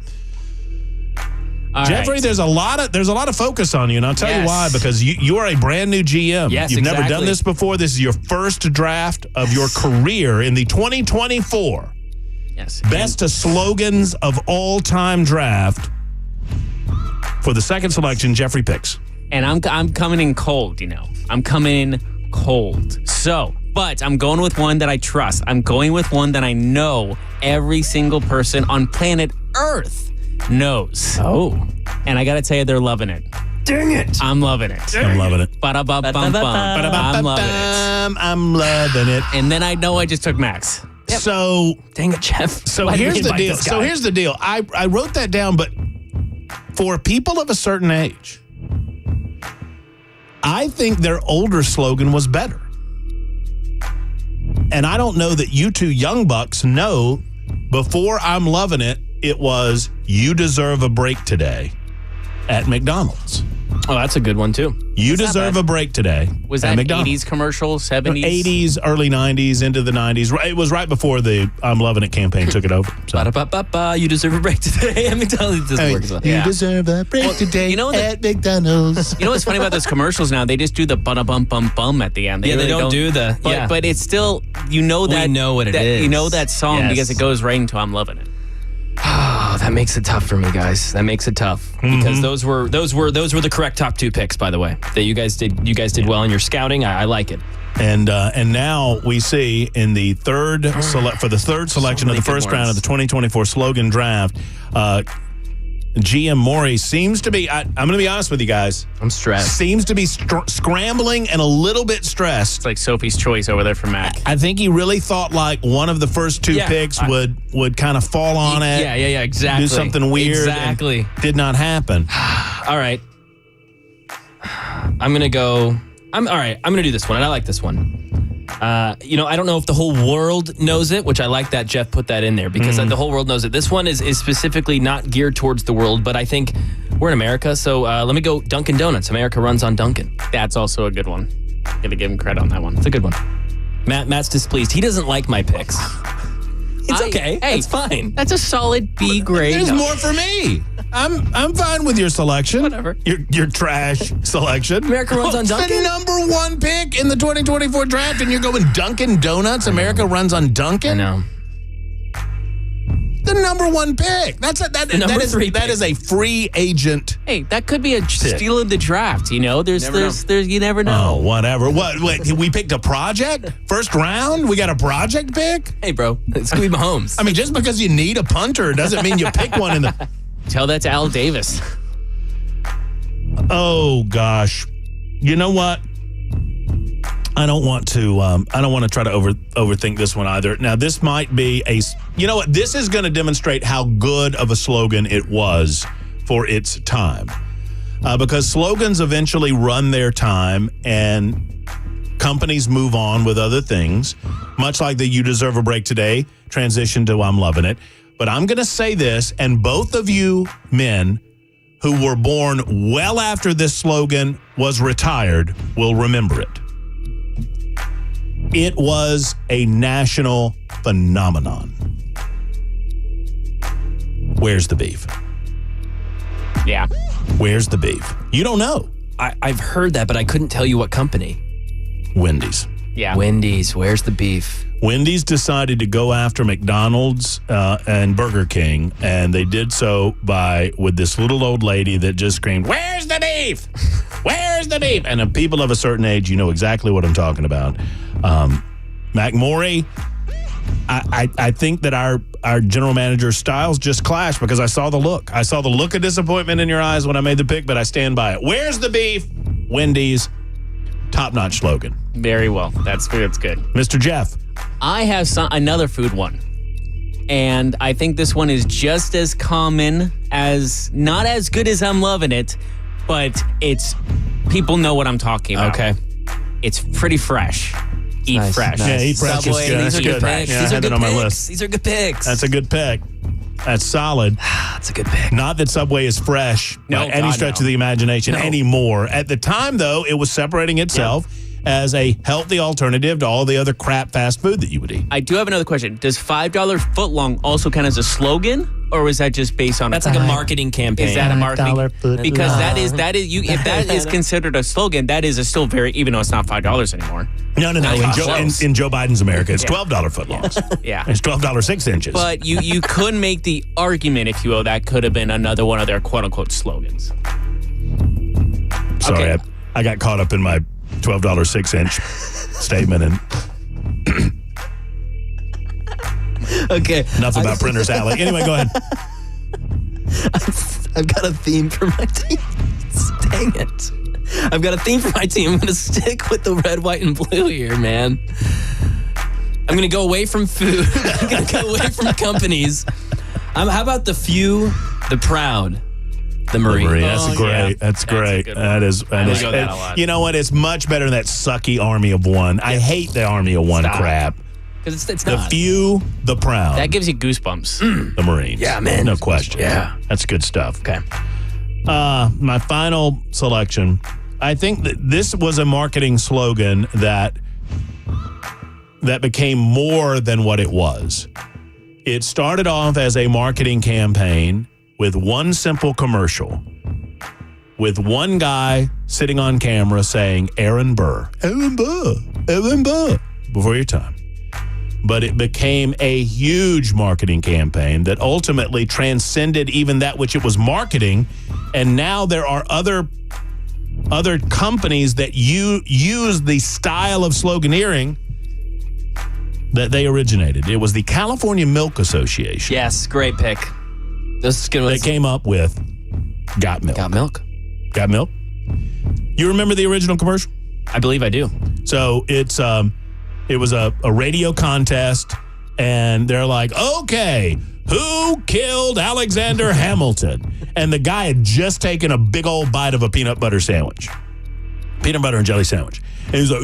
Jeffrey, there's a lot of focus on you, and I'll tell you why, because you are a brand new GM. Yes, You've never done this before. This is your first draft of your career in the 2024 best slogans of all time draft. For the second selection, Jeffrey picks. And I'm coming in cold, I'm coming in cold. But I'm going with one that I trust. I'm going with one that I know every single person on planet Earth knows. Oh. And I got to tell you, they're loving it. Dang it. I'm loving it. I'm loving it. Ba-da-ba-bum-bum. I'm loving it. I'm loving it. And then I know I just took Max. So dang it, Jeff. So here's the deal. I wrote that down, but for people of a certain age, I think their older slogan was better. And I don't know that you two young bucks know, before I'm loving it, it was you deserve a break today at McDonald's. Oh, that's a good one, too. You deserve a break today. Was at that McDonald's. 80s commercial, 70s? 80s, early 90s, into the 90s. It was right before the I'm Loving It campaign took it over. So. You deserve a break today at McDonald's. Doesn't work as well. You deserve a break today at McDonald's. You know what's funny about those commercials now? They just do the bum at the end. They don't do the... But it's still... You know that... We know what it is. You know that song because it goes right into I'm Loving It. Oh, that makes it tough for me, guys. That makes it tough because those were the correct top 2 picks, by the way. That you guys did well in your scouting. I like it. And now we see in the third for the third selection of the first round of the 2024 slogan draft, GM Maury seems to be, I'm going to be honest with you guys. I'm stressed. Seems to be scrambling and a little bit stressed. It's like Sophie's Choice over there for Mac. I think he really thought like one of the first 2 picks would kind of fall on it. Yeah, exactly. Do something weird. Exactly. Did not happen. All right. I'm going to go. I'm going to do this one, and I like this one. I don't know if the whole world knows it, which I like that Jeff put that in there because the whole world knows it. This one is specifically not geared towards the world, but I think we're in America, so let me go Dunkin' Donuts. America runs on Dunkin'. That's also a good one. Got to give him credit on that one. It's a good one. Matt's displeased. He doesn't like my picks. It's okay. Hey, it's fine. That's a solid B grade. There's more for me. I'm fine with your selection. Whatever. Your trash selection. America runs on Dunkin'. The number 1 pick in the 2024 draft, and you're going Dunkin' Donuts. America runs on Dunkin'. I know. The number 1 pick. That is a free agent. Hey, that could be a steal of the draft. You know, there's you never know. Oh, whatever. What? We picked a project first round. We got a project pick. Hey, bro, it's gonna be Mahomes. I mean, just because you need a punter doesn't mean you pick one in the. Tell that to Al Davis. Oh gosh, you know what? I don't want to try to overthink this one either. Now, this might be you know what? This is going to demonstrate how good of a slogan it was for its time, because slogans eventually run their time and companies move on with other things. Much like the "You Deserve a Break Today" transition to "I'm Loving It." But I'm going to say this, and both of you men who were born well after this slogan was retired will remember it. It was a national phenomenon. Where's the beef? Yeah. Where's the beef? You don't know. I've heard that, but I couldn't tell you what company. Wendy's. Yeah. Wendy's. Where's the beef? Wendy's decided to go after McDonald's and Burger King, and they did so with this little old lady that just screamed, "Where's the beef? Where's the beef?" And people of a certain age, you know exactly what I'm talking about. Mac Maury, I think that our general manager's styles just clashed because I saw the look. I saw the look of disappointment in your eyes when I made the pick, but I stand by it. Where's the beef? Wendy's. Top-notch slogan. Very well. That's good. Mr. Jeff. I have another food one. And I think this one is just as common as, not as good as I'm Loving It, but people know what I'm talking about. Okay. It's pretty fresh. Eat nice, fresh. Nice. Yeah, Eat Fresh Subway, is good. These are good picks. Yeah, These I are had good that on my picks. list. These are good picks. That's a good pick. That's solid. That's a good pick. Not that Subway is fresh by any stretch of the imagination anymore. At the time, though, it was separating itself as a healthy alternative to all the other crap fast food that you would eat. I do have another question. Does $5 footlong also count as a slogan? Or is that just based on That's like a marketing campaign. Is that a marketing? Because that is if that is considered a slogan, that is still very, even though it's not $5 anymore. No. In Joe Biden's America, it's $12 footlongs. Yeah. It's $12 6 inches. But you could make the argument, if you will, that could have been another one of their quote unquote slogans. Sorry, Okay. I got caught up in my $12 6 inch statement and Okay. enough about Printer's Alley. Anyway, go ahead. I've got a theme for my team. Dang it. I've got a theme for my team. I'm going to stick with the red, white, and blue here, man. I'm going to go away from food. I'm going to go away from companies. How about the few, the proud, the Marine? That's great. Yeah. That's great. That is. go that a lot. You know what? It's much better than that sucky Army of One. I hate the Army of One crap. Because it's the not. few, the proud. That gives you goosebumps. The Marines. Yeah, man. No question. Yeah. That's good stuff. Okay. My final selection, I think that this was a marketing slogan that became more than what it was. It started off as a marketing campaign with one simple commercial, with one guy sitting on camera saying, Aaron Burr, Aaron Burr, Aaron Burr, before your time. But it became a huge marketing campaign that ultimately transcended even that which it was marketing. And now there are other companies that use the style of sloganeering that they originated. It was the California Milk Association. Yes, great pick. They came up with Got Milk. Got Milk. Got Milk. You remember the original commercial? I believe I do. So it was a radio contest, and they're like, okay, who killed Alexander Hamilton? And the guy had just taken a big old bite of a peanut butter sandwich. Peanut butter and jelly sandwich. And he's like,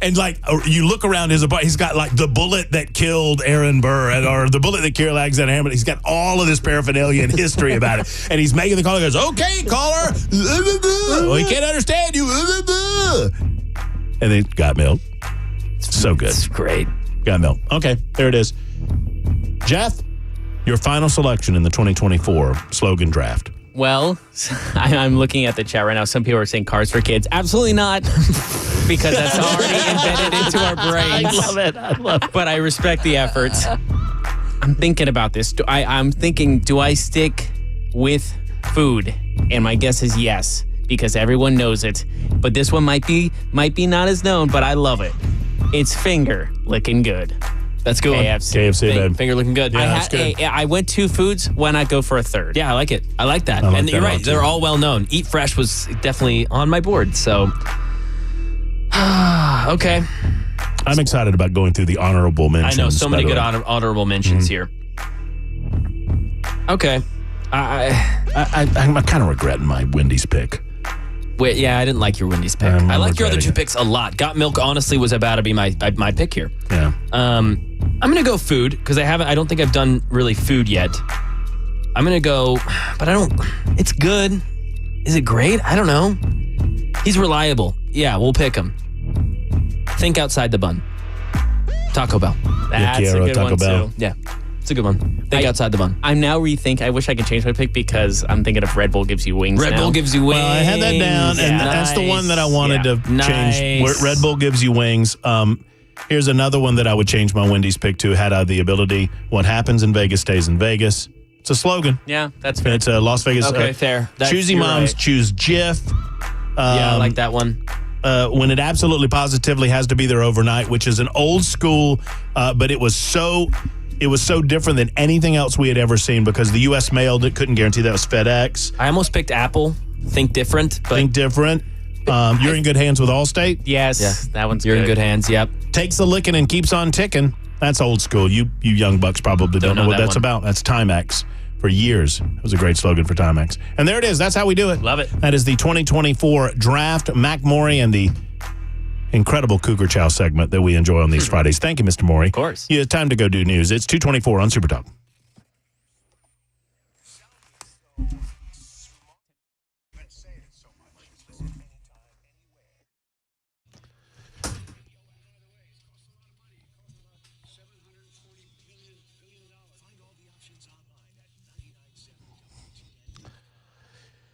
and like, you look around he's got like the bullet that killed Aaron Burr or the bullet that killed Alexander Hamilton. He's got all of this paraphernalia and history about it. And he's making the call. He goes, okay, caller. We can't understand you. And then Got Milk. So good. It's great. Got Milk. Okay, there it is. Jeff, your final selection in the 2024 slogan draft. Well, I'm looking at the chat right now. Some people are saying Cars for Kids. Absolutely not, because that's already embedded into our brains. I love it. But I respect the efforts. I'm thinking about this. I'm thinking, do I stick with food? And my guess is yes, because everyone knows it. But this one might be not as known, but I love it. It's finger licking good. That's good. KFC, babe. Finger looking good. Yeah, I went two foods. Why not go for a third? Yeah, I like it. I like that. I like and that you're a lot, right. too. They're all well known. Eat Fresh was definitely on my board. So, okay. I'm excited about going through the honorable mentions. I know so many by the good way. honorable mentions here. Okay. I'm kind of regretting my Wendy's pick. Wait, yeah, I didn't like your Wendy's pick. I like your other two picks a lot. Got Milk honestly was about to be my pick here. Yeah. I'm gonna go food because I don't think I've done really food yet. I'm gonna go, but I don't. It's good. Is it great? I don't know. He's reliable. Yeah, we'll pick him. Think outside the bun. Taco Bell. That's a good Taco one Bell. too. Yeah, it's a good one. Think outside the bun. I'm now I wish I could change my pick because I'm thinking of Red Bull gives you wings. Red Bull gives you wings. Well, I had that down, and that's the one that I wanted to change. Nice. Red Bull gives you wings. Here's another one that I would change my Wendy's pick to had I the ability. What happens in Vegas stays in Vegas. It's a slogan. Yeah, that's fair. It's a Las Vegas. Okay, fair. Choosy moms choose Jif. Yeah, I like that one. When it absolutely positively has to be there overnight, which is an old school, but it was so different than anything else we had ever seen because the U.S. mail couldn't guarantee that was FedEx. I almost picked Apple. Think different. But Think different. You're in good hands with Allstate. Yes, that one's You're good. in good hands. Yep. Takes the licking and keeps on ticking. That's old school. You young bucks probably don't know what that that's one. about. That's Timex. For years, it was a great slogan for Timex. And there it is. That's how we do it. Love it. That is the 2024 draft. Mac Morey and the incredible Cougar Chow segment that we enjoy on these Fridays. Thank you, Mr. Morey. Of course. Yeah, it's time to go do news. It's 2:24 on Super Talk.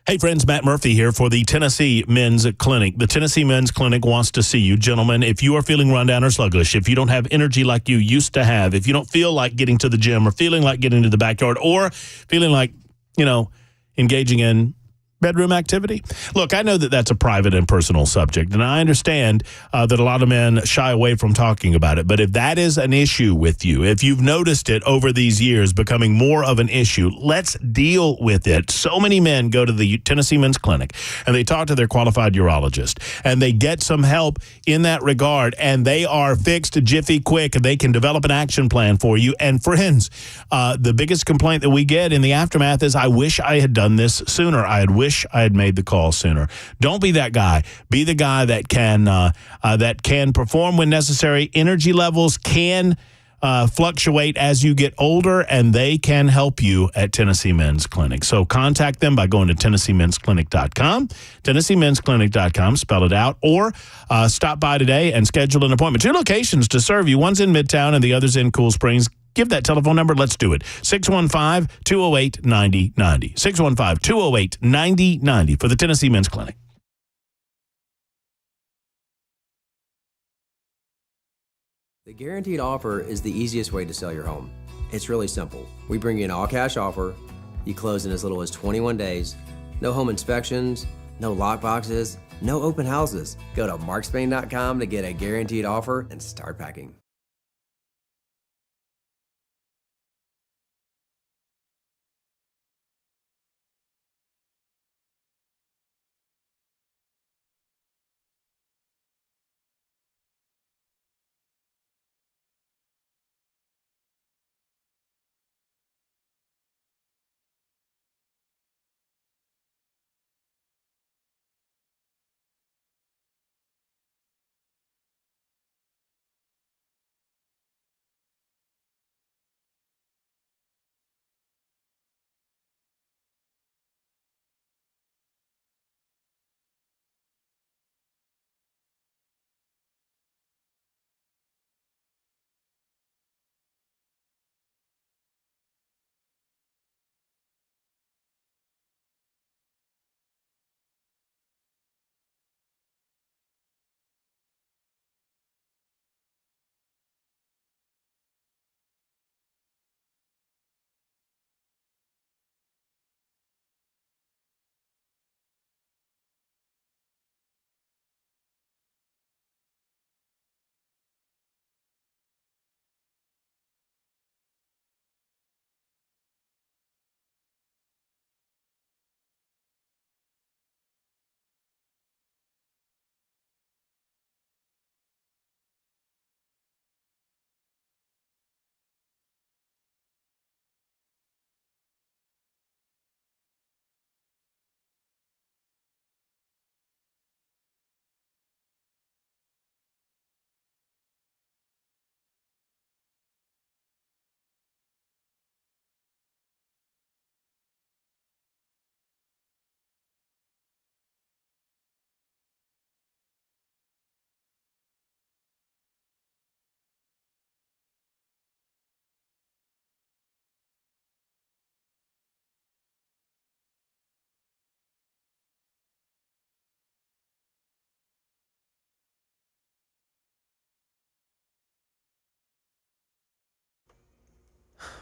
Hey, friends, Matt Murphy here for the Tennessee Men's Clinic. The Tennessee Men's Clinic wants to see you. Gentlemen, if you are feeling run down or sluggish, if you don't have energy like you used to have, if you don't feel like getting to the gym or feeling like getting to the backyard or feeling like, engaging in bedroom activity? Look, I know that that's a private and personal subject, and I understand that a lot of men shy away from talking about it. But if that is an issue with you, if you've noticed it over these years becoming more of an issue, let's deal with it. So many men go to the Tennessee Men's Clinic, and they talk to their qualified urologist, and they get some help in that regard, and they are fixed jiffy quick, and they can develop an action plan for you. And friends, the biggest complaint that we get in the aftermath is, I wish I had done this sooner. I wish I had made the call sooner. Don't be that guy. Be the guy that can perform when necessary. Energy levels can fluctuate as you get older, and they can help you at Tennessee Men's Clinic. So contact them by going to TennesseeMen'sClinic.com, TennesseeMen'sClinic.com, spell it out, or stop by today and schedule an appointment. 2 locations to serve you. One's in Midtown and the other's in Cool Springs. Give that telephone number. Let's do it. 615-208-9090. 615-208-9090 for the Tennessee Men's Clinic. The guaranteed offer is the easiest way to sell your home. It's really simple. We bring you an all-cash offer. You close in as little as 21 days. No home inspections, no lockboxes, no open houses. Go to markspain.com to get a guaranteed offer and start packing.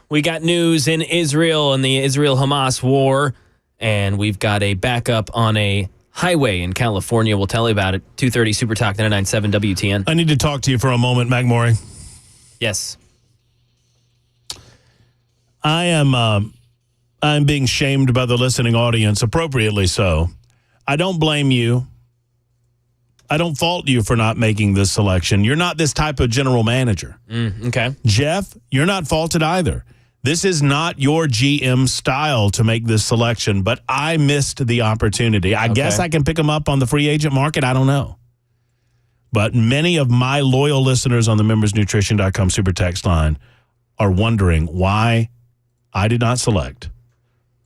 We got news in Israel and the Israel-Hamas war, and we've got a backup on a highway in California. We'll tell you about it. 2:30 Super Talk 99.7 WTN. I need to talk to you for a moment, McMorray. Yes. I'm being shamed by the listening audience, appropriately so. I don't blame you. I don't fault you for not making this selection. You're not this type of general manager. Okay. Jeff, you're not faulted either. This is not your GM style to make this selection, but I missed the opportunity. I guess I can pick them up on the free agent market. I don't know. But many of my loyal listeners on the membersnutrition.com super text line are wondering why I did not select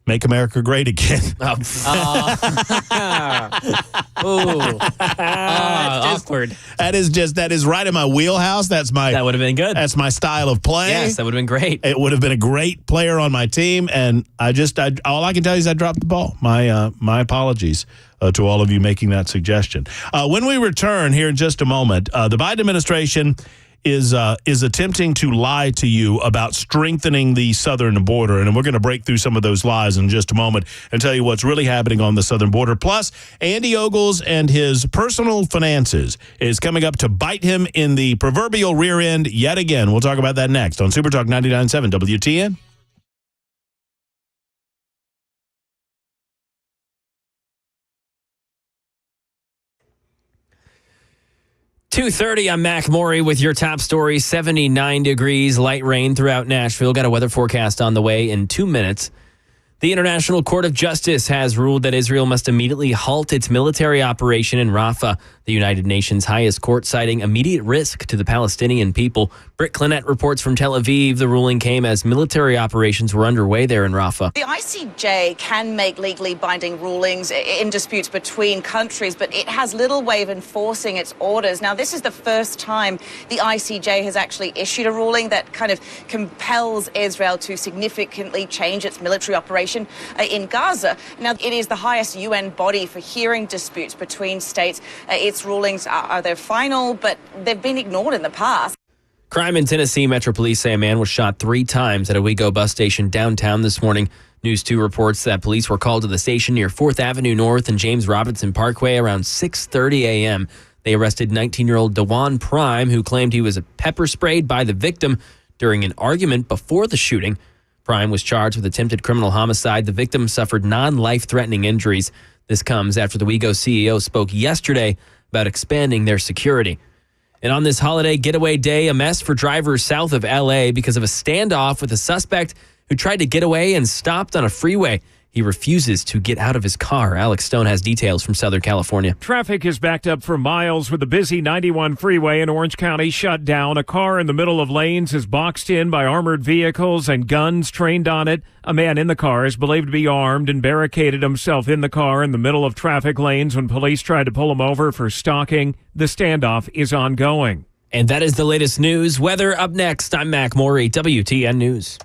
Make America Great Again. Awkward. That is right in my wheelhouse. That would have been good. That's my style of play. Yes, that would have been great. It would have been a great player on my team, and all I can tell you is I dropped the ball. My apologies to all of you making that suggestion. When we return here in just a moment, the Biden administration is attempting to lie to you about strengthening the southern border. And we're going to break through some of those lies in just a moment and tell you what's really happening on the southern border. Plus, Andy Ogles and his personal finances is coming up to bite him in the proverbial rear end yet again. We'll talk about that next on Super Talk 99.7 WTN. .2:30, I'm Mac Maury with your top story. 79 degrees, light rain throughout Nashville. Got a weather forecast on the way in 2 minutes. The International Court of Justice has ruled that Israel must immediately halt its military operation in Rafah, the United Nations' highest court, citing immediate risk to the Palestinian people. Britt Clinette reports from Tel Aviv. The ruling came as military operations were underway there in Rafah. The ICJ can make legally binding rulings in disputes between countries, but it has little way of enforcing its orders. Now, this is the first time the ICJ has actually issued a ruling that kind of compels Israel to significantly change its military operation in Gaza. Now, it is the highest UN body for hearing disputes between states. Its rulings are their final, but they've been ignored in the past. Crime in Tennessee. Metro Police say a man was shot 3 times at a Wego bus station downtown this morning. News 2 reports that police were called to the station near 4th Avenue North and James Robinson Parkway around 6:30 a.m. They arrested 19-year-old DeJuan Prime, who claimed he was pepper sprayed by the victim during an argument before the shooting. Prime was charged with attempted criminal homicide. The victim suffered non-life-threatening injuries. This comes after the Wego CEO spoke yesterday about expanding their security. And on this holiday getaway day, a mess for drivers south of L.A. because of a standoff with a suspect who tried to get away and stopped on a freeway. He refuses to get out of his car. Alex Stone has details from Southern California. Traffic is backed up for miles with the busy 91 freeway in Orange County shut down. A car in the middle of lanes is boxed in by armored vehicles and guns trained on it. A man in the car is believed to be armed and barricaded himself in the car in the middle of traffic lanes when police tried to pull him over for stalking. The standoff is ongoing. And that is the latest news. Weather up next. I'm Mac Maury, WTN News.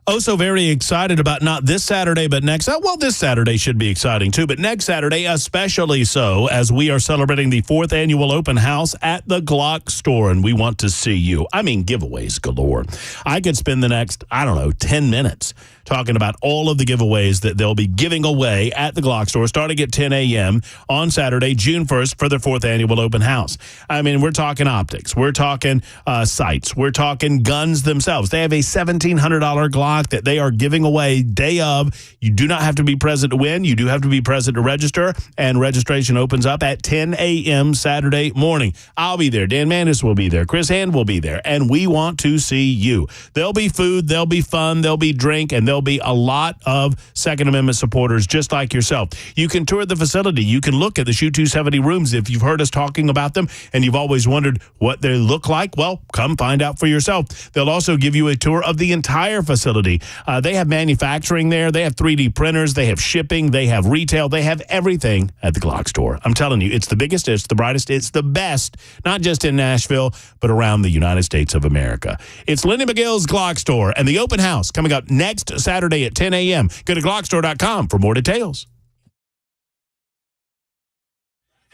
Oh, so very excited about not this Saturday, but next. Well, this Saturday should be exciting too, but next Saturday especially so, as we are celebrating the 4th annual open house at the Glock store, and we want to see you. I mean, giveaways galore. I could spend the next, 10 minutes talking about all of the giveaways that they'll be giving away at the Glock store starting at 10 a.m. on Saturday, June 1st, for their 4th annual open house. I mean, we're talking optics. We're talking sights. We're talking guns themselves. They have a $1,700 Glock that they are giving away day of. You do not have to be present to win. You do have to be present to register, and registration opens up at 10 a.m. Saturday morning. I'll be there. Dan Mandis will be there. Chris Hand will be there, and we want to see you. There'll be food. There'll be fun. There'll be drink, and there'll be a lot of Second Amendment supporters just like yourself. You can tour the facility. You can look at the Shoot 270 rooms if you've heard us talking about them and you've always wondered what they look like. Well, come find out for yourself. They'll also give you a tour of the entire facility. They have manufacturing there. They have 3D printers. They have shipping. They have retail. They have everything at the Glock store. I'm telling you, it's the biggest, it's the brightest, it's the best, not just in Nashville, but around the United States of America. It's Lindy McGill's Glock store and the open house coming up next Saturday at 10 a.m. Go to GlockStore.com for more details.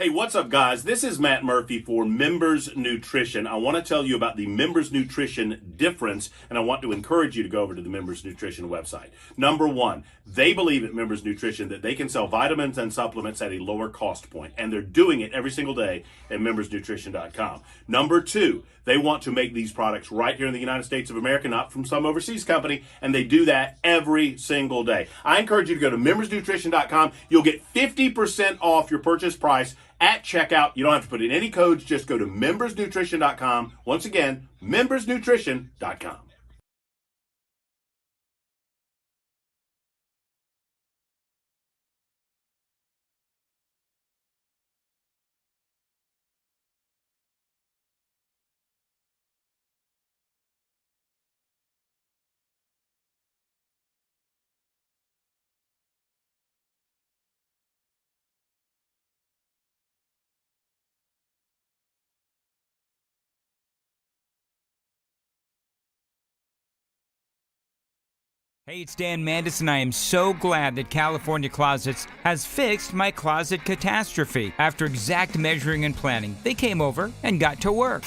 Hey, what's up, guys? This is Matt Murphy for Members Nutrition. I want to tell you about the Members Nutrition difference, and I want to encourage you to go over to the Members Nutrition website. Number one, they believe at Members Nutrition that they can sell vitamins and supplements at a lower cost point, and they're doing it every single day at membersnutrition.com. Number two, they want to make these products right here in the United States of America, not from some overseas company, and they do that every single day. I encourage you to go to membersnutrition.com. You'll get 50% off your purchase price at checkout. You don't have to put in any codes. Just go to membersnutrition.com. Once again, membersnutrition.com. Hey, it's Dan Mandis, and I am so glad that California Closets has fixed my closet catastrophe. After exact measuring and planning, they came over and got to work.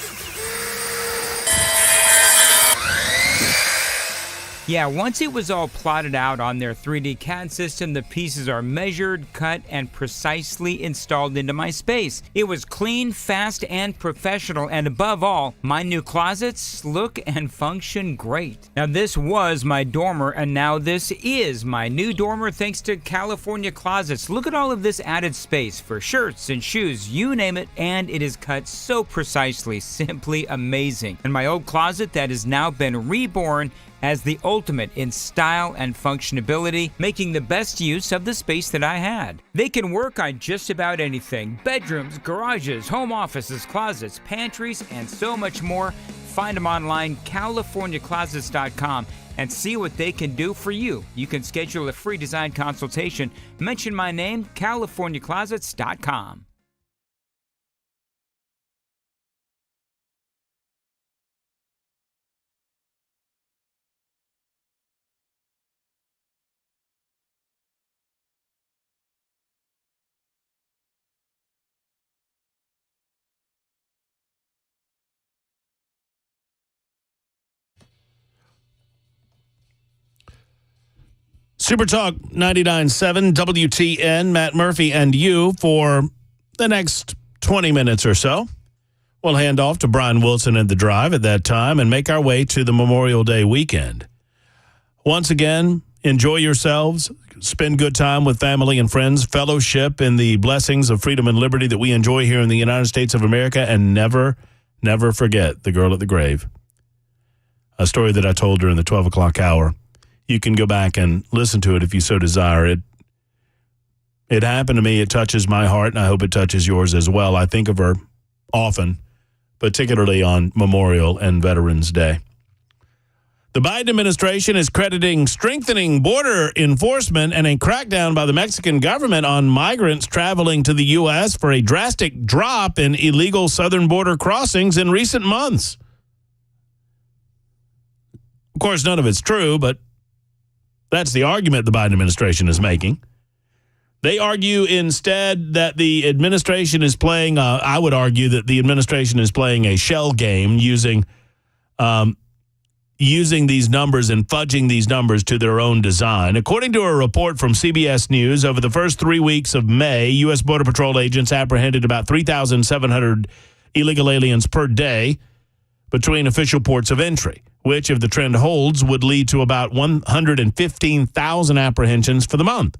Yeah, once it was all plotted out on their 3D CAD system, the pieces are measured, cut, and precisely installed into my space. It was clean, fast, and professional, and above all, my new closets look and function great. Now, this was my dormer, and now this is my new dormer thanks to California Closets. Look at all of this added space for shirts and shoes, you name it, and it is cut so precisely, simply amazing. And my old closet that has now been reborn as the ultimate in style and functionality, making the best use of the space that I had. They can work on just about anything: bedrooms, garages, home offices, closets, pantries, and so much more. Find them online, CaliforniaClosets.com, and see what they can do for you. You can schedule a free design consultation. Mention my name, CaliforniaClosets.com. Super Talk 99.7 WTN, Matt Murphy and you for the next 20 minutes or so. We'll hand off to Brian Wilson at the drive at that time and make our way to the Memorial Day weekend. Once again, enjoy yourselves, spend good time with family and friends, fellowship in the blessings of freedom and liberty that we enjoy here in the United States of America, and never, never forget the girl at the grave. A story that I told during the 12 o'clock hour. You can go back and listen to it if you so desire. It happened to me. It touches my heart, and I hope it touches yours as well. I think of her often, particularly on Memorial and Veterans Day. The Biden administration is crediting strengthening border enforcement and a crackdown by the Mexican government on migrants traveling to the U.S. for a drastic drop in illegal southern border crossings in recent months. Of course, none of it's true, but that's the argument the Biden administration is making. They argue instead that the administration is playing, I would argue that the administration is playing a shell game using these numbers and fudging these numbers to their own design. According to a report from CBS News, over the first 3 weeks of May, U.S. Border Patrol agents apprehended about 3,700 illegal aliens per day between official ports of entry, which, if the trend holds, would lead to about 115,000 apprehensions for the month.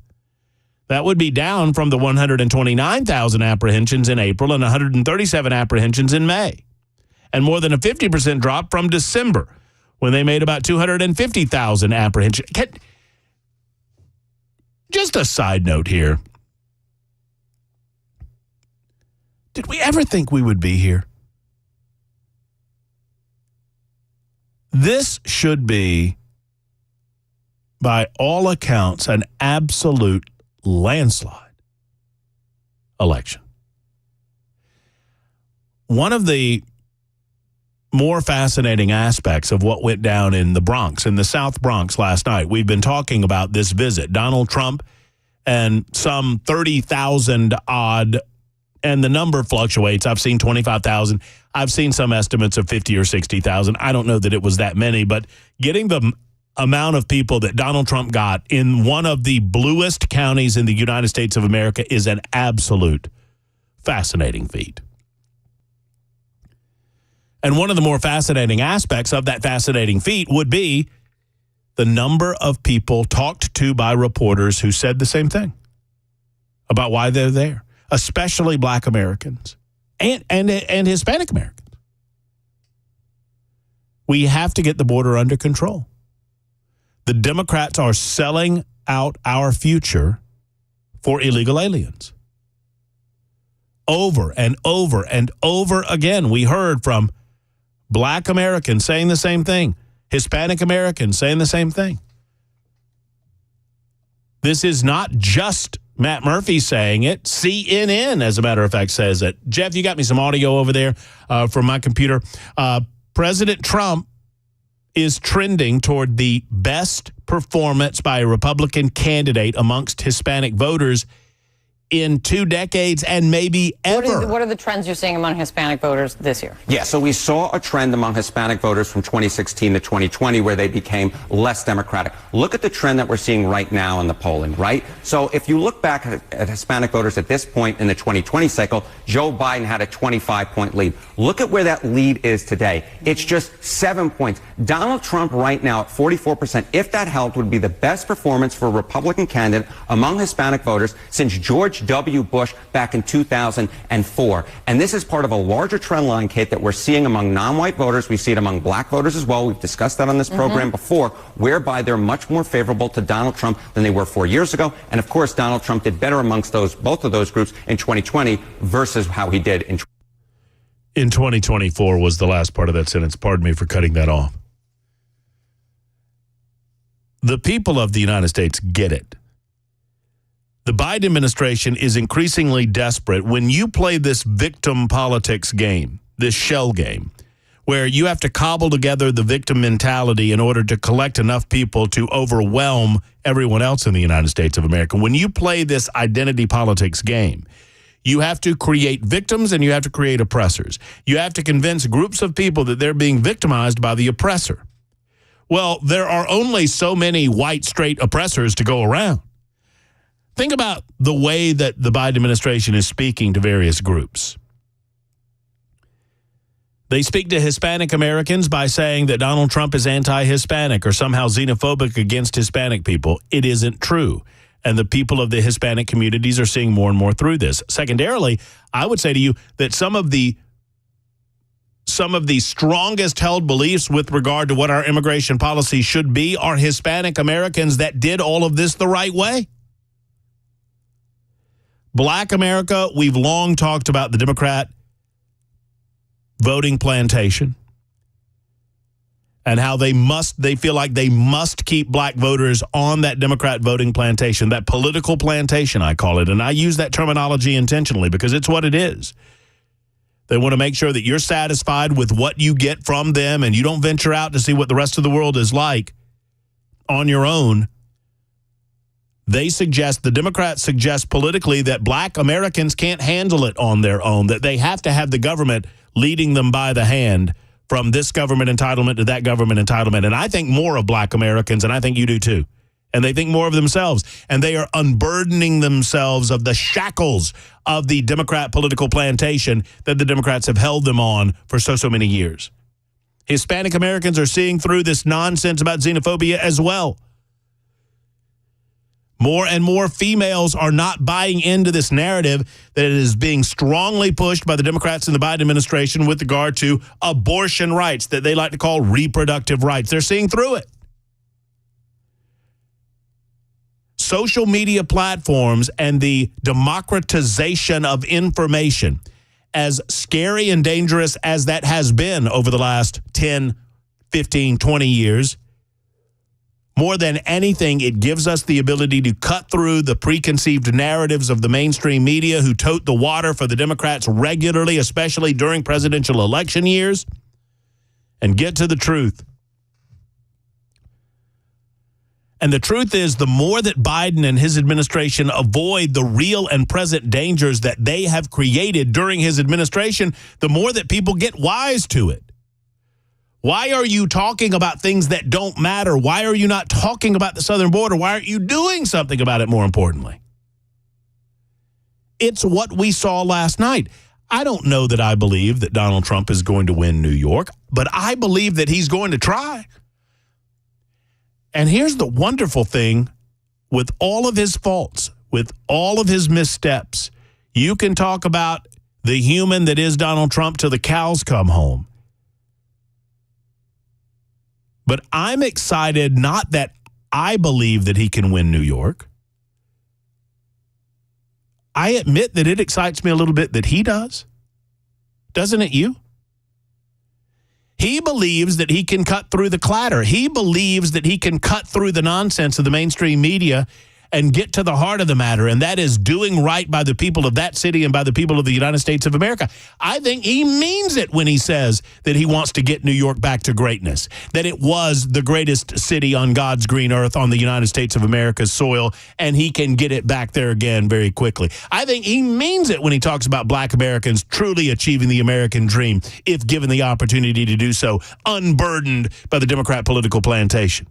That would be down from the 129,000 apprehensions in April and 137 apprehensions in May, and more than a 50% drop from December, when they made about 250,000 apprehensions. Just a side note here. Did we ever think we would be here? This should be, by all accounts, an absolute landslide election. One of the more fascinating aspects of what went down in the Bronx, in the South Bronx last night, we've been talking about this visit. Donald Trump and some 30,000 odd and the number fluctuates. I've seen 25,000. I've seen some estimates of 50 or 60,000. I don't know that it was that many, but getting the amount of people that Donald Trump got in one of the bluest counties in the United States of America is an absolute fascinating feat. And one of the more fascinating aspects of that fascinating feat would be the number of people talked to by reporters who said the same thing about why they're there, especially Black Americans and Hispanic Americans. We have to get the border under control. The Democrats are selling out our future for illegal aliens. Over and over and over again, we heard from Black Americans saying the same thing, Hispanic Americans saying the same thing. This is not just Matt Murphy saying it. CNN, as a matter of fact, says it. Jeff, you got me some audio over there from my computer. President Trump is trending toward the best performance by a Republican candidate amongst Hispanic voters in 2 decades and maybe ever. What are the trends you're seeing among Hispanic voters this year? Yeah, so we saw a trend among Hispanic voters from 2016 to 2020 where they became less Democratic. Look at the trend that we're seeing right now in the polling, right? So if you look back at Hispanic voters at this point in the 2020 cycle, Joe Biden had a 25-point lead. Look at where that lead is today. It's just 7 points. Donald Trump right now at 44%, if that helped, would be the best performance for a Republican candidate among Hispanic voters since George W. Bush back in 2004. And this is part of a larger trend line, Kate, that we're seeing among non-white voters. We see it among Black voters as well. We've discussed that on this program before, whereby they're much more favorable to Donald Trump than they were 4 years ago. And of course, Donald Trump did better amongst both of those groups in 2020 versus how he did in 2024 was the last part of that sentence. Pardon me for cutting that off. The people of the United States get it. The Biden administration is increasingly desperate when you play this victim politics game, this shell game, where you have to cobble together the victim mentality in order to collect enough people to overwhelm everyone else in the United States of America. When you play this identity politics game, you have to create victims and you have to create oppressors. You have to convince groups of people that they're being victimized by the oppressor. Well, there are only so many white, straight oppressors to go around. Think about the way that the Biden administration is speaking to various groups. They speak to Hispanic Americans by saying that Donald Trump is anti-Hispanic or somehow xenophobic against Hispanic people. It isn't true. And the people of the Hispanic communities are seeing more and more through this. Secondarily, I would say to you that some of the strongest held beliefs with regard to what our immigration policy should be are Hispanic Americans that did all of this the right way. Black America, we've long talked about the Democrat voting plantation and how they feel like they must keep black voters on that Democrat voting plantation, that political plantation, I call it. And I use that terminology intentionally because it's what it is. They want to make sure that you're satisfied with what you get from them and you don't venture out to see what the rest of the world is like on your own. The Democrats suggest politically that black Americans can't handle it on their own, that they have to have the government leading them by the hand from this government entitlement to that government entitlement. And I think more of black Americans, and I think you do too. And they think more of themselves. And they are unburdening themselves of the shackles of the Democrat political plantation that the Democrats have held them on for so many years. Hispanic Americans are seeing through this nonsense about xenophobia as well. More and more females are not buying into this narrative that is being strongly pushed by the Democrats in the Biden administration with regard to abortion rights that they like to call reproductive rights. They're seeing through it. Social media platforms and the democratization of information, as scary and dangerous as that has been over the last 10, 15, 20 years, more than anything, it gives us the ability to cut through the preconceived narratives of the mainstream media who tote the water for the Democrats regularly, especially during presidential election years, and get to the truth. And the truth is, the more that Biden and his administration avoid the real and present dangers that they have created during his administration, the more that people get wise to it. Why are you talking about things that don't matter? Why are you not talking about the southern border? Why aren't you doing something about it, more importantly? It's what we saw last night. I don't know that I believe that Donald Trump is going to win New York, but I believe that he's going to try. And here's the wonderful thing, with all of his faults, with all of his missteps, you can talk about the human that is Donald Trump till the cows come home. But I'm excited, not that I believe that he can win New York. I admit that it excites me a little bit that he does. Doesn't it you? He believes that he can cut through the clatter. He believes that he can cut through the nonsense of the mainstream media and get to the heart of the matter, and that is doing right by the people of that city and by the people of the United States of America. I think he means it when he says that he wants to get New York back to greatness, that it was the greatest city on God's green earth on the United States of America's soil, and he can get it back there again very quickly. I think he means it when he talks about black Americans truly achieving the American dream if given the opportunity to do so, unburdened by the Democrat political plantation.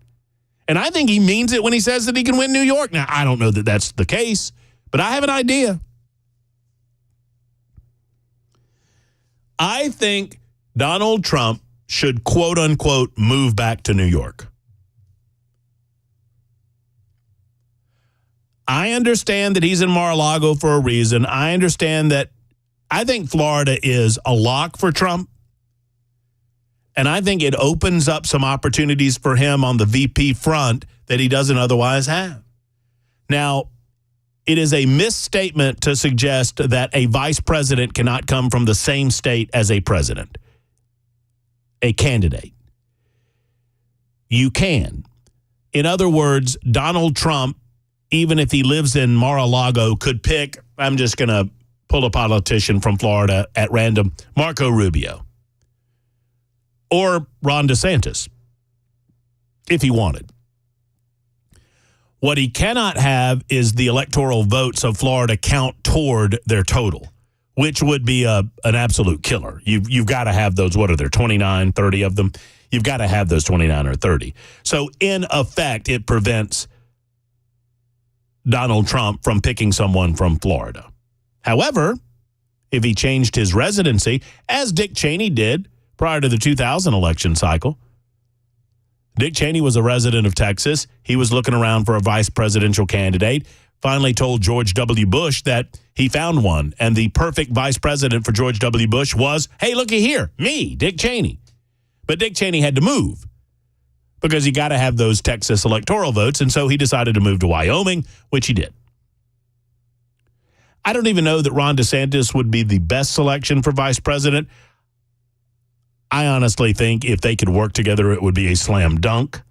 And I think he means it when he says that he can win New York. Now, I don't know that that's the case, but I have an idea. I think Donald Trump should, quote unquote, move back to New York. I understand that he's in Mar-a-Lago for a reason. I understand that I think Florida is a lock for Trump. And I think it opens up some opportunities for him on the VP front that he doesn't otherwise have. Now, it is a misstatement to suggest that a vice president cannot come from the same state as a president, a candidate. You can. In other words, Donald Trump, even if he lives in Mar-a-Lago, could pick, I'm just going to pull a politician from Florida at random, Marco Rubio. Or Ron DeSantis, if he wanted. What he cannot have is the electoral votes of Florida count toward their total, which would be an absolute killer. You've got to have those, what are there, 29, 30 of them? You've got to have those 29 or 30. So in effect, it prevents Donald Trump from picking someone from Florida. However, if he changed his residency, as Dick Cheney did, prior to the 2000 election cycle, Dick Cheney was a resident of Texas. He was looking around for a vice presidential candidate, finally told George W. Bush that he found one. And the perfect vice president for George W. Bush was, hey, looky here, me, Dick Cheney. But Dick Cheney had to move because he got to have those Texas electoral votes. And so he decided to move to Wyoming, which he did. I don't even know that Ron DeSantis would be the best selection for vice president. I honestly think if they could work together, it would be a slam dunk.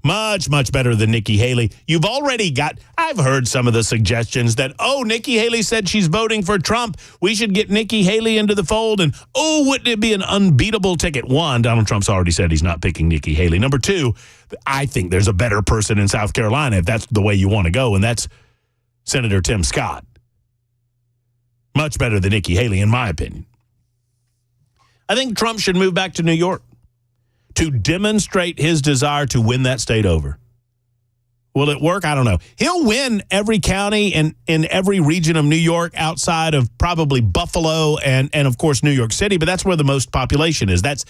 Much, much better than Nikki Haley. You've already got, I've heard some of the suggestions that, oh, Nikki Haley said she's voting for Trump. We should get Nikki Haley into the fold. And, oh, wouldn't it be an unbeatable ticket? One, Donald Trump's already said he's not picking Nikki Haley. Number two, I think there's a better person in South Carolina if that's the way you want to go, and that's Senator Tim Scott. Much better than Nikki Haley, in my opinion. I think Trump should move back to New York to demonstrate his desire to win that state over. Will it work? I don't know. He'll win every county and in every region of New York outside of probably Buffalo and of course, New York City, but that's where the most population is. That's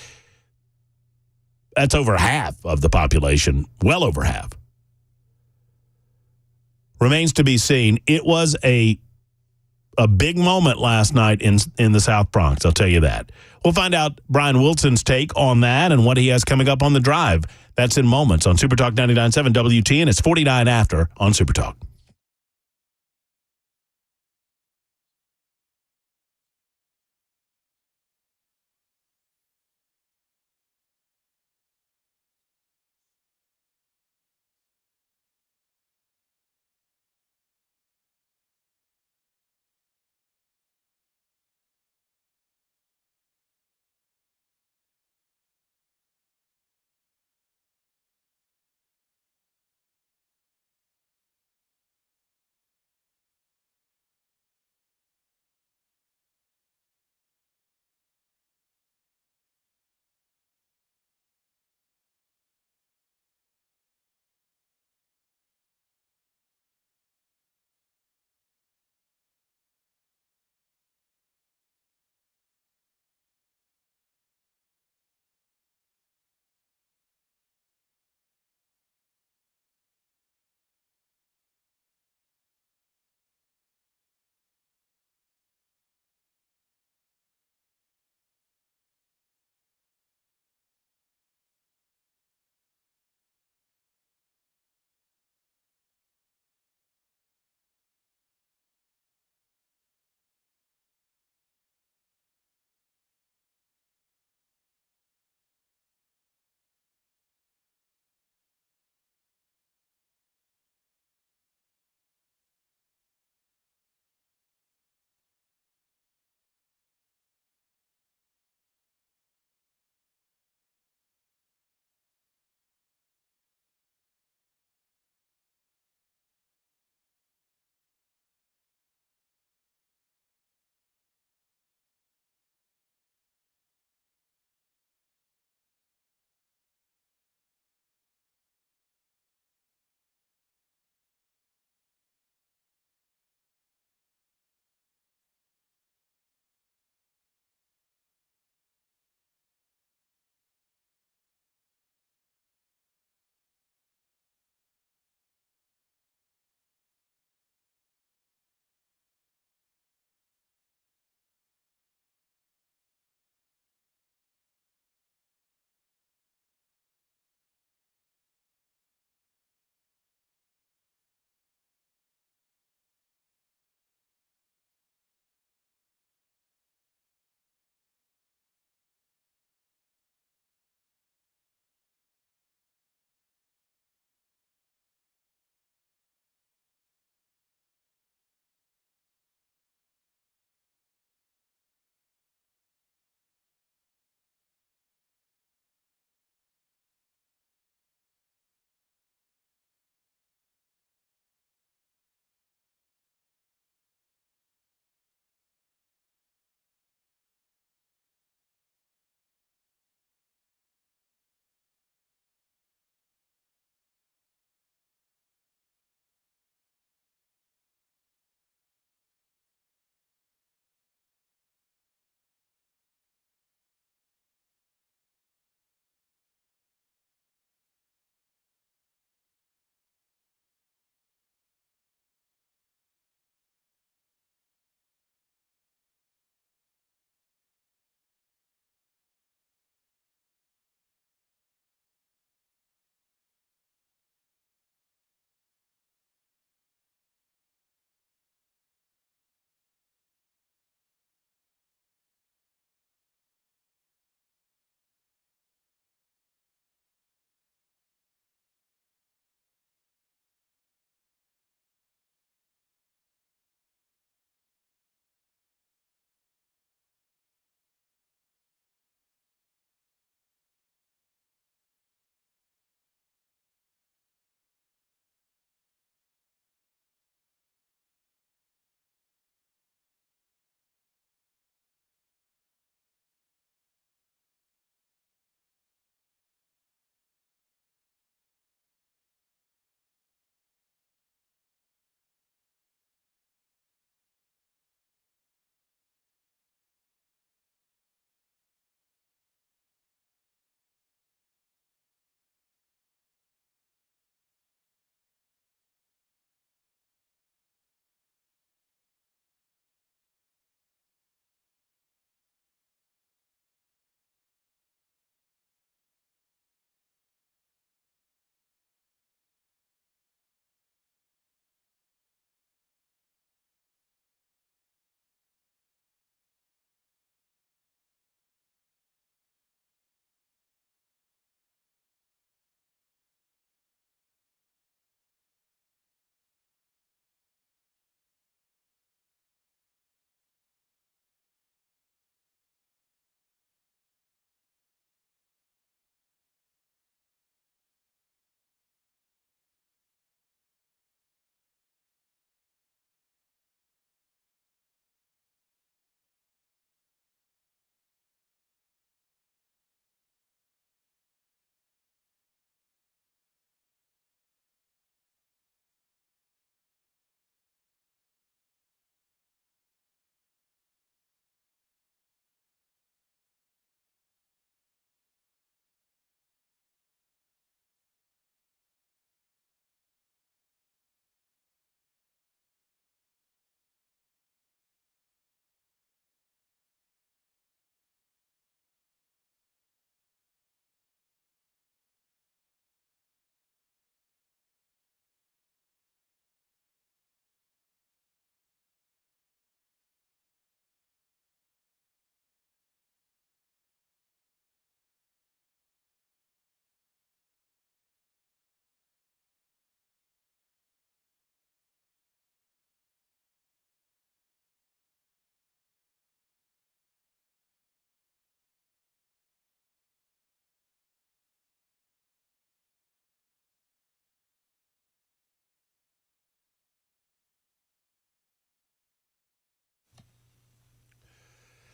over half of the population, well over half. Remains to be seen. It was a big moment last night in the South Bronx, I'll tell you that. We'll find out Brian Wilson's take on that and what he has coming up on the drive. That's in moments on Super Talk 99.7 WTN. It's 49 after on Super Talk.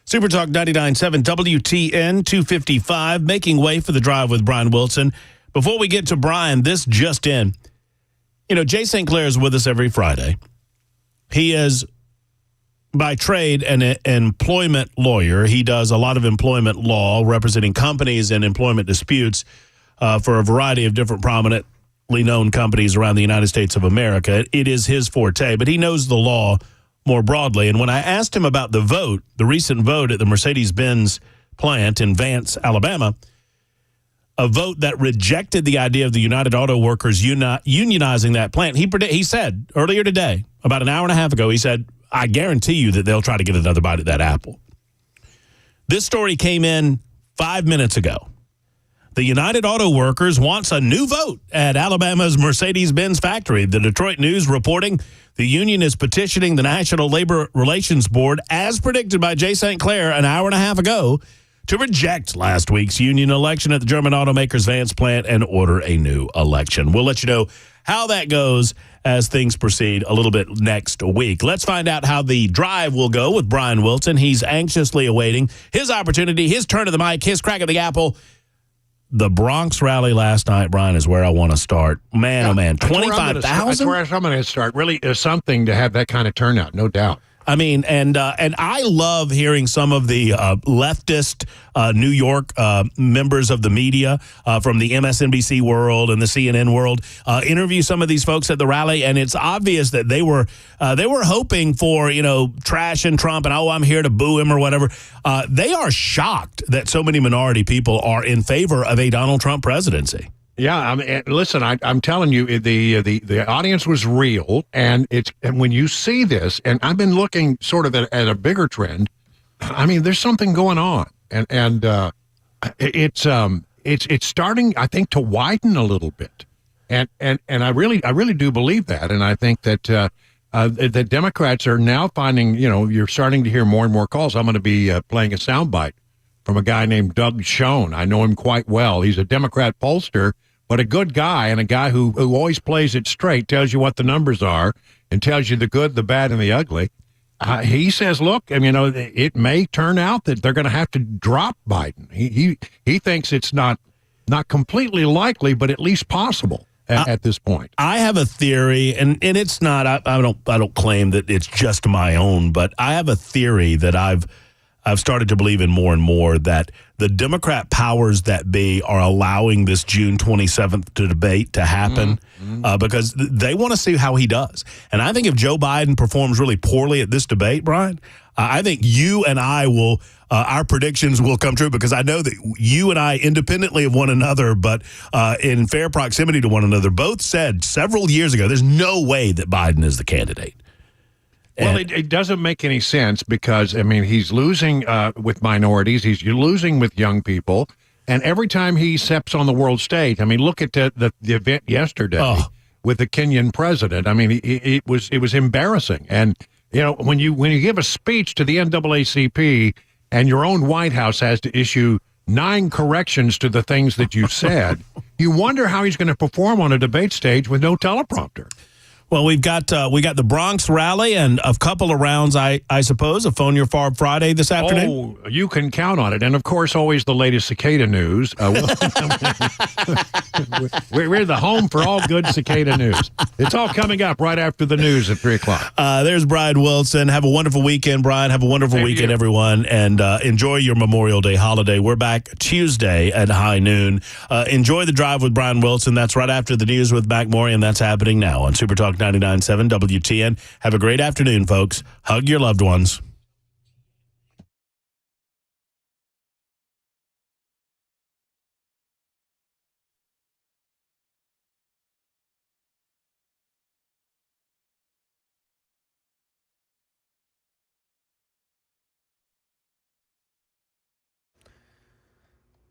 Super Talk 99.7 WTN 255, making way for the drive with Brian Wilson. Before we get to Brian, this just in. You know, Jay StClair is with us every Friday. He is, by trade, an employment lawyer. He does a lot of employment law, representing companies in employment disputes for a variety of different prominently known companies around the United States of America. It is his forte, but he knows the law more broadly. And when I asked him about the recent vote at the Mercedes-Benz plant in Vance, Alabama, a vote that rejected the idea of the United Auto Workers unionizing that plant, he said earlier today, about an hour and a half ago, he said, I guarantee you that they'll try to get another bite at that apple. This story came in 5 minutes ago. The United Auto Workers wants a new vote at Alabama's Mercedes-Benz factory. The Detroit News reporting the union is petitioning the National Labor Relations Board, as predicted by Jay StClair an hour and a half ago, to reject last week's union election at the German automaker's Vance plant and order a new election. We'll let you know how that goes as things proceed a little bit next week. Let's find out how the drive will go with Brian Wilson. He's anxiously awaiting his opportunity, his turn of the mic, his crack at the apple. The Bronx rally last night, Brian, is where I want to start. Man, oh man, 25,000? That's where I'm going to start. Really is something to have that kind of turnout, no doubt. I mean, and I love hearing some of the leftist New York members of the media from the MSNBC world and the CNN world interview some of these folks at the rally, and it's obvious that they were hoping for, trash and Trump and, I'm here to boo him or whatever. They are shocked that so many minority people are in favor of a Donald Trump presidency. Yeah, I mean, listen, I'm telling you, the audience was real, and when you see this, and I've been looking sort of at a bigger trend. I mean, there's something going on, and it's starting, I think, to widen a little bit, and I really do believe that, and I think that the Democrats are now finding, you're starting to hear more and more calls. I'm going to be playing a soundbite from a guy named Doug Schoen. I know him quite well. He's a Democrat pollster, but a good guy, and a guy who always plays it straight, tells you what the numbers are and tells you the good, the bad, and the ugly. He says, look, it may turn out that they're going to have to drop Biden. He thinks it's not completely likely, but at least possible at this point. I have a theory, and it's not, I don't claim that it's just my own, but I have a theory that I've started to believe in more and more, that the Democrat powers that be are allowing this June 27th debate to happen because they want to see how he does. And I think if Joe Biden performs really poorly at this debate, Brian, I think you and I will, our predictions will come true, because I know that you and I, independently of one another, but in fair proximity to one another, both said several years ago, there's no way that Biden is the candidate. Well, it doesn't make any sense because, he's losing with minorities. He's losing with young people. And every time he steps on the world stage, look at the event yesterday with the Kenyan president. It was embarrassing. And, when you give a speech to the NAACP and your own White House has to issue 9 corrections to the things that you said, you wonder how he's going to perform on a debate stage with no teleprompter. Well, we got the Bronx rally and a couple of rounds, I suppose, of Phone Your Farb Friday this afternoon. Oh, you can count on it. And, of course, always the latest cicada news. We're the home for all good cicada news. It's all coming up right after the news at 3 o'clock. There's Brian Wilson. Have a wonderful weekend, Brian. Have a wonderful weekend, everyone. And enjoy your Memorial Day holiday. We're back Tuesday at high noon. Enjoy the drive with Brian Wilson. That's right after the news with Mac Maury, and that's happening now on Super Talk 99.7 WTN. Have a great afternoon, folks. Hug your loved ones.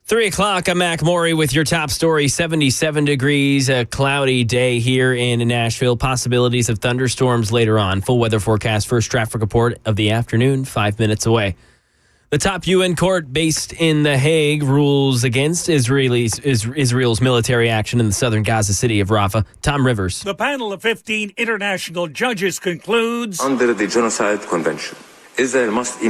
Three o'clock, I'm Mac Maury with your top story. 77 degrees, a cloudy day here in Nashville. Possibilities of thunderstorms later on. Full weather forecast, first traffic report of the afternoon, 5 minutes away. The top UN court based in The Hague rules against Israel's military action in the southern Gaza city of Rafah. Tom Rivers. The panel of 15 international judges concludes, under the Genocide Convention, Israel must